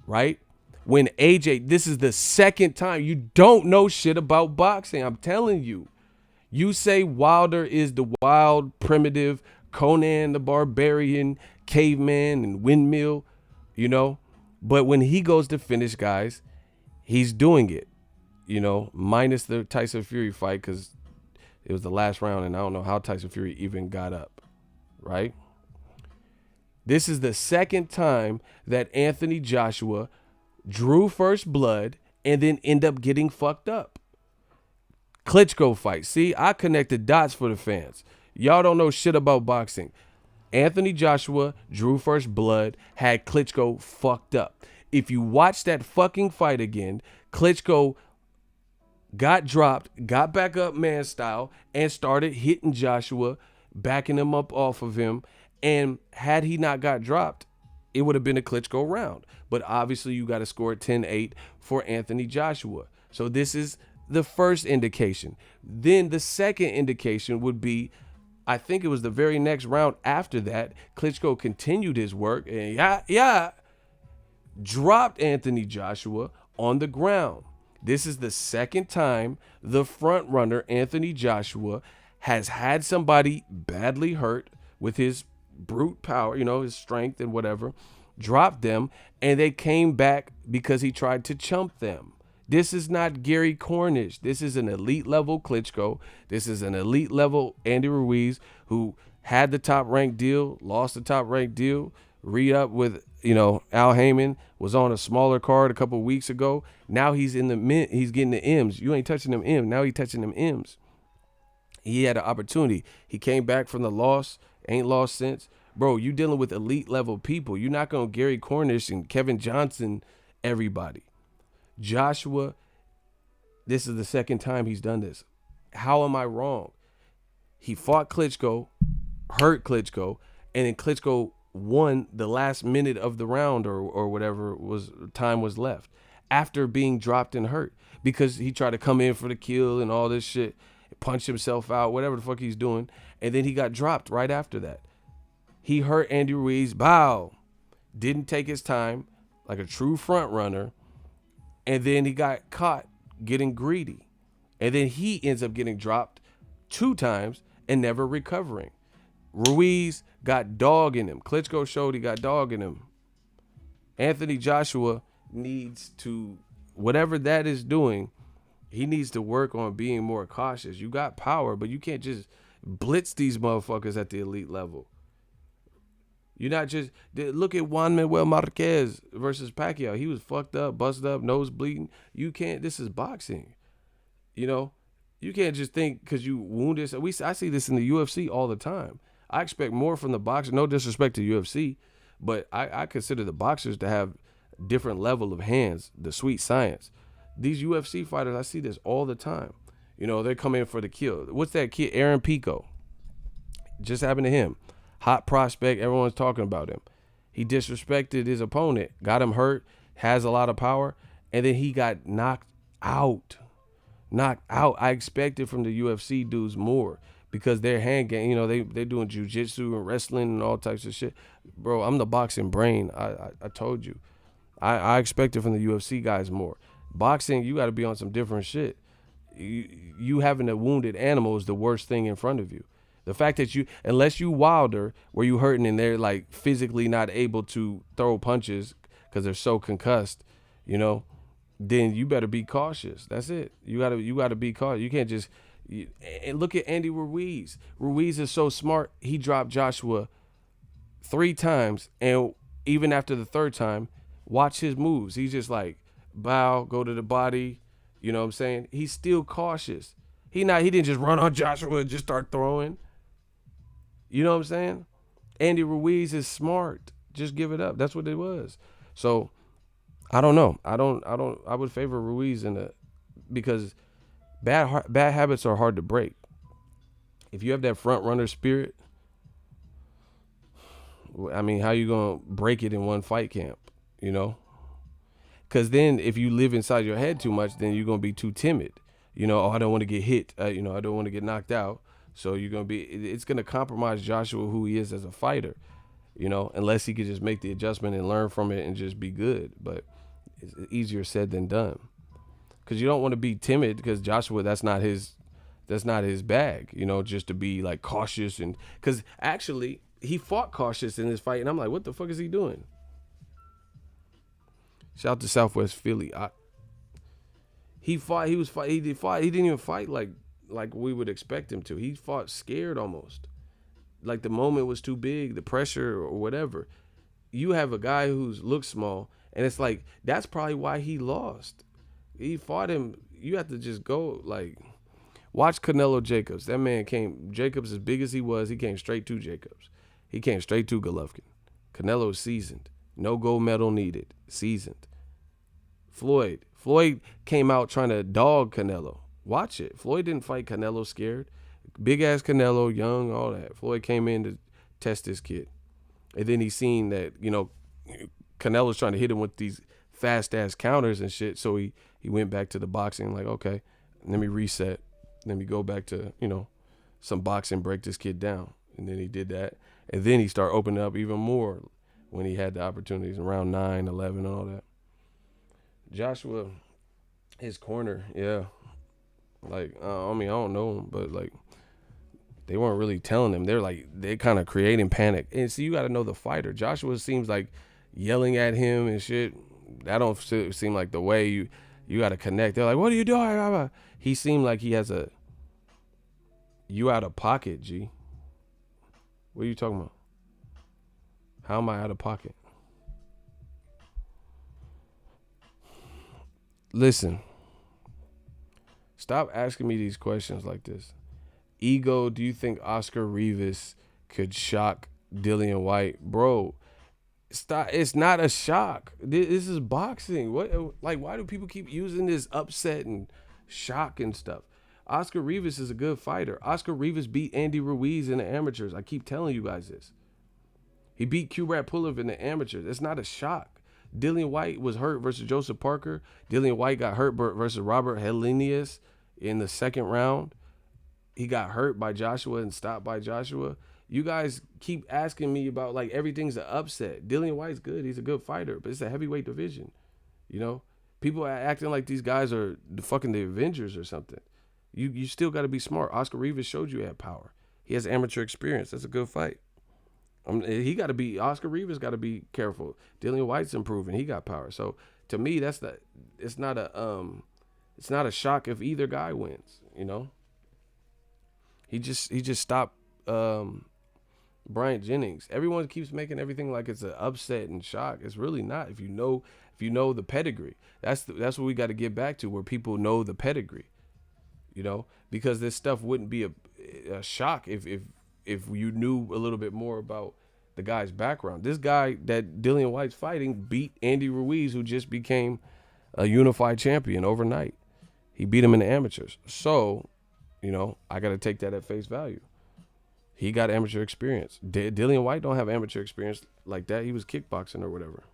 right? When AJ, this is the second time. You don't know shit about boxing. I'm telling you. You say Wilder is the wild, primitive, Conan the Barbarian, caveman, and windmill, But when he goes to finish guys, he's doing it, minus the Tyson Fury fight, because it was the last round and I don't know how Tyson Fury even got up, right? This is the second time that Anthony Joshua drew first blood and then end up getting fucked up. Klitschko fight. See, I connected dots for the fans. Y'all don't know shit about boxing. Anthony Joshua drew first blood, had Klitschko fucked up. If you watch that fucking fight again, Klitschko got dropped, got back up man style, and started hitting Joshua, backing him up off of him. And had he not got dropped, it would have been a Klitschko round. But obviously you got to score 10-8 for Anthony Joshua. So this is the first indication. Then the second indication would be, I think it was the very next round after that, Klitschko continued his work and dropped Anthony Joshua on the ground. This is the second time the front runner, Anthony Joshua, has had somebody badly hurt with his brute power, his strength and whatever, dropped them, and they came back because he tried to chump them. This is not Gary Cornish. This is an elite level Klitschko. This is an elite level Andy Ruiz, who had the top ranked deal, lost the top ranked deal, re-up with, Al Heyman, was on a smaller card a couple weeks ago. Now he's he's getting the M's. You ain't touching them M's. Now he's touching them M's. He had an opportunity. He came back from the loss, ain't lost since. Bro, you dealing with elite level people. You're not going to Gary Cornish and Kevin Johnson everybody. Joshua, this is the second time he's done this. How am I wrong? He fought Klitschko, hurt Klitschko, and then Klitschko won the last minute of the round or whatever was time was left after being dropped and hurt because he tried to come in for the kill and all this shit, punch himself out, whatever the fuck he's doing, and then he got dropped right after that. He hurt Andy Ruiz, bow, didn't take his time like a true front runner, and then he got caught getting greedy, and then he ends up getting dropped 2 times and never recovering. Ruiz got dog in him. Klitschko showed he got dog in him. Anthony Joshua needs to, whatever that is doing, he needs to work on being more cautious. You got power, but you can't just blitz these motherfuckers at the elite level. You're not just, look at Juan Manuel Marquez versus Pacquiao. He was fucked up, busted up, nose bleeding. You can't, this is boxing. You know, you can't just think because you wounded. I see this in the UFC all the time. I expect more from the boxer. No disrespect to UFC, but I consider the boxers to have different level of hands, the sweet science. These UFC fighters, I see this all the time. You know, they come in for the kill. What's that kid, Aaron Pico? Just happened to him. Hot prospect, everyone's talking about him. He disrespected his opponent, got him hurt, has a lot of power, and then he got knocked out. I expected from the UFC dudes more because their hand game, you know, they're doing jiu-jitsu and wrestling and all types of shit. Bro, I'm the boxing brain. I told you. I expected from the UFC guys more. Boxing, you got to be on some different shit. You having a wounded animal is the worst thing in front of you. The fact that unless you Wilder, where you hurting and they're like physically not able to throw punches because they're so concussed, you know, then you better be cautious. That's it. You gotta be cautious. You can't just and look at Andy Ruiz. Ruiz is so smart. He dropped Joshua 3 times, and even after the 3rd time, watch his moves. He's just like bow, go to the body. You know what I'm saying? He's still cautious. He didn't just run on Joshua and just start throwing. You know what I'm saying? Andy Ruiz is smart. Just give it up. That's what it was. So I don't know. I would favor Ruiz because bad habits are hard to break. If you have that front runner spirit, I mean, how you gonna break it in one fight camp? You know? Because then if you live inside your head too much, then you're gonna be too timid. You know, I don't want to get hit. I don't want to get knocked out. So it's gonna compromise Joshua who he is as a fighter. You know, unless he could just make the adjustment and learn from it and just be good. But it's easier said than done. Because you don't want to be timid because Joshua, that's not his bag, you know, just to be like cautious. And because actually he fought cautious in this fight. And I'm like, what the fuck is he doing? Shout out to Southwest Philly. He didn't even fight like we would expect him to. He fought scared almost. Like the moment was too big, the pressure or whatever. You have a guy who's looks small, and it's like that's probably why he lost. He fought him. You have to just go like watch Canelo Jacobs. That man Jacobs as big as he was, he came straight to Jacobs. He came straight to Golovkin. Canelo's seasoned. No gold medal needed. Seasoned. Floyd came out trying to dog Canelo. Watch it. Floyd didn't fight Canelo scared. Big ass Canelo, young, all that. Floyd came in to test this kid. And then he seen that, you know, Canelo's trying to hit him with these fast ass counters and shit. So he went back to the boxing like, okay, let me reset. Let me go back to, you know, some boxing, break this kid down. And then he did that. And then he started opening up even more when he had the opportunities around 9, 11, and all that. Joshua, his corner, yeah. Like, I mean, I don't know him, but like, they weren't really telling him. They're kind of creating panic. And see, you got to know the fighter. Joshua seems like yelling at him and shit. That don't seem like the way you got to connect. They're like, what are you doing? He seemed like he has you out of pocket, G. What are you talking about? How am I out of pocket? Listen. Stop asking me these questions like this. Ego, do you think Oscar Rivas could shock Dillian White? Bro, stop. It's not a shock. This is boxing. What? Like, why do people keep using this upset and shock and stuff? Oscar Rivas is a good fighter. Oscar Rivas beat Andy Ruiz in the amateurs. I keep telling you guys this. He beat Kubrat Pulev in the amateurs. It's not a shock. Dillian White was hurt versus Joseph Parker. Dillian White got hurt versus Robert Helenius in the second round. He got hurt by Joshua and stopped by Joshua. You guys keep asking me about like everything's an upset. Dillian White's good. He's a good fighter, but it's a heavyweight division. You know, people are acting like these guys are the Avengers or something. You still got to be smart. Oscar Rivas showed you he had power. He has amateur experience. That's a good fight. He got to be Oscar Rivas. Got to be careful. Dillian White's improving. He got power. So to me, that's the. It's not a shock if either guy wins. You know. He just stopped Bryant Jennings. Everyone keeps making everything like it's an upset and shock. It's really not. If you know the pedigree, that's what we got to get back to, where people know the pedigree. You know, because this stuff wouldn't be a shock if you knew a little bit more about the guy's background. This guy that Dillian White's fighting beat Andy Ruiz, who just became a unified champion overnight. He beat him in the amateurs. So, you know, I got to take that at face value. He got amateur experience. Dillian White don't have amateur experience like that. He was kickboxing or whatever.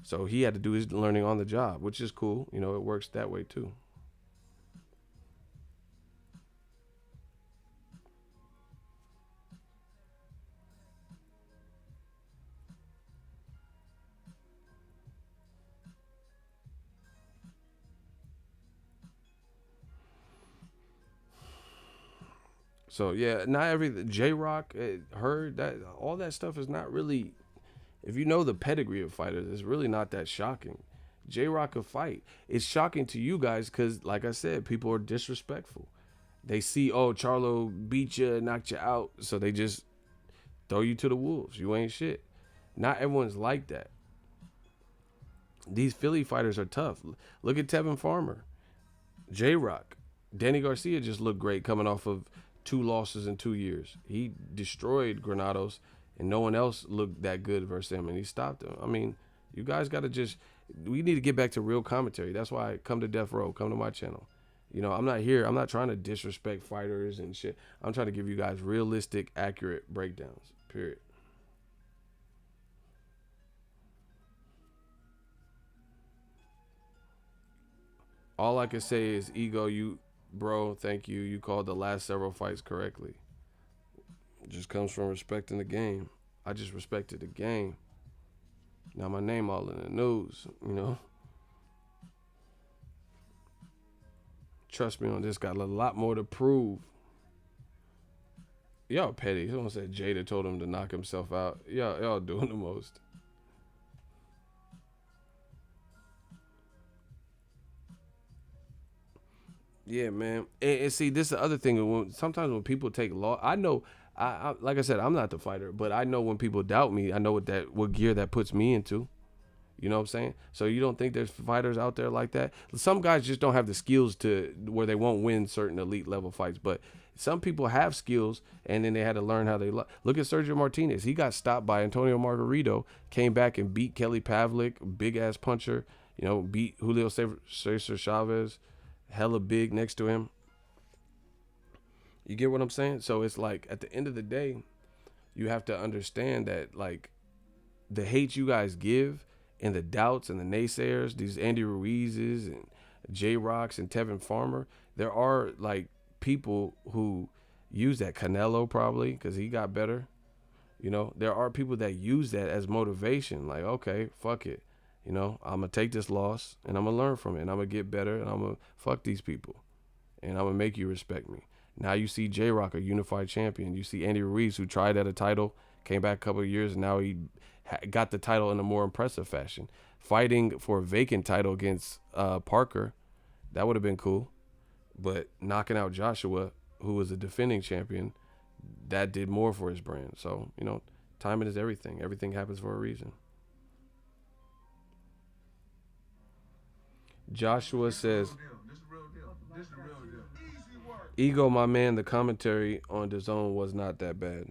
So he had to do his learning on the job, which is cool. You know, it works that way too. So yeah, not every J Rock heard that all that stuff is not really. If you know the pedigree of fighters, it's really not that shocking. J Rock could fight. It's shocking to you guys because, like I said, people are disrespectful. They see, oh, Charlo beat you, knocked you out, so they just throw you to the wolves. You ain't shit. Not everyone's like that. These Philly fighters are tough. Look at Tevin Farmer, J Rock, Danny Garcia just looked great coming off of 2 losses in 2 years. He destroyed Granados, and no one else looked that good versus him, and he stopped him. I mean, you guys got to just. We need to get back to real commentary. That's why I come to Death Row. Come to my channel. You know, I'm not here. I'm not trying to disrespect fighters and shit. I'm trying to give you guys realistic, accurate breakdowns. Period. All I can say is, ego, you, bro. Thank you. You called the last several fights correctly. It just comes from respecting the game. I just respected the game. Now my name all in the news. You know, trust me on this. Got a lot more to prove. Y'all petty. Someone said Jada told him to knock himself out. Y'all doing the most. Yeah, man. And see, this is the other thing. Sometimes when people take law, I know. I like I said, I'm not the fighter, but I know when people doubt me, I know what gear that puts me into. You know what I'm saying? So you don't think there's fighters out there like that? Some guys just don't have the skills to where they won't win certain elite level fights, but some people have skills, and then they had to learn how they look at Sergio Martinez. He got stopped by Antonio Margarito, came back and beat Kelly Pavlik, big ass puncher. You know, beat Julio Cesar Chavez, hella big next to him. You get what I'm saying? So it's like at the end of the day, you have to understand that like the hate you guys give and the doubts and the naysayers, these Andy Ruizes and J Rocks and Tevin Farmer, there are like people who use that. Canelo probably because he got better. You know, there are people that use that as motivation. Like, okay, fuck it. You know, I'm gonna take this loss and I'm gonna learn from it and I'm gonna get better and I'm gonna fuck these people and I'm gonna make you respect me. Now you see J Rock, a unified champion. You see Andy Ruiz, who tried at a title, came back a couple of years, and now he got the title in a more impressive fashion. Fighting for a vacant title against Parker, that would have been cool. But knocking out Joshua, who was a defending champion, that did more for his brand. So, you know, timing is everything. Everything happens for a reason. Joshua says, This the real deal. This the real deal. Easy work. Ego, my man, the commentary on the zone was not that bad.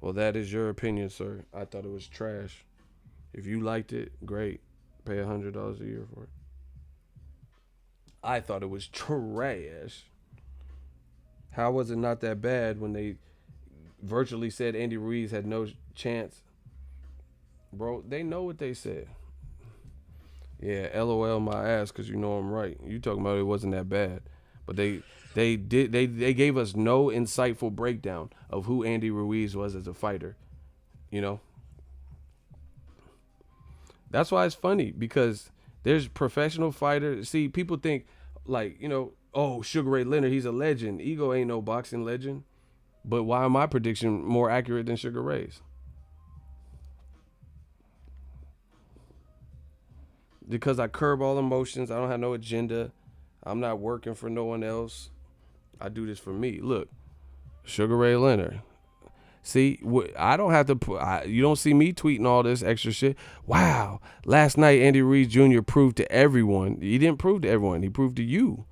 Well, that is your opinion, sir. I thought it was trash. If you liked it, great. Pay $100 a year for it. I thought it was trash. How was it not that bad when they virtually said Andy Ruiz had no chance? Bro, they know what they said. Yeah, LOL my ass because you know I'm right. You talking about it wasn't that bad, but they gave us no insightful breakdown of who Andy Ruiz was as a fighter. You know, that's why it's funny because there's professional fighters. See, people think like oh Sugar Ray Leonard, he's a legend. Ego ain't no boxing legend. But why am my prediction more accurate than Sugar Ray's? Because I curb all emotions. I don't have no agenda. I'm not working for no one else. I do this for me. Look, Sugar Ray Leonard. See, I don't have to put. You don't see me tweeting all this extra shit. Wow, last night Andy Ruiz Jr. proved to everyone. He didn't prove to everyone. He proved to you,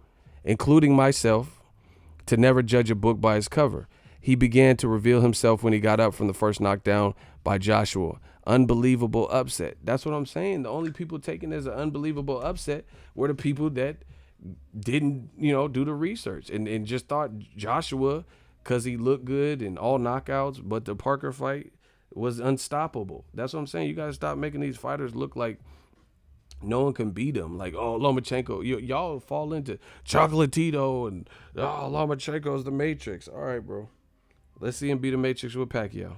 including myself, to never judge a book by its cover. He began to reveal himself when he got up from the first knockdown by Joshua. Unbelievable upset. That's what I'm saying. The only people taking as an unbelievable upset were the people that didn't, do the research and just thought Joshua, because he looked good and all knockouts, but the Parker fight was unstoppable. That's what I'm saying. You got to stop making these fighters look like no one can beat them. Like, oh, Lomachenko. Y'all fall into Chocolatito and, oh, Lomachenko's the Matrix. All right, bro. Let's see him beat the Matrix with Pacquiao.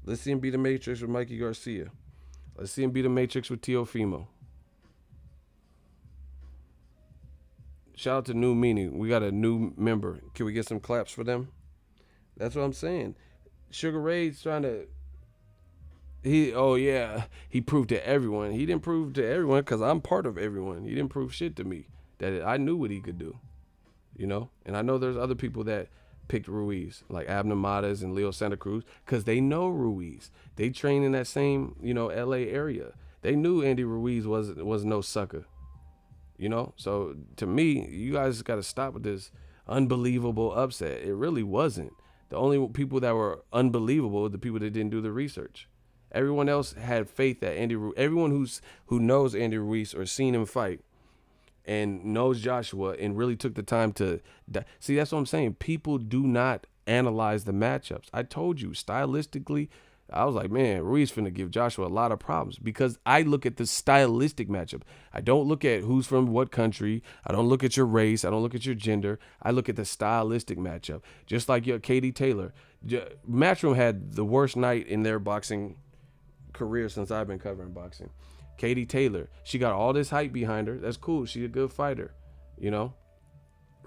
Let's see him beat the Matrix with Mikey Garcia. Let's see him beat the Matrix with Teofimo. Shout out to New Meaning. We got a new member. Can we get some claps for them? That's what I'm saying. Sugar Ray's trying to. He proved to everyone. He didn't prove to everyone because I'm part of everyone. He didn't prove shit to me. That I knew what he could do. And I know there's other people that picked Ruiz, like Abner Matas and Leo Santa Cruz, because they know Ruiz. They train in that same, LA area. They knew Andy Ruiz was no sucker. So to me, you guys got to stop with this unbelievable upset. It really wasn't. The only people that were unbelievable were the people that didn't do the research. Everyone else had faith that everyone who knows Andy Ruiz or seen him fight and knows Joshua and really took the time to see. That's what I'm saying. People do not analyze the matchups. I told you stylistically, I was like, man, Ruiz finna give Joshua a lot of problems because I look at the stylistic matchup. I don't look at who's from what country. I don't look at your race. I don't look at your gender. I look at the stylistic matchup. Just like your Katie Taylor. Matchroom had the worst night in their boxing career since I've been covering boxing. Katie Taylor, she got all this hype behind her. That's cool. She's a good fighter,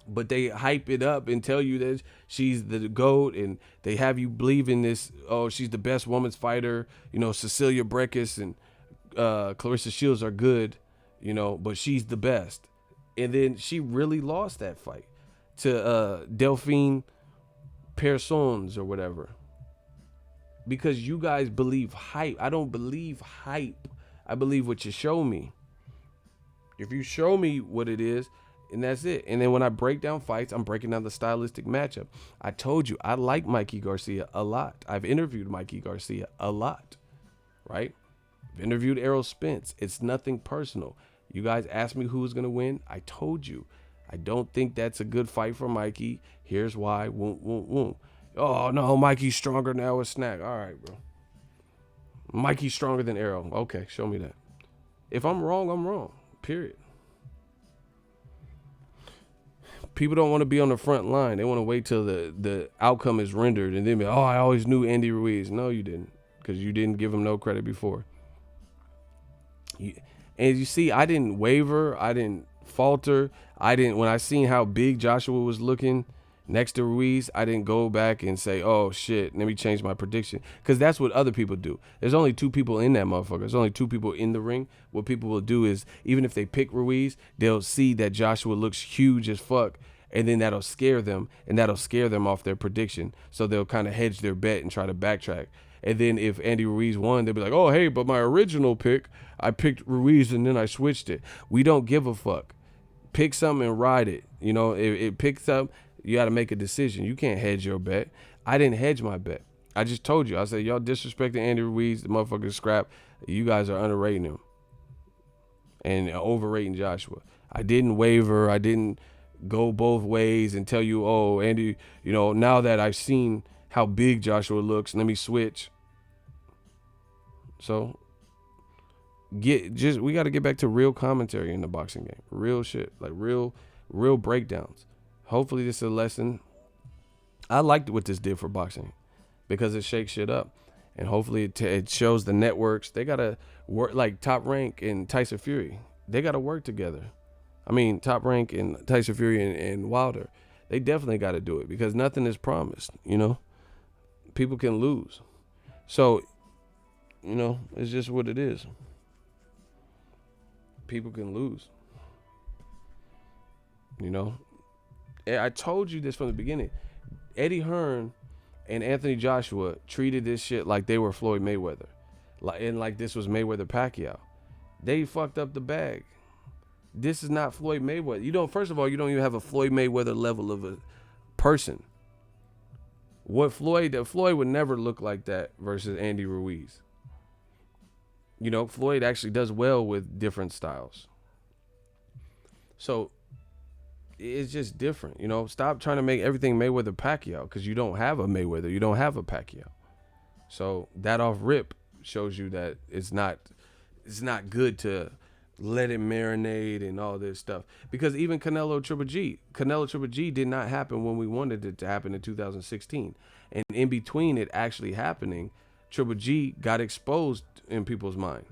But they hype it up and tell you that she's the GOAT, and they have you believe in this. Oh, she's the best women's fighter. Cecilia Brækhus and Clarissa Shields are good, but she's the best. And then she really lost that fight to Delphine Persons or whatever. Because you guys believe hype. I don't believe hype. I believe what you show me. If you show me what it is, and that's it. And then when I break down fights, I'm breaking down the stylistic matchup. I told you, I like Mikey Garcia a lot. I've interviewed Mikey Garcia a lot, right? I've interviewed Errol Spence. It's nothing personal. You guys asked me who was going to win. I told you. I don't think that's a good fight for Mikey. Here's why. Oh, no, Mikey's stronger now with Snack. All right, bro. Mikey's stronger than Errol. Okay, show me that. If I'm wrong, I'm wrong. Period. People don't want to be on the front line. They want to wait till the outcome is rendered and then be, oh, I always knew Andy Ruiz. No, you didn't, because you didn't give him no credit before. And you see, I didn't waver. I didn't falter. When I seen how big Joshua was looking next to Ruiz, I didn't go back and say, oh, shit, let me change my prediction. Because that's what other people do. There's only two people in that motherfucker. There's only two people in the ring. What people will do is, even if they pick Ruiz, they'll see that Joshua looks huge as fuck, and then that'll scare them, and that'll scare them off their prediction. So they'll kind of hedge their bet and try to backtrack. And then if Andy Ruiz won, they'll be like, oh, hey, but my original pick, I picked Ruiz and then I switched it. We don't give a fuck. Pick something and ride it. It picks up. You got to make a decision. You can't hedge your bet. I didn't hedge my bet. I just told you. I said, y'all disrespecting Andy Ruiz, the motherfucker scrap. You guys are underrating him and overrating Joshua. I didn't waver. I didn't go both ways and tell you, oh, Andy, now that I've seen how big Joshua looks, let me switch. So we got to get back to real commentary in the boxing game, real shit, like real breakdowns. Hopefully this is a lesson. I liked what this did for boxing because it shakes shit up, and hopefully it shows the networks they gotta work, like Top Rank and Tyson Fury. They gotta work together. I mean, Top Rank and Tyson Fury and Wilder, they definitely got to do it because nothing is promised. People can lose, so it's just what it is. People can lose. I told you this from the beginning. Eddie Hearn and Anthony Joshua treated this shit like they were Floyd Mayweather, like this was Mayweather Pacquiao. They fucked up the bag. This is not Floyd Mayweather. First of all, you don't even have a Floyd Mayweather level of a person. Floyd would never look like that versus Andy Ruiz. Floyd actually does well with different styles. So it's just different. Stop trying to make everything Mayweather Pacquiao because you don't have a Mayweather. You don't have a Pacquiao. So that off rip shows you that it's not good to let it marinate and all this stuff. Because even Canelo Triple G did not happen when we wanted it to happen in 2016. And in between it actually happening, Triple G got exposed in people's mind.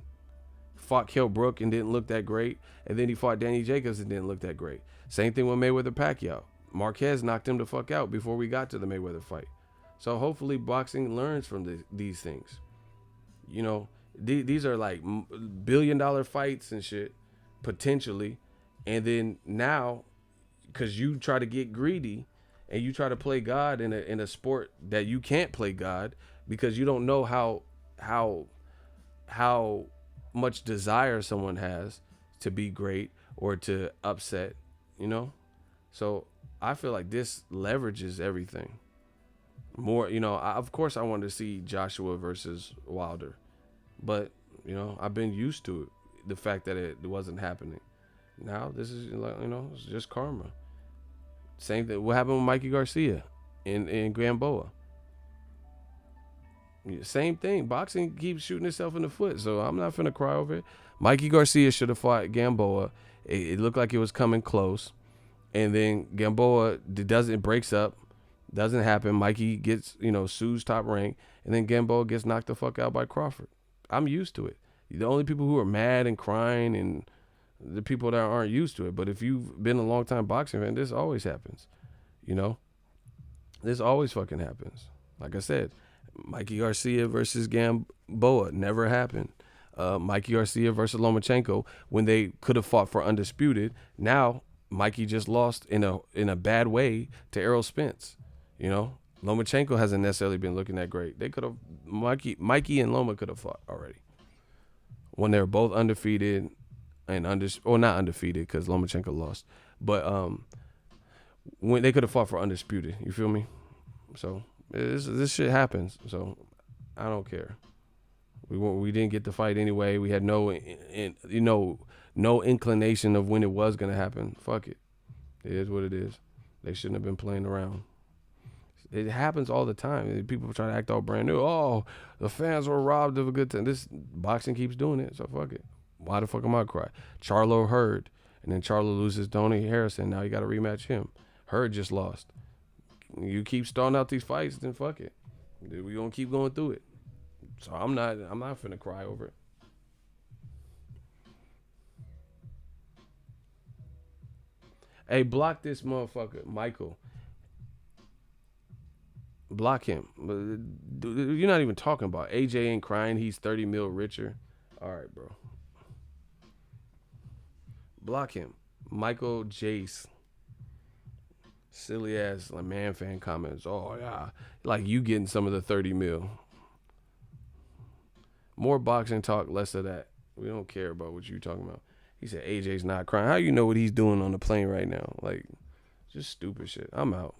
Fought Kell Brook and didn't look that great. And then he fought Danny Jacobs and didn't look that great. Same thing with Mayweather Pacquiao. Marquez knocked him the fuck out before we got to the Mayweather fight. So hopefully boxing learns from these things. These are like $1 billion fights and shit, potentially. And then now, because you try to get greedy and you try to play God in a sport that you can't play God because you don't know how much desire someone has to be great or to upset, So I feel like this leverages everything. More, of course I want to see Joshua versus Wilder. But, I've been used to it, the fact that it wasn't happening. Now, this is, it's just karma. Same thing. What happened with Mikey Garcia in Gamboa? Same thing. Boxing keeps shooting itself in the foot, so I'm not finna cry over it. Mikey Garcia should have fought Gamboa. It looked like it was coming close. And then Gamboa breaks up. Doesn't happen. Mikey gets, sues Top Rank. And then Gamboa gets knocked the fuck out by Crawford. I'm used to it. The only people who are mad and crying and the people that aren't used to it. But if you've been a long time boxing fan, this always happens. This always fucking happens. Like I said, Mikey Garcia versus Gamboa never happened. Mikey Garcia versus Lomachenko when they could have fought for undisputed. Now Mikey just lost in a bad way to Errol Spence. Lomachenko hasn't necessarily been looking that great. They could have Mikey and Loma could have fought already when they were both undefeated and not undefeated because Lomachenko lost, but when they could have fought for undisputed. You feel me? So this shit happens. So I don't care. We didn't get the fight anyway. We had no inclination of when it was gonna happen. Fuck it. It is what it is. They shouldn't have been playing around. It happens all the time. People try to act all brand new. Oh, the fans were robbed of a good time. This boxing keeps doing it, so fuck it. Why the fuck am I crying? Charlo Hurd, and then Charlo loses Tony Harrison. Now you got to rematch him. Hurd just lost. You keep stalling out these fights, then fuck it. We gonna keep going through it. So I'm not finna cry over it. Hey, block this motherfucker, Michael. Block him. You're not even talking about AJ ain't crying. He's 30 mil richer. All right, bro. Block him. Michael Jace. Silly ass like man fan comments. Oh yeah, like you getting some of the 30 mil. More boxing talk, less of that. We don't care about what you talking about. He said AJ's not crying. How you know what he's doing on the plane right now? Like, just stupid shit. I'm out.